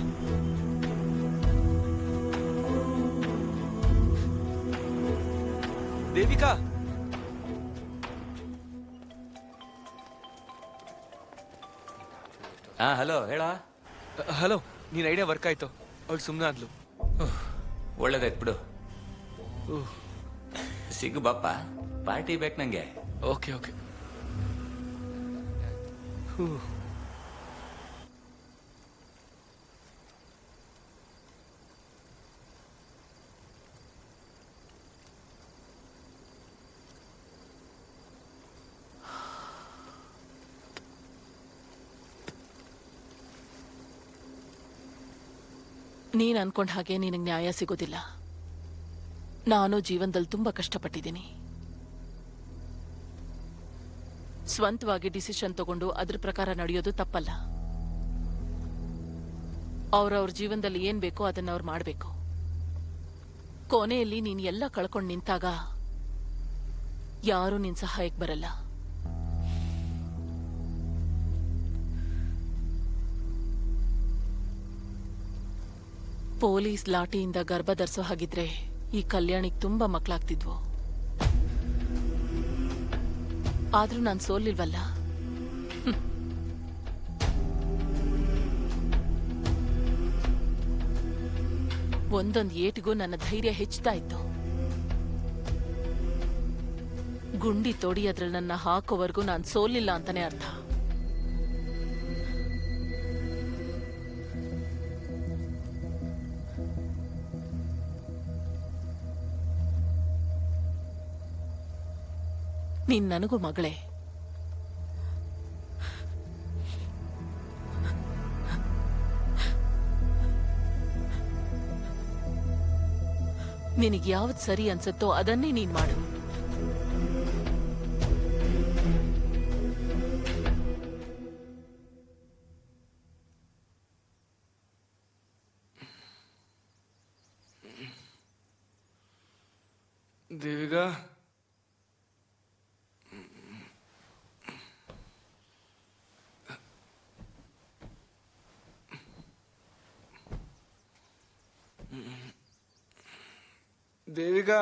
ದೇವಿಕಾ. ಹಲೋ, ಹೇಳ. ಹಲೋ, ನೀನ್ ಐಡಿಯಾ ವರ್ಕ್ ಆಯ್ತು. ಅವಳು ಸುಮ್ಮನೆ ಆದ್ಲು. ಒಳ್ಳೇದಾಯ್ತು ಬಿಡು. ಸಿಗು ಬಾಪ, ಪಾರ್ಟಿ ಬೇಕು ನಂಗೆ. Okay okay. ನೀನ್ ಅನ್ಕೊಂಡ ಹಾಗೆ ನಿನಗೆ ನ್ಯಾಯ ಸಿಗೋದಿಲ್ಲ. ನಾನು ಜೀವನದಲ್ಲಿ ತುಂಬಾ ಕಷ್ಟಪಟ್ಟಿದ್ದೀನಿ. ಸ್ವಂತವಾಗಿ ಡಿಸಿಷನ್ ತಗೊಂಡು ಅದ್ರ ಪ್ರಕಾರ ನಡೆಯೋದು ತಪ್ಪಲ್ಲ. ಅವ್ರವ್ರ ಜೀವನದಲ್ಲಿ ಏನ್ ಬೇಕೋ ಅದನ್ನ ಅವ್ರು ಮಾಡ್ಬೇಕು. ಕೊನೆಯಲ್ಲಿ ನೀನ್ ಎಲ್ಲ ಕಳ್ಕೊಂಡು ನಿಂತಾಗ ಯಾರು ನಿನ್ ಸಹಾಯಕ್ಕೆ ಬರಲ್ಲ. ಪೊಲೀಸ್ ಲಾಠಿಯಿಂದ ಗರ್ಭ ಧರಿಸೋ ಹಾಗಿದ್ರೆ ಈ ಕಲ್ಯಾಣಿಗೆ ತುಂಬಾ ಮಕ್ಕಳಾಗ್ತಿದ್ವು. ಆದ್ರೂ ನಾನು ಸೋಲಿಲ್ವಲ್ಲ. ಒಂದೊಂದು ಏಟಿಗೂ ನನ್ನ ಧೈರ್ಯ ಹೆಚ್ಚುತ್ತಾ ಇತ್ತು. ಗುಂಡಿ ತೋಡಿ ಅದ್ರಲ್ಲಿ ನನ್ನ ಹಾಕೋವರೆಗೂ ನಾನು ಸೋಲಿಲ್ಲ ಅಂತಾನೆ ಅರ್ಥ. ನೀನ್ ನನಗೂ ಮಗಳೇ. ನಿನಗೆ ಯಾವ್ದು ಸರಿ ಅನ್ಸುತ್ತೋ ಅದನ್ನೇ ನೀನ್ ಮಾಡು. ದೇವಿಕಾ, ದೇವಿಕಾ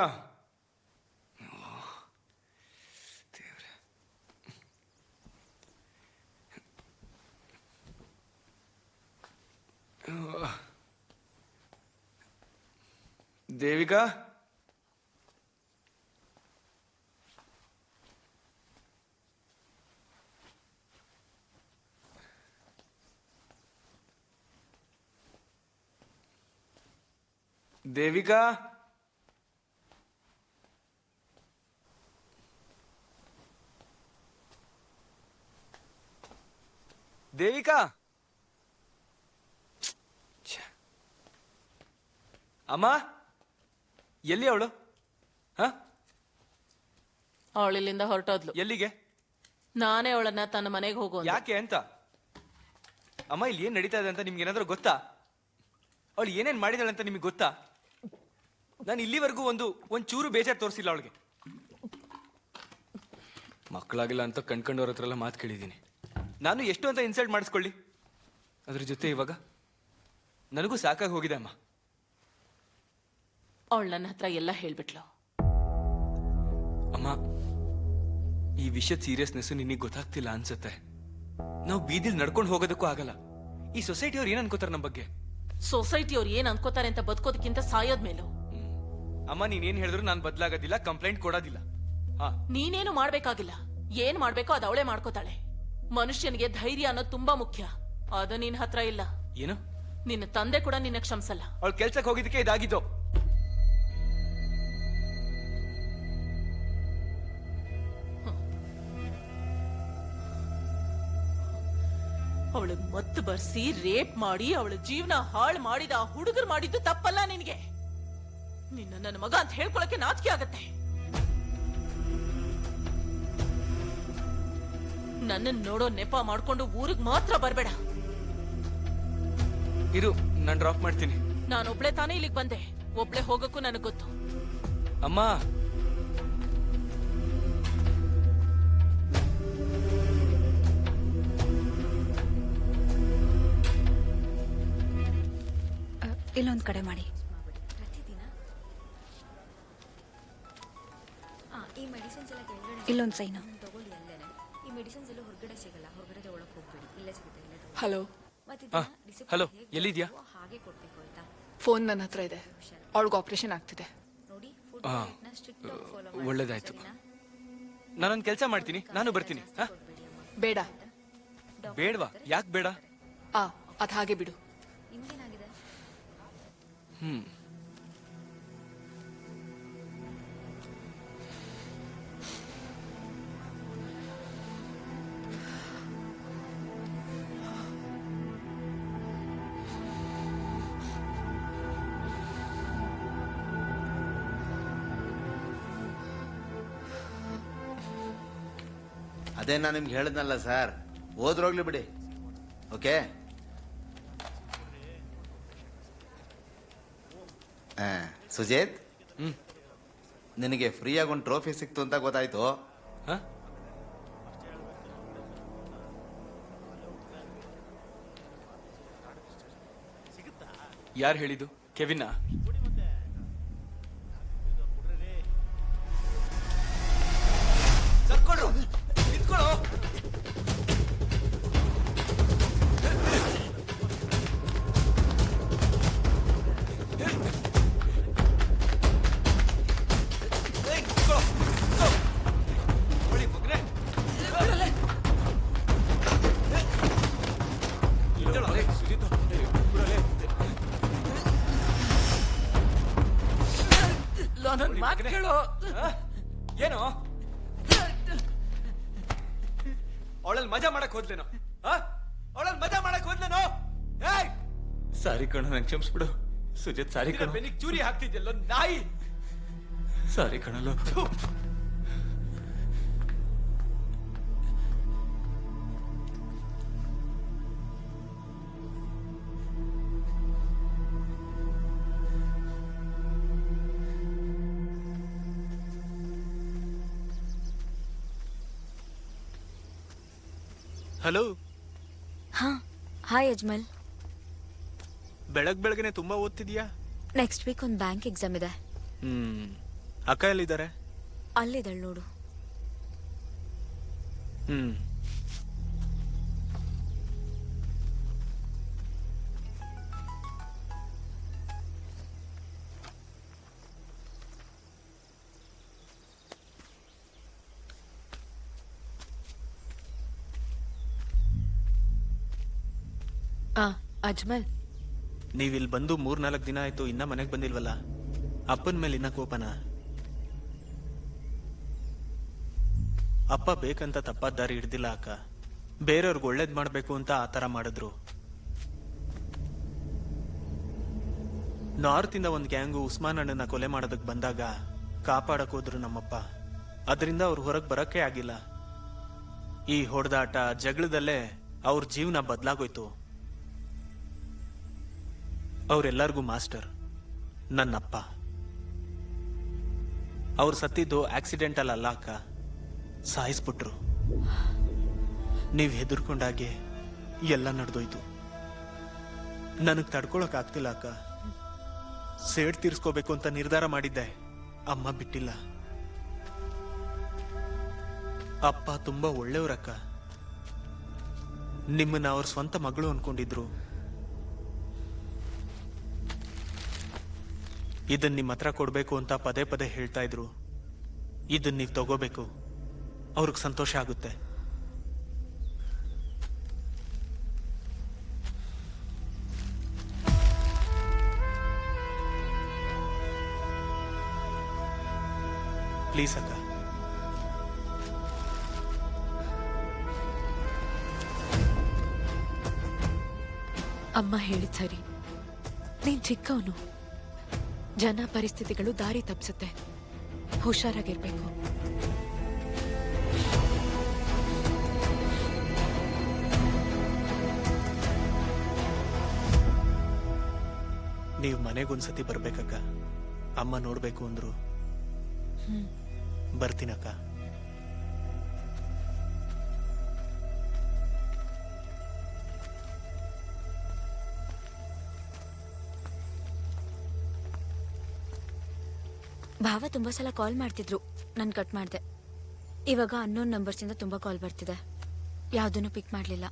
ದೇವಿಕಾ ದೇವಿಕಾ ದೇವಿಕಾ ಅಮ್ಮ ಎಲ್ಲಿ ಅವಳು? ಅವಳಿಲ್ಲಿಂದ ಹೊರಟೋದ್ಲು. ಎಲ್ಲಿಗೆ? ನಾನೇ ಅವಳನ್ನ ತನ್ನ ಮನೆಗೆ ಹೋಗು ಅಂದೆ. ಯಾಕೆ ಅಂತ? ಅಮ್ಮ ಇಲ್ಲಿ ಏನ್ ನಡೀತಾ ಇದೆ ಅಂತ ನಿಮ್ಗೆ ಏನಾದ್ರೂ ಗೊತ್ತಾ? ಅವಳು ಏನೇನ್ ಮಾಡಿದಾಳೆ ಅಂತ ನಿಮಗೆ ಗೊತ್ತಾ? ನಾನು ಇಲ್ಲಿವರೆಗೂ ಒಂದ್ ಚೂರು ಬೇಜಾರು ತೋರಿಸಿಲ್ಲ ಅವಳಿಗೆ. ಮಕ್ಕಳಾಗಿಲ್ಲ ಅಂತ ಕಣ್ಕಂಡವ್ರ ಹತ್ರ ಎಲ್ಲ ಮಾತು ಕೇಳಿದ್ದೀನಿ. ನಾನು ಎಷ್ಟು ಅಂತ ಇನ್ಸಲ್ಟ್ ಮಾಡಿಸ್ಕೊಳ್ಳಿ. ಅದ್ರ ಜೊತೆ ಇವಾಗ ನನಗೂ ಸಾಕಾಗಿ ಹೋಗಿದೆ ಅಮ್ಮ. ಅವಳು ನನ್ನ ಹತ್ರ ಎಲ್ಲ ಹೇಳ್ಬಿಟ್ಲು. ಅಮ್ಮ, ಈ ವಿಷಯದ ಸೀರಿಯಸ್ನೆಸ್ ನಿನಗೆ ಗೊತ್ತಾಗ್ತಿಲ್ಲ ಅನ್ಸುತ್ತೆ. ನಾವು ಬೀದಿಲ್ ನಡ್ಕೊಂಡು ಹೋಗೋದಕ್ಕೂ ಆಗಲ್ಲ. ಈ ಸೊಸೈಟಿಯವ್ರು ಏನ್ ಅನ್ಕೋತಾರೆ ನಮ್ಮ ಬಗ್ಗೆ? ಸೊಸೈಟಿಯವ್ರು ಏನ್ ಅನ್ಕೋತಾರೆ ಅಂತ ಬದುಕೋದಕ್ಕಿಂತ ಸಾಯೋದ್ ಮೇಲೂ. ಅಮ್ಮ, ನೀನೇನ್ ಹೇಳಿದ್ರು ನಾನು ಬದಲಾಗೋದಿಲ್ಲ, ಕಂಪ್ಲೇಂಟ್ ಕೊಡೋದಿಲ್ಲ. ನೀನೇನು ಮಾಡ್ಬೇಕಾಗಿಲ್ಲ. ಏನ್ ಮಾಡ್ಬೇಕೋ ಅದು ಅವಳೇ ಮಾಡ್ಕೋತಾಳೆ. ಮನುಷ್ಯನಿಗೆ ಧೈರ್ಯ ಅನ್ನೋದು ತುಂಬಾ ಮುಖ್ಯ. ಅದು ನಿನ್ ಹತ್ರ ಇಲ್ಲ. ಏನು? ನಿನ್ನ ತಂದೆ ಕೂಡ ನಿನ್ನ ಕ್ಷಮಿಸಲ್ಲ. ಅವಳು ಕೆಲ್ಸಕ್ಕೆ ಹೋಗಿದ್ದಕ್ಕೆ ಇದಾಗಿದ್ದು. ಅವಳಿಗೆ ಮದ್ದು ಬರ್ಸಿ ರೇಪ್ ಮಾಡಿ ಅವಳ ಜೀವನ ಹಾಳು ಮಾಡಿದ ಆ ಹುಡುಗರು ಮಾಡಿದ್ದು ತಪ್ಪಲ್ಲ ನಿನಗೆ. ನಿನ್ನ ನನ್ನ ಮಗ ಅಂತ ಹೇಳ್ಕೊಳಕ್ಕೆ ನಾಚಿಕೆ ಆಗತ್ತೆ. ನನ್ನನ್ನು ನೋಡೋ ನೆಪ ಮಾಡ್ಕೊಂಡು ಊರಿಗೆ ಮಾತ್ರ ಬರ್ಬೇಡ. ಇರು, ನಾನು ಡ್ರಾಪ್ ಮಾಡ್ತೀನಿ. ನಾನೊಬ್ಳೆ ತಾನೇ ಇಲ್ಲಿಗೆ ಬಂದೆ. ಒಬ್ಳೆ ಹೋಗಕ್ಕೂ ನನಗೆ ಗೊತ್ತು. ಅಮ್ಮ, ಇಲ್ಲೊಂದ್ ಕಡೆ ಮಾಡಿ. ಈ ಮೆಡಿಸಿನ್ಸ್ ಎಲ್ಲ ಕೆಳಗಡೆ ಇಲ್ಲೊಂದ್ ಸೈನು ತಗೊಳ್ಳಿ ಅಲ್ಲೇನೆ. ಈ ಮೆಡಿಸಿನ್ಸ್ ಎಲ್ಲ ಹೊರಗಡೆ ಸಿಗಲ್ಲ. ಹೊರಗಡೆ ತಗೊಳಕ್ ಹೋಗ್ಬೇಡಿ, ಇಲ್ಲೇ ಸಿಗುತ್ತೆ. ಹಲೋ. ಹಲೋ, ಎಲ್ಲಿದ್ಯಾ? ಹಾಗೆ ಕೊಡ್ಬೇಕು ಆಯ್ತಾ? ಫೋನ್ ನನ್ನ ಹತ್ರ ಇದೆ. ಅವಳಿಗೆ ಆಪರೇಷನ್ ಆಗ್ತಿದೆ. ನೋಡಿ, ಒಳ್ಳೇದಾಯ್ತು. ನಾನೊಂದು ಕೆಲಸ ಮಾಡ್ತೀನಿ, ನಾನು ಬರ್ತೀನಿ. ಬೇಡ. ಬೇಡವಾ? ಯಾಕೆ ಬೇಡ? ಅದ್ ಹಾಗೆ ಬಿಡು. ನಿಮ್ಗೇನಾಗಿದೆ? ಅದೇ ನಾನು ನಿಮ್ಗೆ ಹೇಳಿದ್ನಲ್ಲ ಸರ್, ಹೋದ್ರೋಗ್ಲಿ ಬಿಡಿ. ಓಕೆ, ಸುಜೇತ್, ನಿನಗೆ ಫ್ರೀಯಾಗಿ ಒಂದು ಟ್ರೋಫಿ ಸಿಕ್ತು ಅಂತ ಗೊತ್ತಾಯ್ತು. ಯಾರು ಹೇಳಿದ್ದು? ಕೆವಿನ್? ಸರ್ಕೊಡ್ರು, ನಿಂತ್ಕೊಳ್ಳೋ. ಏನು ಅವಳಲ್ಲಿ ಮಜಾ ಮಾಡಕ್ ಹೋದ್ಲೇನೋ? ಅವಳಲ್ಲಿ ಮಜಾ ಮಾಡಕ್ ಹೋದ್ಲೇನೋ? ಸಾರಿ ಕಣ, ನಂಗೆ ಕ್ಷಮಿಸ್ಬಿಡು ಸುಜಿತ್. ಸಾರಿ ಕಣ. ಬೆನ್ನಿಗೆ ಚೂರಿ ಹಾಕ್ತಿದ್ಯಲ್ಲ ನಾಯಿ. ಸಾರಿ ಕಣಲು. ಹಲೋ. ಹಾಯ್ ಅಜ್ಮಲ್. ಬೆಳಗ್ಗೆನೆ ತುಂಬಾ ಓದ್ತಿದ್ಯಾ? ನೆಕ್ಸ್ಟ್ ವೀಕ್ ಒಂದು ಬ್ಯಾಂಕ್ ಎಕ್ಸಾಮ್ ಇದೆ. ಅಕ್ಕ ಎಲ್ಲಿದ್ದಾರೆ? ಅಲ್ಲಿದ್ದಾಳೆ ನೋಡು. ಅಜ್ಮಲ್, ನೀವಿಲ್ಲಿ ಬಂದು 3-4 ದಿನ ಆಯ್ತು, ಇನ್ನ ಮನೆಗೆ ಬಂದಿಲ್ವಲ್ಲ? ಅಪ್ಪನ ಮೇಲೆ ಇನ್ನ ಕೋಪನ? ಅಪ್ಪ ಬೇಕಂತ ತಪ್ಪಾದ ದಾರಿ ಹಿಡ್ದಿಲ್ಲ ಅಕ್ಕ. ಬೇರೆಯವ್ರಿಗೆ ಒಳ್ಳೇದ್ ಮಾಡ್ಬೇಕು ಅಂತ ಆ ಥರ ಮಾಡಿದ್ರು. ನಾರ್ತ್ ಇಂದ ಒಂದು ಗ್ಯಾಂಗು ಉಸ್ಮಾನ್ ಅಣ್ಣನ ಕೊಲೆ ಮಾಡೋದಕ್ಕೆ ಬಂದಾಗ ಕಾಪಾಡಕ್ ಹೋದ್ರು ನಮ್ಮಪ್ಪ. ಅದರಿಂದ ಅವ್ರು ಹೊರಗೆ ಬರಕ್ಕೆ ಆಗಿಲ್ಲ. ಈ ಹೊಡೆದಾಟ ಜಗಳದಲ್ಲೇ ಅವ್ರ ಜೀವನ ಬದಲಾಗೋಯ್ತು. ಅವರೆಲ್ಲರಿಗೂ ಮಾಸ್ಟರ್ ನನ್ನಪ್ಪ. ಅವ್ರು ಸತ್ತಿದ್ದು ಆಕ್ಸಿಡೆಂಟಲ್ ಅಲ್ಲ ಅಕ್ಕ, ಸಾಯಿಸ್ಬಿಟ್ರು. ನೀವು ಹೆದರ್ಕೊಂಡಾಗೆ ಎಲ್ಲ ನಡೆದೋಯ್ತು. ನನಗೆ ತಡ್ಕೊಳಕ್ ಆಗ್ತಿಲ್ಲ ಅಕ್ಕ. ಸೇಡ್ ತೀರ್ಸ್ಕೋಬೇಕು ಅಂತ ನಿರ್ಧಾರ ಮಾಡಿದ್ದೆ, ಅಮ್ಮ ಬಿಟ್ಟಿಲ್ಲ. ಅಪ್ಪ ತುಂಬಾ ಒಳ್ಳೆಯವ್ರಕ್ಕ. ನಿಮ್ಮನ್ನ ಅವ್ರ ಸ್ವಂತ ಮಗಳು ಅನ್ಕೊಂಡಿದ್ರು. ಇದನ್ನ ನಿಮ್ಮ ಹತ್ರ ಕೊಡ್ಬೇಕು ಅಂತ ಪದೇ ಪದೇ ಹೇಳ್ತಾ ಇದ್ರು. ಇದನ್ನ ನೀವು ತಗೋಬೇಕು, ಅವ್ರಿಗೆ ಸಂತೋಷ ಆಗುತ್ತೆ. ಪ್ಲೀಸ್ ಅಕ್ಕ. ಅಮ್ಮ ಹೇಳಿದ್ ಸರಿ. ನೀನ್ ಚಿಕ್ಕವನು. ಜನ ಪರಿಸ್ಥಿತಿಗಳು ದಾರಿ ತಪ್ಪಿಸುತ್ತೆ. ಹುಷಾರಾಗಿರ್ಬೇಕು. ನೀವು ಮನೆಗೊಂದ್ಸತಿ ಬರ್ಬೇಕಕ್ಕ. ಅಮ್ಮ ನೋಡ್ಬೇಕು ಅಂದ್ರು. ಬರ್ತೀನಕ್ಕ. ಭಾವ ತುಂಬಾ ಸಲ ಕಾಲ್ ಮಾಡ್ತಿದ್ರು, ನಾನು ಕಟ್ ಮಾಡಿದೆ. ಇವಾಗ ಅನ್ನೋನ್ ನಂಬರ್ಸಿಂದ ತುಂಬಾ ಕಾಲ್ ಬರ್ತಿದೆ, ಯಾವುದನ್ನು ಪಿಕ್ ಮಾಡಲಿಲ್ಲ.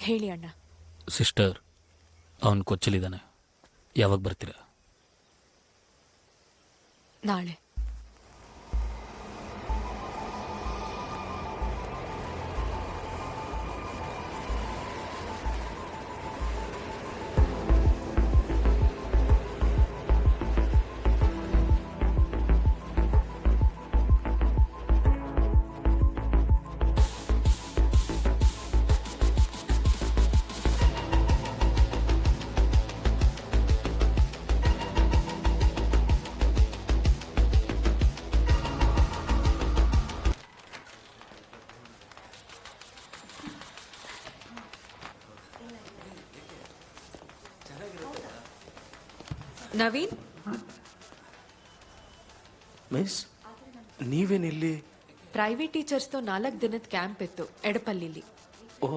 ಹೇಳಿ ಅಣ್ಣ. ಸಿಸ್ಟರ್, ಅವನು ಕೊಚ್ಚಲಿದ್ದಾನೆ. ಯಾವಾಗ ಬರ್ತೀರಾ? ನಾಳೆ. ನವೀನ್, ಮಿಸ್, ನೀವೇನಿಲ್ಲಿ? ಪ್ರೈವೇಟ್ ಟೀಚರ್ಸ್ದು 4 ದಿನದ ಕ್ಯಾಂಪ್ ಇತ್ತು ಎಡಪಲ್ಲಿಲಿ. ಓ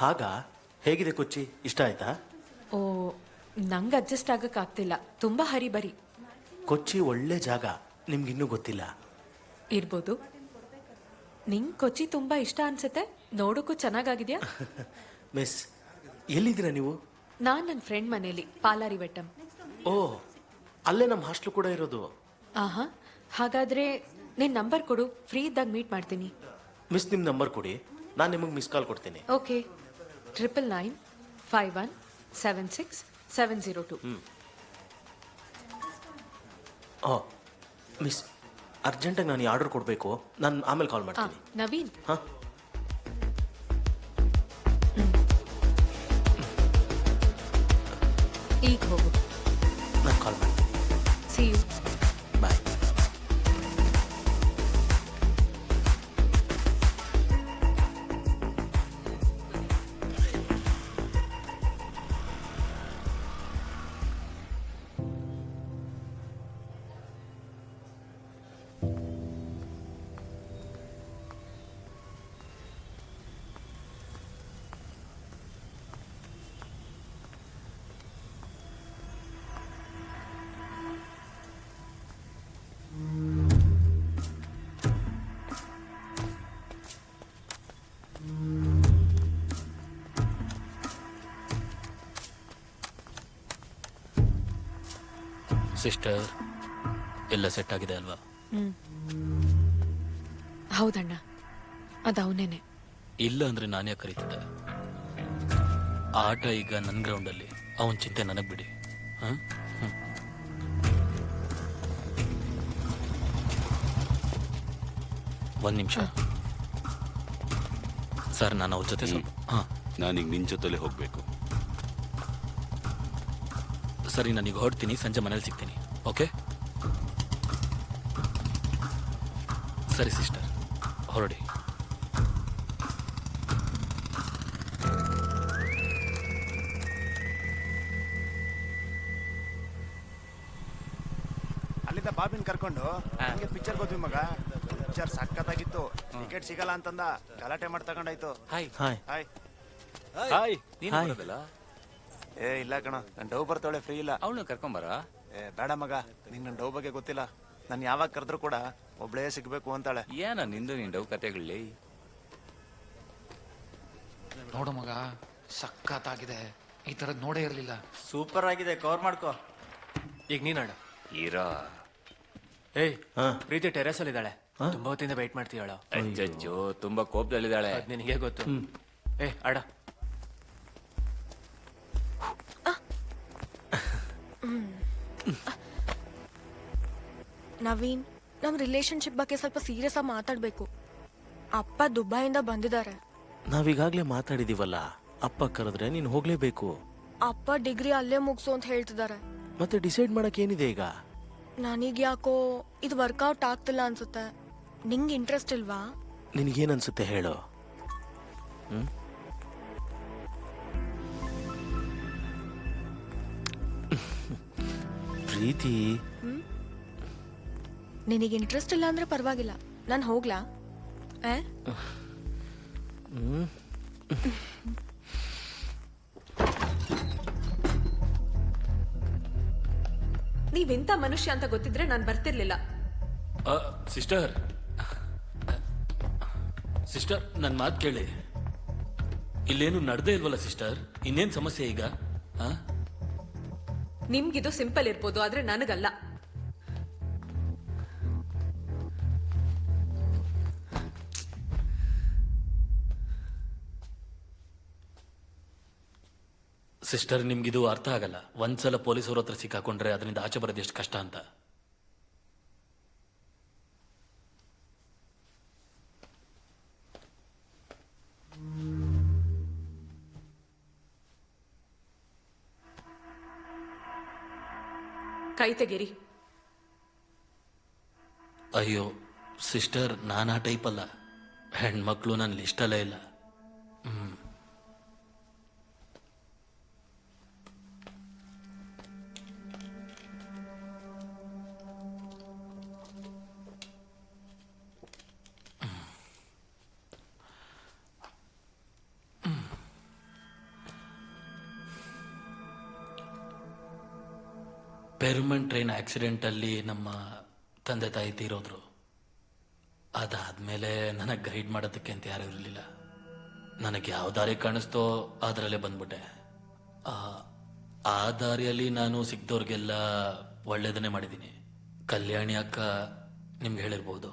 ಹಾಗಾ? ಹೇಗಿದೆ ಕೊಚ್ಚಿ? ಇಷ್ಟ ಆಯ್ತಾ? ಓ, ನಂಗೆ ಅಡ್ಜಸ್ಟ್ ಆಗಕ್ ಆಗ್ತಿಲ್ಲ. ತುಂಬಾ ಹರಿಬರಿ. ಕೊಚ್ಚಿ ಒಳ್ಳೆ ಜಾಗ, ನಿಮ್ಗಿನ್ನೂ ಗೊತ್ತಿಲ್ಲ. ಇರ್ಬೋದು. ನಿಂಗ್ ಕೊಚ್ಚಿ ತುಂಬಾ ಇಷ್ಟ ಅನ್ಸುತ್ತೆ. ನೋಡೋಕ್ಕೂ ಚೆನ್ನಾಗಿದ್ಯಾ? ಮಿಸ್, ಎಲ್ಲಿದ್ದೀರಾ ನೀವು? ನಾನ್ ನನ್ನ ಫ್ರೆಂಡ್ ಮನೇಲಿ, ಪಾಲಾರಿವೆಟ್ಟಂ. ಓ, ಅಲ್ಲೇ ನಮ್ಮ ಹಾಸ್ಟೆಲ್ ಕೂಡ ಇರೋದು. ಆಹಾ, ಹಾಗಾದ್ರೆ ನಿನ್ ನಂಬರ್ ಕೊಡು, ಫ್ರೀ ಇದ್ದಾಗ ಮೀಟ್ ಮಾಡ್ತೀನಿ. ಮಿಸ್, ನಿಮ್ಮ ನಂಬರ್ ಕೊಡಿ, ನಾನು ನಿಮಗೆ ಮಿಸ್ ಕಾಲ್ ಕೊಡ್ತೀನಿ. ಓಕೆ. 9995176702. ಓ ಮಿಸ್, ಅರ್ಜೆಂಟಾಗಿ ನಾನು ಈ ಆರ್ಡರ್ ಕೊಡಬೇಕು. ನಾನು ಆಮೇಲೆ ಕಾಲ್ ಮಾಡ್ತೀನಿ. ನವೀನ್, ಹಾಂ, ಈಗ ಹೋಗು. ನಾನು ಕಾಲ್ ಮಾಡ್ತೀನಿ. See you. ಬಾಯ್. ಸಿಸ್ಟರ್ ಎಲ್ಲ ಸೆಟ್ ಆಗಿದೆ ಅಲ್ವಾ? ಹೌದಣ್ಣ, ಅದು ಅವನೇನೆ. ಇಲ್ಲ ಅಂದ್ರೆ ನಾನೇ ಕರೀತಿದ್ದೆ. ಆಟ ಈಗ ನನ್ನ ಗ್ರೌಂಡಲ್ಲಿ, ಅವನ ಚಿಂತೆ ನನಗೆ ಬಿಡಿ. ಹಾಂ, ಒಂದು ನಿಮಿಷ ಸರ್, ನಾನು ಅವ್ರ ಜೊತೆ ಸ್ವಲ್ಪ. ಹಾಂ, ನಾನೀಗ ನಿನ್ನ ಜೊತೆಲೇ ಹೋಗಬೇಕು. ಸರಿ, ನಾನೀಗ ಹೊರಡ್ತೀನಿ, ಸಂಜೆ ಮನೇಲಿ ಸಿಗ್ತೀನಿ. ಓಕೆ ಸರಿ ಸಿಸ್ಟರ್, ಹೊರಡಿ. ಅಲ್ಲಿಂದ ಬಾಬಿನ್ ಕರ್ಕೊಂಡು ಹಂಗೆ ಪಿಕ್ಚರ್ ಹೋದ್ವಿ ಮಗ. ಪಿಕ್ಚರ್ ಸಖತ್ತಾಗಿತ್ತು. ಟಿಕೆಟ್ ಸಿಗಲ್ಲ ಅಂತಂದ, ಗಲಾಟೆ ಮಾಡಿ ತಗೊಂಡಾಯ್ತು. Hi hi hi hi. ನೀನು ಬರೋದಿಲ್ಲ? ಏ ಇಲ್ಲ ಕಣ, ನನ್ ಡವ್ ಬರ್ತಾವಳೆ, ಫ್ರೀ ಇಲ್ಲ. ಅವಳು ಕರ್ಕೊಂಬರ. ಏ ಬೇಡ ಮಗ, ನಿಂಗೆ ನನ್ನ ಡವ್ ಬಗ್ಗೆ ಗೊತ್ತಿಲ್ಲ. ನಾನು ಯಾವಾಗ ಕರೆದ್ರು ಕೂಡ ಒಬ್ಳೇ ಸಿಗ್ಬೇಕು ಅಂತಾಳೆ. ಏನ ನಿಂದು ನಿನ್ ಡವ್ ಕತೆಗಳಲ್ಲಿ? ನೋಡು ಮಗ, ಸಖತ್ತಾಗಿದೆ. ಈ ತರದ್ ನೋಡೇ ಇರ್ಲಿಲ್ಲ. ಸೂಪರ್ ಆಗಿದೆ, ಕವರ್ ಮಾಡ್ಕೋ. ಈಗ ನೀನಾಡ. ಈರಾ ಏಯ್, ಪ್ರೀತಿ ಟೆರೆಸ್ ಅಲ್ಲಿ ಇದ್ದಾಳೆ. ತುಂಬಾ ಹೊತ್ತಿಂದ ವೇಟ್ ಮಾಡ್ತೀಯಾಳು. ಅಜ್ಜಜ್ಜೋ, ತುಂಬಾ ಕೋಪದಲ್ಲಿದ್ದಾಳೆ. ಅದ್ ನಿನಗೆ ಗೊತ್ತು. ಏ ಆಡ. ನವೀನ್, ನಮ್ ರಿಲೇಶನ್ಶಿಪ್ ಬಗ್ಗೆ ಸ್ವಲ್ಪ ಸೀರಿಯಸ್ ಆಗಿ ಮಾತಾಡ್ಬೇಕು. ಅಪ್ಪ ದುಬೈಯಿಂದ ಬಂದಿದ್ದಾರೆ. ನಾವೀಗಾಗ್ಲೇ ಮಾತಾಡಿದೀವಲ್ಲ, ಅಪ್ಪ ಕರೆದ್ರೆ ನೀನ್ ಹೋಗ್ಲೇಬೇಕು. ಅಪ್ಪ ಡಿಗ್ರಿ ಅಲ್ಲೇ ಮುಗ್ಸು ಅಂತ ಹೇಳ್ತಿದ್ದಾರೆ. ಮತ್ತೆ ಡಿಸೈಡ್ ಮಾಡಕ್ ಏನಿದೆ ಈಗ? ನನಗ್ ಯಾಕೋ ಇದು ವರ್ಕೌಟ್ ಆಗ್ತಿಲ್ಲ ಅನ್ಸುತ್ತೆ. ನಿಂಗೆ ಇಂಟ್ರೆಸ್ಟ್ ಇಲ್ವಾ? ನಿನಗೇನ್ ಅನ್ಸುತ್ತೆ ಹೇಳು. ಪ್ರೀತಿ, ನಿನಗೆ ಇಂಟ್ರೆಸ್ಟ್ ಇಲ್ಲ ಅಂದ್ರೆ ಪರವಾಗಿಲ್ಲ, ನಾನು ಹೋಗ್ಲಾ? ನೀವೆಂತ ಮನುಷ್ಯ ಅಂತ ಗೊತ್ತಿದ್ರೆ ನಾನು ಬರ್ತಿರ್ಲಿಲ್ಲ. ಸಿಸ್ಟರ್, ಸಿಸ್ಟರ್, ನನ್ನ ಮಾತು ಕೇಳಿ. ಇಲ್ಲೇನು ನಡೆದೇ ಇಲ್ವಲ್ಲ ಸಿಸ್ಟರ್? ಇನ್ನೇನ್ ಸಮಸ್ಯೆ ಈಗ? ನಿಮ್ಗಿದು ಸಿಂಪಲ್ ಇರ್ಬೋದು, ಆದ್ರೆ ನನಗಲ್ಲ. ಸಿಸ್ಟರ್, ನಿಮ್ಗಿದು ಅರ್ಥ ಆಗಲ್ಲ. ಒಂದ್ಸಲ ಪೊಲೀಸವ್ರ ಹತ್ರ ಸಿಕ್ಕಾಕೊಂಡ್ರೆ ಅದರಿಂದ ಆಚೆ ಬರೋದು ಎಷ್ಟು ಕಷ್ಟ ಅಂತ. ಕೈ ತೆಗೀರಿ. ಅಯ್ಯೋ ಸಿಸ್ಟರ್, ನಾನು ಆ ಟೈಪ್ ಅಲ್ಲ. ಹೆಣ್ಮಕ್ಳು ನನ್ನ ಲಿಸ್ಟಲ್ಲೇ ಇಲ್ಲ. ಪೆರ್ಮನ್ ಟ್ರೈನ್ ಆಕ್ಸಿಡೆಂಟಲ್ಲಿ ನಮ್ಮ ತಂದೆ ತಾಯಿ ತೀರೋದ್ರು. ಅದಾದ್ಮೇಲೆ ನನಗೆ ಗೈಡ್ ಮಾಡೋದಕ್ಕೆ ಅಂತ ಯಾರೂ ಇರಲಿಲ್ಲ. ನನಗೆ ಯಾವ ದಾರಿ ಕಾಣಿಸ್ತೋ ಅದರಲ್ಲೇ ಬಂದ್ಬಿಟ್ಟೆ. ಆ ದಾರಿಯಲ್ಲಿ ನಾನು ಸಿಕ್ದವ್ರಿಗೆಲ್ಲ ಒಳ್ಳೇದನ್ನೇ ಮಾಡಿದ್ದೀನಿ. ಕಲ್ಯಾಣಿ ಅಕ್ಕ ನಿಮ್ಗೆ ಹೇಳಿರ್ಬೋದು.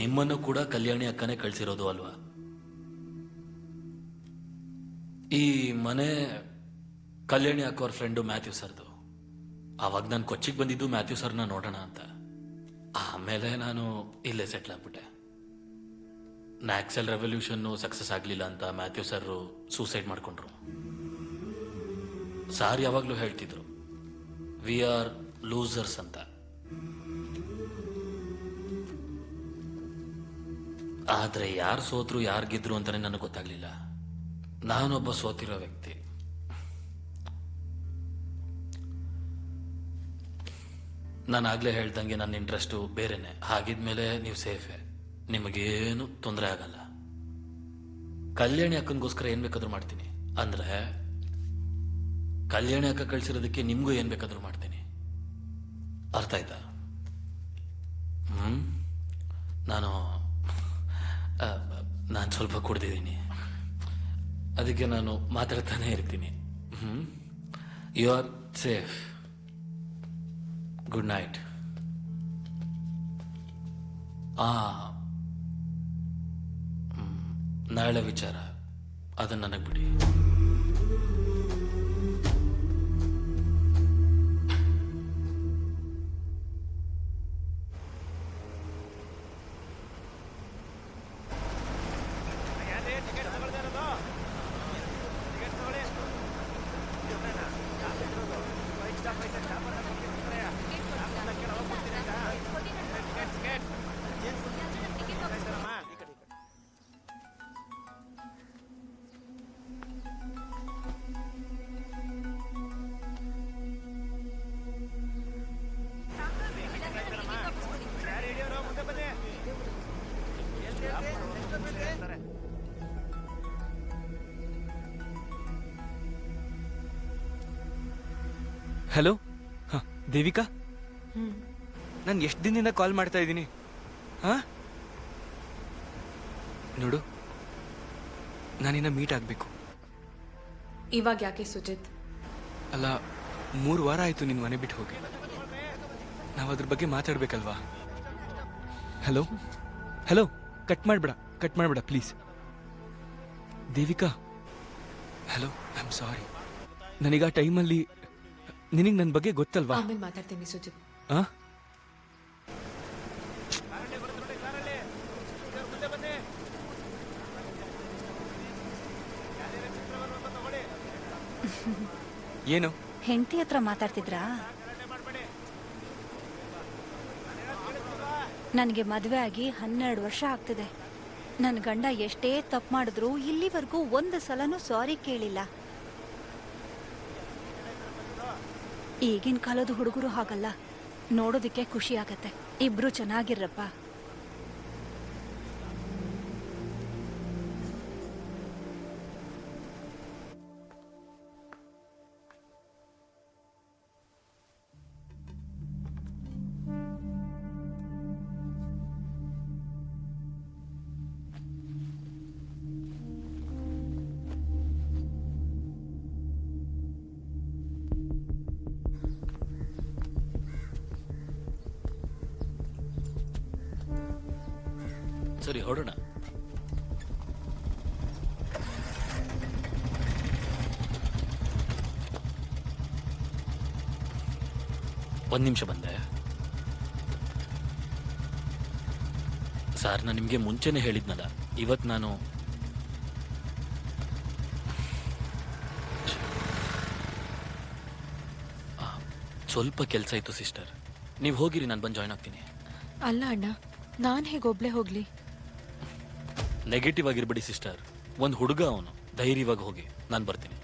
ನಿಮ್ಮನ್ನು ಕೂಡ ಕಲ್ಯಾಣಿ ಅಕ್ಕನೇ ಕಳಿಸಿರೋದು ಅಲ್ವಾ? ಈ ಮನೆ ಕಲ್ಯಾಣಿ ಅಕ್ಕ ಅವ್ರ ಫ್ರೆಂಡು ಮ್ಯಾಥ್ಯೂ ಸರ್ದು. ಆವಾಗ ನಾನು ಕೊಚ್ಚಿಗೆ ಬಂದಿದ್ದು ಮ್ಯಾಥ್ಯೂ ಸರ್ನ ನೋಡೋಣ ಅಂತ. ಆಮೇಲೆ ನಾನು ಇಲ್ಲೇ ಸೆಟ್ಲ್ ಆಗ್ಬಿಟ್ಟೆ. ನ್ಯಾಕ್ಸಲ್ ರೆವಲ್ಯೂಷನ್ನು ಸಕ್ಸಸ್ ಆಗಲಿಲ್ಲ ಅಂತ ಮ್ಯಾಥ್ಯೂ ಸರ್ ಸೂಸೈಡ್ ಮಾಡ್ಕೊಂಡ್ರು. ಸಾರ್ ಯಾವಾಗಲೂ ಹೇಳ್ತಿದ್ರು, ವಿ ಆರ್ ಲೂಸರ್ಸ್ ಅಂತ. ಆದರೆ ಯಾರು ಸೋತ್ರು ಯಾರು ಗೆದ್ರು ಅಂತಾನೆ ನನಗೆ ಗೊತ್ತಾಗ್ಲಿಲ್ಲ. ನಾನೊಬ್ಬ ಸೋತಿರೋ ವ್ಯಕ್ತಿ. ನಾನಾಗಲೇ ಹೇಳ್ದಂಗೆ ನನ್ನ ಇಂಟ್ರೆಸ್ಟು ಬೇರೆನೆ. ಹಾಗಿದ್ಮೇಲೆ ನೀವು ಸೇಫೆ, ನಿಮಗೇನು ತೊಂದರೆ ಆಗಲ್ಲ. ಕಲ್ಯಾಣಿ ಅಕ್ಕನಿಗೋಸ್ಕರ ಏನು ಬೇಕಾದ್ರೂ ಮಾಡ್ತೀನಿ. ಅಂದರೆ ಕಲ್ಯಾಣಿ ಅಕ್ಕ ಕಳಿಸಿರೋದಕ್ಕೆ ನಿಮಗೂ ಏನು ಬೇಕಾದ್ರೂ ಮಾಡ್ತೀನಿ. ಅರ್ಥ ಆಯ್ತಾ? ನಾನು ಸ್ವಲ್ಪ ಕುಡ್ದಿದ್ದೀನಿ, ಅದಕ್ಕೆ ನಾನು ಮಾತಾಡ್ತಾನೆ ಇರ್ತೀನಿ. You are safe. Good night. ನಾಳೆ ವಿಚಾರ ಅದನ್ನ ನನಗೆ ಬಿಡಿ. ಹಲೋ, ಹಾಂ ದೇವಿಕಾ, ನಾನು ಎಷ್ಟು ದಿನದಿಂದ ಕಾಲ್ ಮಾಡ್ತಾ ಇದ್ದೀನಿ. ಹಾ ನೋಡು, ನಾನಿನ್ನ ಮೀಟ್ ಆಗಬೇಕು. ಇವಾಗ ಯಾಕೆ ಸುಜಿತ್? ಅಲ್ಲ, 3 ವಾರ ಆಯಿತು ನಿನ್ನ ಮನೆ ಬಿಟ್ಟು ಹೋಗಿ. ನಾವು ಅದ್ರ ಬಗ್ಗೆ ಮಾತಾಡ್ಬೇಕಲ್ವಾ? ಹಲೋ ಹಲೋ, ಕಟ್ ಮಾಡಬೇಡ please. Devika, hello, I am sorry. ನನಗೆ ಆ ಟೈಮಲ್ಲಿ ನಿನಗೆ ನನ್ನ ಬಗ್ಗೆ ಗೊತ್ತಲ್ವಾ? ಆಮೇಲೆ ಮಾತಾಡ್ತೀನಿ ಸುಜಿತ್. ಆ ಏನು? ಹೆಂಡತಿ ಹತ್ರ ಮಾತಾಡ್ತಿದ್ರಾ? ನನಗೆ ಮದುವೆ ಆಗಿ 12 ವರ್ಷ ಆಗ್ತಿದೆ. ನನ್ನ ಗಂಡ ಎಷ್ಟೇ ತಪ್ಪು ಮಾಡಿದ್ರು ಇಲ್ಲಿವರೆಗೂ ಒಂದು ಸಲನೂ ಸಾರಿ ಕೇಳಿಲ್ಲ. ಈಗಿನ ಕಾಲದ ಹುಡುಗರು ಹಾಗಲ್ಲ, ನೋಡೋದಕ್ಕೆ ಖುಷಿ ಆಗತ್ತೆ. ಇಬ್ರು ಚೆನ್ನಾಗಿರ್ರಪ್ಪ. ಸರಿ, ಹೊರಡೋಣ. ಒಂದು ನಿಮಿಷ ಬಂದೆ. ಸರ್, ನಾನು ನಿಮಗೆ ಮುಂಚೆನೆ ಹೇಳಿದ್ನಲ್ಲ, ಇವತ್ತು ನಾನು ಸ್ವಲ್ಪ ಕೆಲಸ ಇತ್ತು ಸಿಸ್ಟರ್. ನೀವು ಹೋಗಿರಿ, ನಾನು ಬಂದು ಜಾಯ್ನ್ ಆಗ್ತೀನಿ. ಅಲ್ಲ ಅಣ್ಣ, ನಾನು ಹೇಗೆ ಒಬ್ಳೆ ಹೋಗ್ಲಿ? ನೆಗೆಟಿವ್ ಆಗಿರ್ಬಿಡಿ ಸಿಸ್ಟರ್. ಒಂದು ಹುಡುಗ ಅವನು, ಧೈರ್ಯವಾಗಿ ಹೋಗಿ, ನಾನು ಬರ್ತೀನಿ.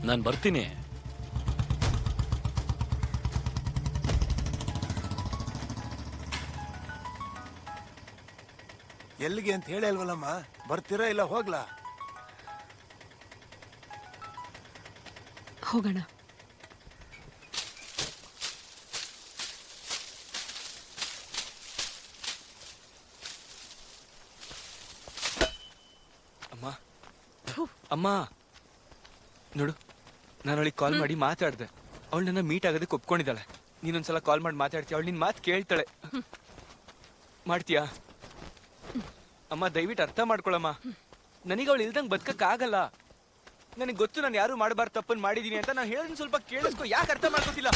ನಾನು ಬರ್ತೀನಿ. ಎಲ್ಲಿಗೆ ಅಂತ ಹೇಳಿ ಅಲ್ವಲ್ಲಮ್ಮ? ಬರ್ತೀರಾ ಇಲ್ಲ ಹೋಗ್ಲಾ? ಹೋಗೋಣ. ಅಮ್ಮ ನೋಡು, ನಾನು ಅವಳಿಗೆ ಕಾಲ್ ಮಾಡಿ ಮಾತಾಡಿದೆ. ಅವಳು ನನ್ನ ಮೀಟ್ ಆಗೋದಕ್ಕೆ ಒಪ್ಕೊಂಡಿದ್ದಾಳೆ. ನೀನೊಂದ್ಸಲ ಕಾಲ್ ಮಾಡಿ ಮಾತಾಡ್ತೀಯ, ಅವಳು ನಿನ್ನ ಮಾತು ಕೇಳ್ತಾಳೆ. ಮಾಡ್ತೀಯಾ? ಅಮ್ಮ ದಯವಿಟ್ಟು ಅರ್ಥ ಮಾಡ್ಕೊಳಮ್ಮ. ನನಗೆ ಅವಳು ಇಲ್ದಂಗೆ ಬದುಕಕ್ಕಾಗಲ್ಲ. ನನಗೆ ಗೊತ್ತು ನಾನು ಯಾರು ಮಾಡಬಾರ್ದು ತಪ್ಪನ್ನು ಮಾಡಿದೀನಿ ಅಂತ. ನಾನು ಹೇಳೋದನ್ನ ಸ್ವಲ್ಪ ಕೇಳಿಸ್ಕೊ. ಯಾಕೆ ಅರ್ಥ ಮಾಡ್ಕೋತಿಲ್ಲ?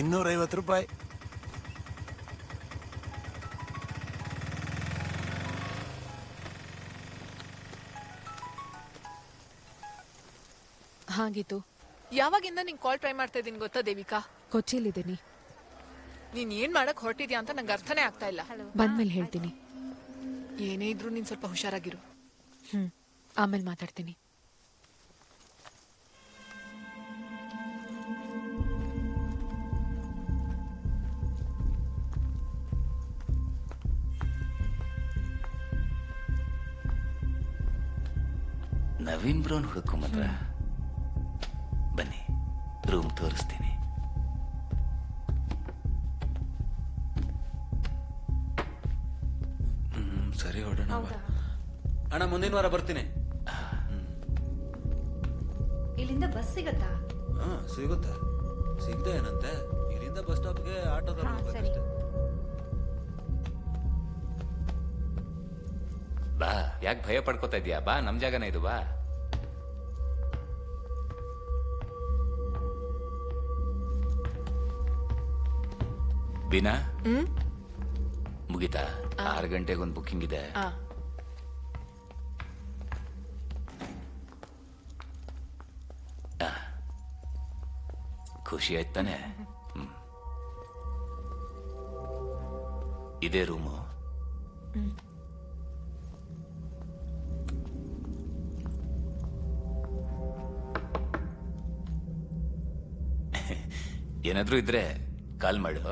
₹250. ಹಾಗಿತ್ತು. ಯಾವಾಗಿಂದ ನಿಂಗೆ ಕಾಲ್ ಟ್ರೈ ಮಾಡ್ತಾ ಇದ್ದೀನಿ ಗೊತ್ತಾ ದೇವಿಕಾ? ಕೊಚ್ಚಿಲಿದ್ದೀನಿ. ನೀನ್ ಏನ್ ಮಾಡಕ್ ಹೊರಟಿದ್ಯಾ ಅಂತ ನಂಗೆ ಅರ್ಥನೇ ಆಗ್ತಾ ಇಲ್ಲ. ಬಂದ್ಮೇಲೆ ಹೇಳ್ತೀನಿ. ಏನೇ ಇದ್ರೂ ನೀನ್ ಸ್ವಲ್ಪ ಹುಷಾರಾಗಿರು. ಆಮೇಲೆ ಮಾತಾಡ್ತೀನಿ. ನವೀನ್ ಬ್ರೋನ್ ಹುಡುಕೊಂಬಂದ್ರ? ಬನ್ನಿ, ರೂಮ್ ತೋರಿಸ್ತೀನಿ. ಸರಿ ಹೊಡೋಣ. ಅಣ್ಣ ಮುಂದಿನ ವಾರ ಬರ್ತೀನಿ. ಇಲ್ಲಿಂದ ಬಸ್ ಸಿಗತ್ತಾ? ಸಿಗುತ್ತೆ. ಸಿಗದೆ ಏನಂತೆ, ಇಲ್ಲಿಂದ ಬಸ್ ಸ್ಟಾಪ್ಗೆ ಆಟೋದಲ್ಲಿ ಹೋಗ್ಬೇಕಷ್ಟೇ. ಬಾ, ಯಾಕೆ ಭಯ ಪಡ್ಕೋತಾ ಇದೀಯಾ? ಬಾ, ನಮ್ ಜಾಗನೇ ಇದು, ಬಾ. ಬೀನಾ, ಮುಗಿತಾ? 6 ಗಂಟೆಗೆ ಒಂದು ಬುಕ್ಕಿಂಗ್ ಇದೆ. ಖುಷಿ ಆಯ್ತಾನೆ? ಇದೇ ರೂಮು. ಏನಾದ್ರೂ ಇದ್ರೆ ಕಾಲ್ ಮಾಡು.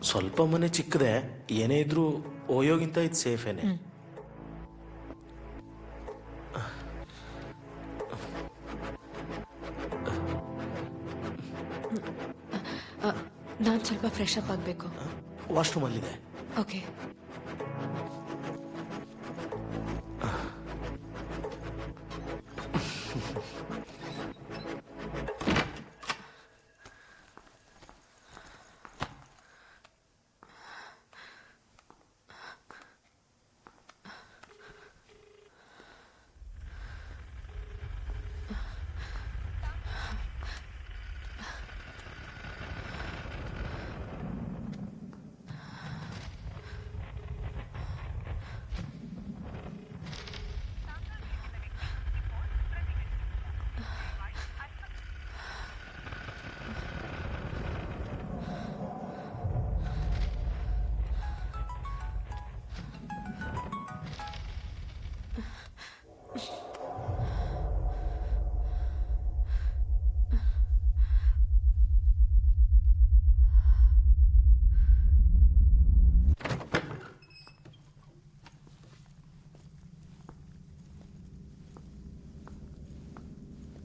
ಸ್ವಲ್ಪ ಮನೆ ಚಿಕ್ಕದೆ, ಏನೇ ಇದ್ರೂ ಓಯೋಗಿಂತ ಇದು ಸೇಫೇನೆ. ನಾನು ಸ್ವಲ್ಪ ಫ್ರೆಶ್ ಅಪ್ ಆಗಬೇಕು. ವಾಶ್ರೂಮ್ ಅಲ್ಲಿದೆ. ಓಕೆ.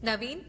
ನವೀನ್,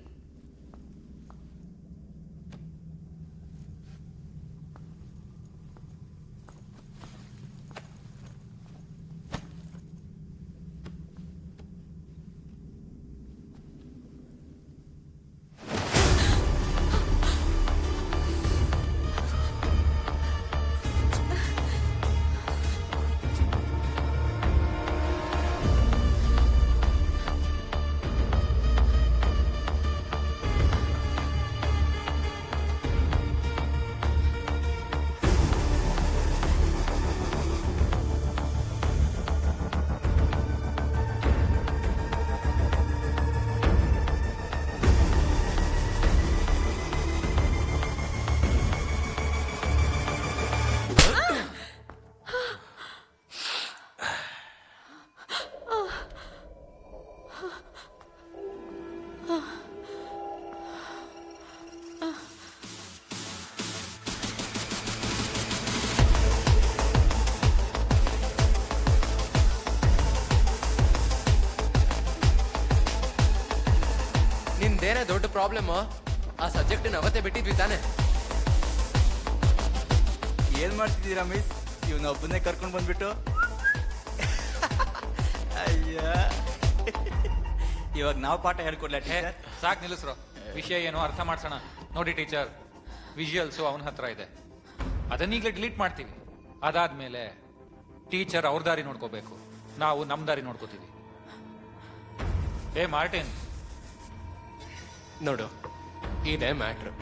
ನಿಂದೇನೇ ದೊಡ್ಡ ಪ್ರಾಬ್ಲಮ್? ಆ ಸಬ್ಜೆಕ್ಟ್ ಅವತ್ತೇ ಬಿಟ್ಟಿದ್ವಿ ತಾನೆ. ಏನ್ ಮಾಡ್ತಿದ್ದೀರಾ ಮಿಸ್? ಇವನ ಒಬ್ಬನೇ ಕರ್ಕೊಂಡು ಬಂದ್ಬಿಟ್ಟು. ಅಯ್ಯ, ಇವಾಗ ನಾವು ಪಾಠ ಹೇಳ್ಕೊಡ್ಲ? ಸಾಕ್ ನಿಲ್ಲಿಸ್ರು. ವಿಷಯ ಏನು ಅರ್ಥ ಮಾಡ್ಸೋಣ. ನೋಡಿ ಟೀಚರ್, ವಿಜುವಲ್ಸು ಅವನ ಹತ್ರ ಇದೆ, ಅದನ್ನೀಗಲೇ ಡಿಲೀಟ್ ಮಾಡ್ತೀವಿ. ಅದಾದ್ಮೇಲೆ ಟೀಚರ್ ಅವ್ರ ದಾರಿ ನೋಡ್ಕೋಬೇಕು, ನಾವು ನಮ್ಮ ದಾರಿ ನೋಡ್ಕೋತೀವಿ. ಏ ಮಾರ್ಟಿನ್, ನೋಡು ಇದೇ ಮ್ಯಾಟ್ರು.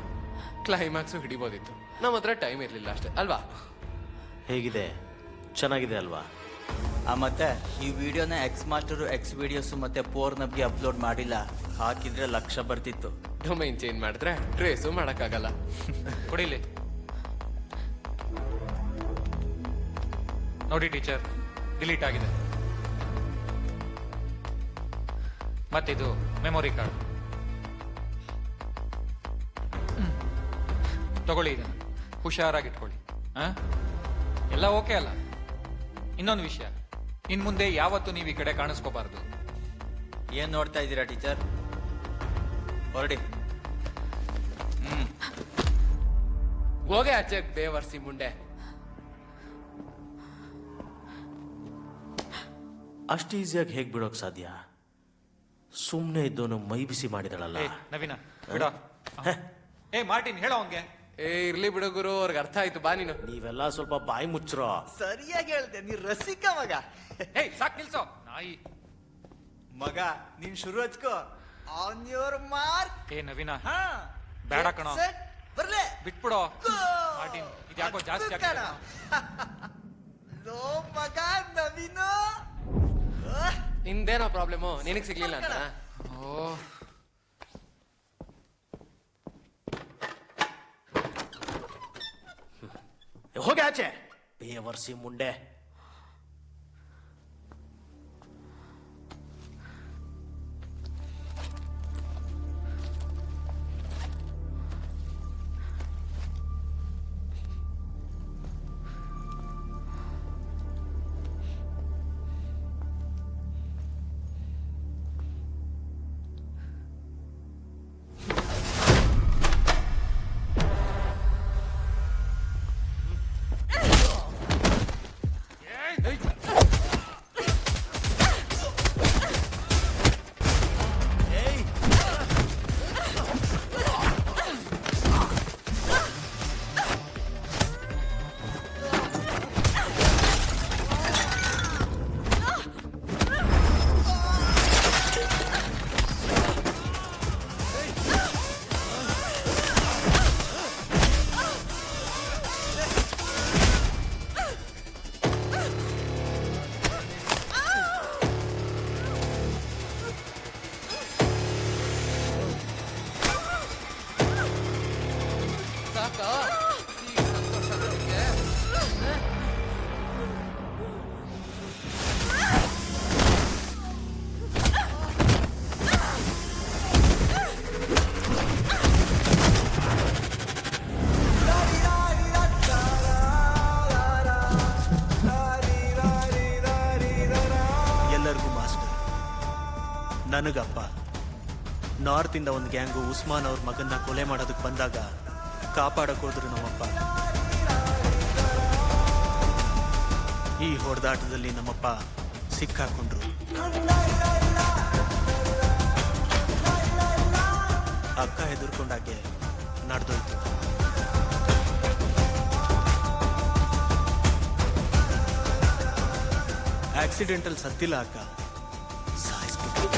ಕ್ಲೈಮ್ಯಾಕ್ಸು ಹಿಡಿಬೋದಿತ್ತು, ನಮ್ಮ ಹತ್ರ ಟೈಮ್ ಇರಲಿಲ್ಲ ಅಷ್ಟೇ ಅಲ್ವಾ? ಹೇಗಿದೆ, ಚೆನ್ನಾಗಿದೆ ಅಲ್ವಾ? ಮತ್ತೆ ಈ ವಿಡಿಯೋನ ಎಕ್ಸ್ ಮಾಸ್ಟರು ಎಕ್ಸ್ ವಿಡಿಯೋಸ್ ಮತ್ತೆ ಪೋರ್ನಬ್ಗೆ ಅಪ್ಲೋಡ್ ಮಾಡಿಲ್ಲ, ಹಾಕಿದ್ರೆ ಲಕ್ಷ ಬರ್ತಿತ್ತು. ಡೊಮೈನ್ ಚೇಂಜ್ ಮಾಡಿದ್ರೆ ಟ್ರೇಸು ಮಾಡೋಕ್ಕಾಗಲ್ಲ. ಕೊಡಿಲಿ ನೋಡಿ ಟೀಚರ್, ಡಿಲೀಟ್ ಆಗಿದೆ. ಮತ್ತಿದು ಮೆಮೊರಿ ಕಾರ್ಡ್ ತಗೊಳ್ಳಿ, ಇದನ್ನು ಹುಷಾರಾಗಿಟ್ಕೊಳ್ಳಿ. ಎಲ್ಲ ಓಕೆ ಅಲ್ಲ? ಇನ್ನೊಂದು ವಿಷಯ, ಇನ್ ಮುಂದೆ ಯಾವತ್ತೂ ನೀವು ಈ ಕಡೆ ಕಾಣಿಸ್ಕೋಬಾರ್ದು. ಏನ್ ನೋಡ್ತಾ ಇದ್ದೀರಾ ಟೀಚರ್? ಹೊರಡಿ. ಹೋಗೆ ಆಚೆ ಬೇವರ್ಸಿ ಮುಂಡೆ. ಅಷ್ಟು ಈಸಿಯಾಗಿ ಹೇಗೆ ಬಿಡೋಕ್ ಸಾಧ್ಯ? ಸುಮ್ಮನೆ ಇದ್ದವನು ಮೈ ಬಿಸಿ ಮಾಡಿದಳಲ್ಲ. ನವೀನ ಬಿಡ. ಮಾರ್ಟಿನ್ ಹೇಳೋ ಅವನ್ಗೆ. ಇರ್ಲಿ ಬಿಡು ಗುರು, ಅವ್ರಿಗೆ ಅರ್ಥ ಆಯ್ತು. ಬಾ ನೀನು. ನೀವೆಲ್ಲ ಸ್ವಲ್ಪ ಬಾಯಿ ಮುಚ್ಚ್ರೋ. ಸರಿಯಾಗಿ ಹೇಳ್ದೆ, ನೀ ರಸಿಕ ಮಗ. ಸಾಕ್ ನಿಲ್ಸೋ ನಾಯಿ ಮಗ. ನೀನ್ ಶುರು ಹಚ್ಕೋ. On your mark. ನವೀನ ಬೇಡ ಕಣೋ, ಬರ್ಲೆ ಬಿಟ್ಬಿಡೋ. ಮಾರ್ಟಿನ್ ಇದ್ಯಾಕೋ ಜಾಸ್ತಿ ಆಗ್ತದೆ. ಲೋ ಮಗ ನವೀನು, ನಿಂದೇನೋ ಪ್ರಾಬ್ಲಮ್, ನಿನಗೆ ಸಿಗ್ಲಿಲ್ಲ ಅಂತ. ಹೋಗಿ ಆಚೆ ಬೇವರ್ಸಿ ಮುಂಡೆ. ನನಗಪ್ಪ. ನಾರ್ತ್ ಇಂದ ಒಂದು ಗ್ಯಾಂಗು ಉಸ್ಮಾನ್ ಅವ್ರ ಮಗನ್ನ ಕೊಲೆ ಮಾಡೋದಕ್ಕೆ ಬಂದಾಗ ಕಾಪಾಡಕ್ ಹೋದ್ರು ನಮ್ಮಪ್ಪ. ಈ ಹೊಡೆದಾಟದಲ್ಲಿ ನಮ್ಮಪ್ಪ ಸಿಕ್ಕಾಕೊಂಡ್ರು. ಅಕ್ಕ ಹೆದರ್ಕೊಂಡಾಗೆ ನಡೆದೋಯ್ತು. ಆಕ್ಸಿಡೆಂಟಲ್ ಸತ್ತಿಲ್ಲ ಅಕ್ಕ, ಸಾಯಿಸ್ಬಿಟ್ಟು.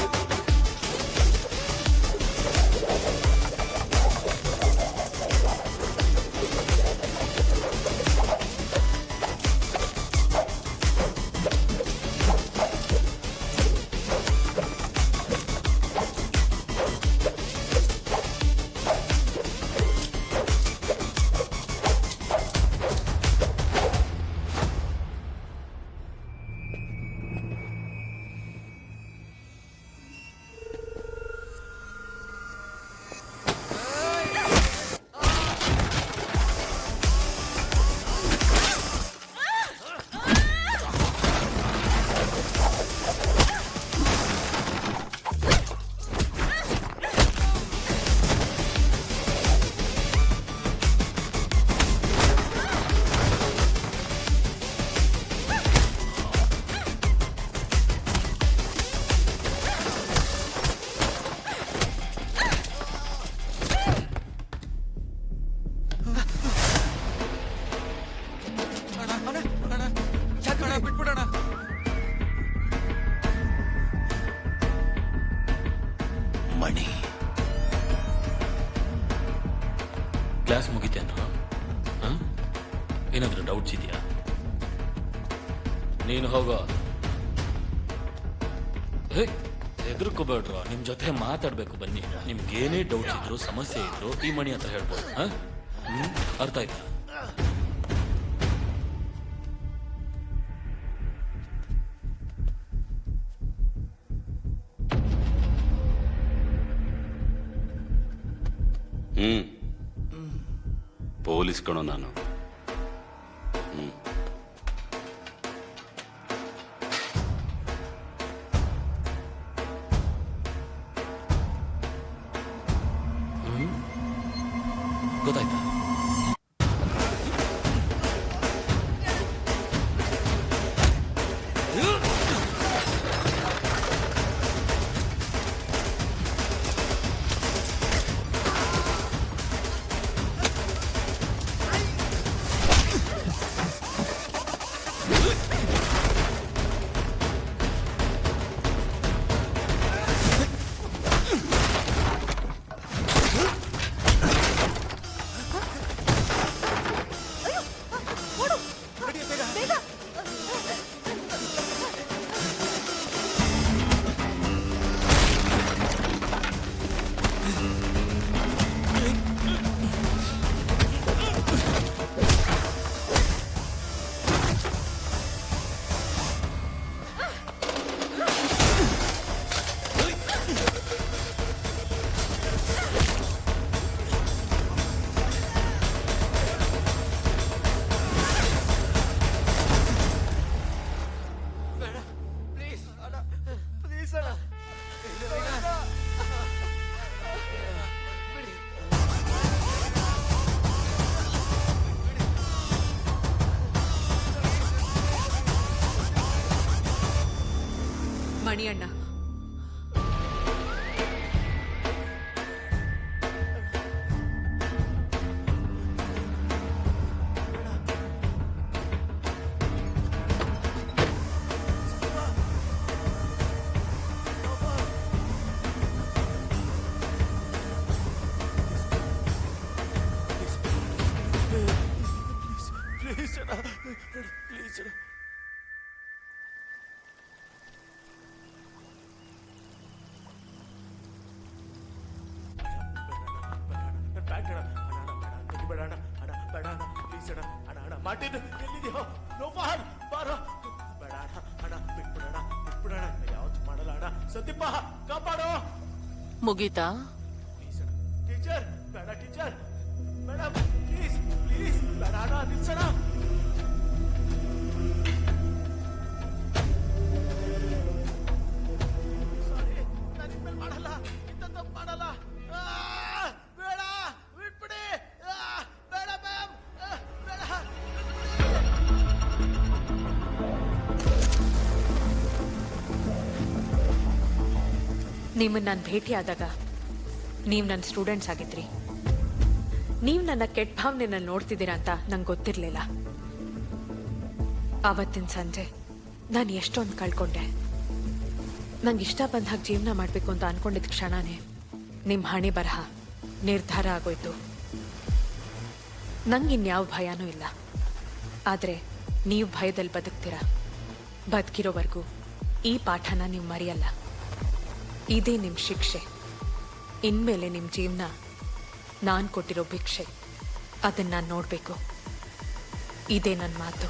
ಅಷ್ಟೇನಾ? ಏನಾದರೂ ಡೌಟ್ಸ್ ಇದೆಯಾ? ನೀನು ಹೋಗೋ. ಹೆದರ್ಕೋಬೇಡ್ರ, ನಿಮ್ ಜೊತೆ ಮಾತಾಡ್ಬೇಕು ಬನ್ನಿ. ನಿಮ್ಗೇನೇ ಡೌಟ್ಸ್ ಇದ್ರು, ಸಮಸ್ಯೆ ಇದ್ರು ಈ ಮಣಿ ಹತ್ರ ಹೇಳ್ಬೋದು. ಅರ್ಥ ಆಯ್ತಾ? ಪೊಲೀಸ್ ಕಣೋ ನಾನು. ಗೊತ್ತಾಯ್ತಾ? ಮಣಿಯಣ್ಣ, ಮಾರ್ಟಿನ್ ಎಲ್ಲಿದೆಯೋ? ಲೋಫಾನ್ ಬಾರೋ. ಬೇಡ ಅಣ್ಣ, ಬಿಟ್ಬಿಡೋಣ, ಬಿಟ್ಬಿಡೋಣ. ಯಾವತ್ತು ಮಾಡಲ್ಲ ಅಣ್ಣ. ಸಂದೀಪ ಕಾಪಾಡೋ. ಮುಗೀತಾ? ಟೀಚರ್ ಬೇಡ, ಟೀಚರ್ ಮೇಡಮ್ ಪ್ಲೀಸ್ ಪ್ಲೀಸ್ ಬೇಡ ಅಣ್ಣ, ನಿಲ್ಸೋಣ. ಸಾರಿ, ನಾನು ಇನ್ಮೇಲೆ ಮಾಡಲ್ಲ, ಇಂಥ ತಪ್ಪು ಮಾಡಲ್ಲ. ಬೇಡ, ಬಿಟ್ಬಿಡಿ. ಬೇಡ ಮ್ಯಾಮ್, ಬೇಡ. ನಿಮ್ಮನ್ನ ನಾನು ಭೇಟಿಯಾದಾಗ ನೀವು ನನ್ನ ಸ್ಟೂಡೆಂಟ್ಸ್ ಆಗಿದ್ರಿ. ನೀವು ನನ್ನ ಕೆಟ್ಟ ಭಾವನೆನಲ್ಲಿ ನೋಡ್ತಿದ್ದೀರಾ ಅಂತ ನಂಗೆ ಗೊತ್ತಿರಲಿಲ್ಲ. ಆವತ್ತಿನ ಸಂಜೆ ನಾನು ಎಷ್ಟೊಂದು ಕಳ್ಕೊಂಡೆ. ನಂಗೆ ಇಷ್ಟ ಬಂದ ಹಾಗೆ ಜೀವನ ಮಾಡಬೇಕು ಅಂತ ಅನ್ಕೊಂಡಿದ್ದ ಕ್ಷಣನೇ ನಿಮ್ಮ ಹಣೆ ಬರಹ ನಿರ್ಧಾರ ಆಗೋಯ್ತು. ನಂಗಿನ್ಯಾವ ಭಯನೂ ಇಲ್ಲ. ಆದರೆ ನೀವು ಭಯದಲ್ಲಿ ಬದುಕ್ತೀರಾ. ಬದುಕಿರೋವರೆಗೂ ಈ ಪಾಠನ ನೀವು ಮರೆಯಲ್ಲ. ಇದೇ ನಿಮ್ಮ ಶಿಕ್ಷೆ. ಇನ್ಮೇಲೆ ನಿಮ್ಮ ಜೀವನ ನಾನು ಕೊಟ್ಟಿರೋ ಭಿಕ್ಷೆ. ಅದನ್ನು ನಾನು ನೋಡಬೇಕು. ಇದೇ ನನ್ನ ಮಾತು,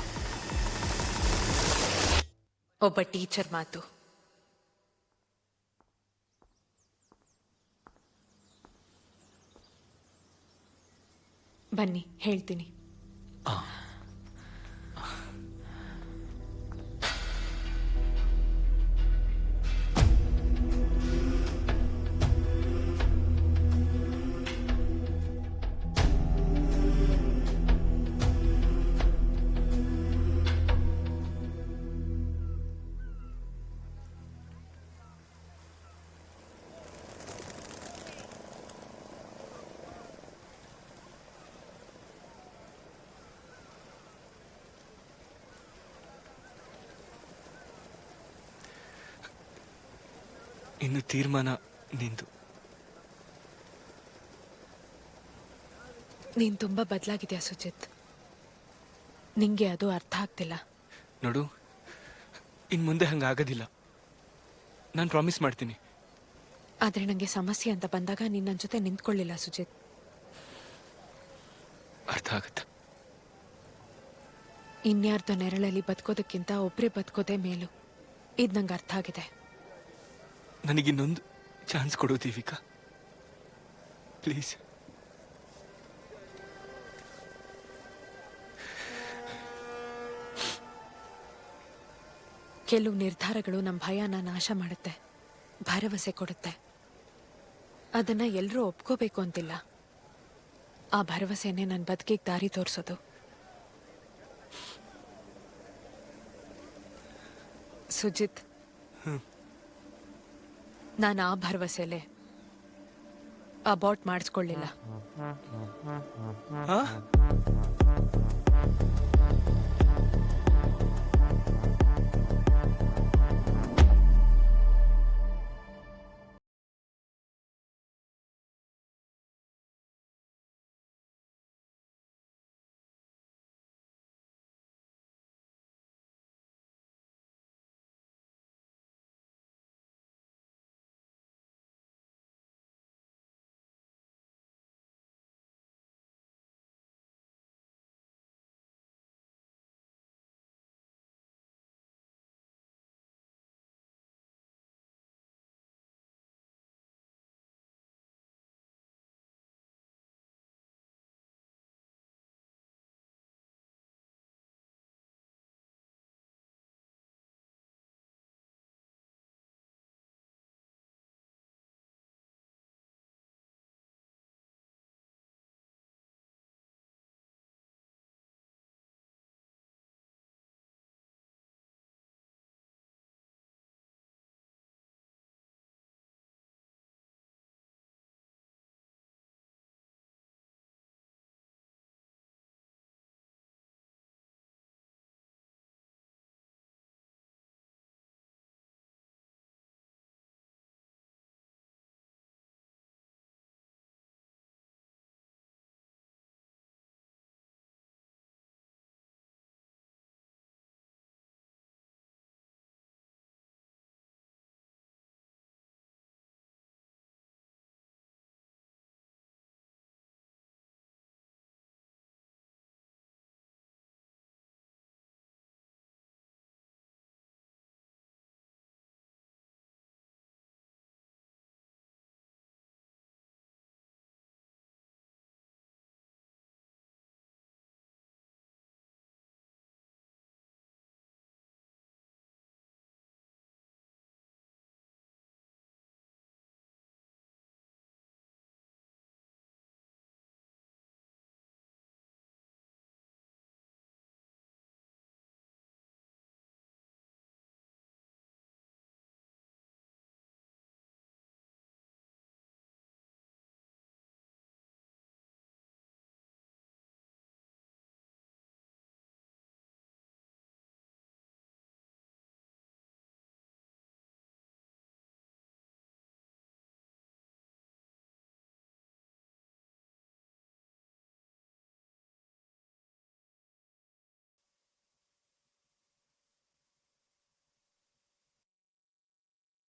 ಒಬ್ಬ ಟೀಚರ್ ಮಾತು. ಬನ್ನಿ ಹೇಳ್ತೀನಿ. ಇನ್ನು ತೀರ್ಮಾನ ನಿಂದು. ನೀನ್ ತುಂಬಾ ಬದಲಾಗಿದ್ಯಾ ಸುಜಿತ್. ನಿಂಗೆ ಅದು ಅರ್ಥ ಆಗ್ತಿಲ್ಲ. ನೋಡು, ಇನ್ ಮುಂದೆ ಹಂಗಾಗೋದಿಲ್ಲ. ನಾನು ಪ್ರಾಮಿಸ್ ಮಾಡ್ತೀನಿ. ಆದ್ರೆ ನಂಗೆ ಸಮಸ್ಯೆ ಅಂತ ಬಂದಾಗ ನೀನ್ ನನ್ನ ಜೊತೆ ನಿಂತ್ಕೊಳ್ಳಿಲ್ಲ ಸುಜಿತ್. ಅರ್ಥ ಆಗುತ್ತೆ. ಇನ್ಯಾರ್ದ ನೆರಳಲ್ಲಿ ಬದುಕೋದಕ್ಕಿಂತ ಒಬ್ರೇ ಬದುಕೋದೇ ಮೇಲು. ಇದ್ ನಂಗೆ ಅರ್ಥ ಆಗಿದೆ. ನನಗಿನ್ನೊಂದು ಚಾನ್ಸ್ ಕೊಡು ದೇವಿಕಾ, ಪ್ಲೀಸ್. ಕೆಲವು ನಿರ್ಧಾರಗಳು ನಮ್ಮ ಭಯನ ನಾಶ ಮಾಡುತ್ತೆ, ಭರವಸೆ ಕೊಡುತ್ತೆ. ಅದನ್ನ ಎಲ್ಲರೂ ಒಪ್ಕೋಬೇಕು ಅಂತಿಲ್ಲ. ಆ ಭರವಸೆನೇ ನನ್ನ ಬದುಕಿಗೆ ದಾರಿ ತೋರಿಸೋದು. ಸುಜಿತ್, ನಾನು ಆ ಭರವಸೆಲೆ ಅಬಾರ್ಟ್ ಮಾಡಿಸ್ಕೊಳ್ಳಿಲ್ಲ.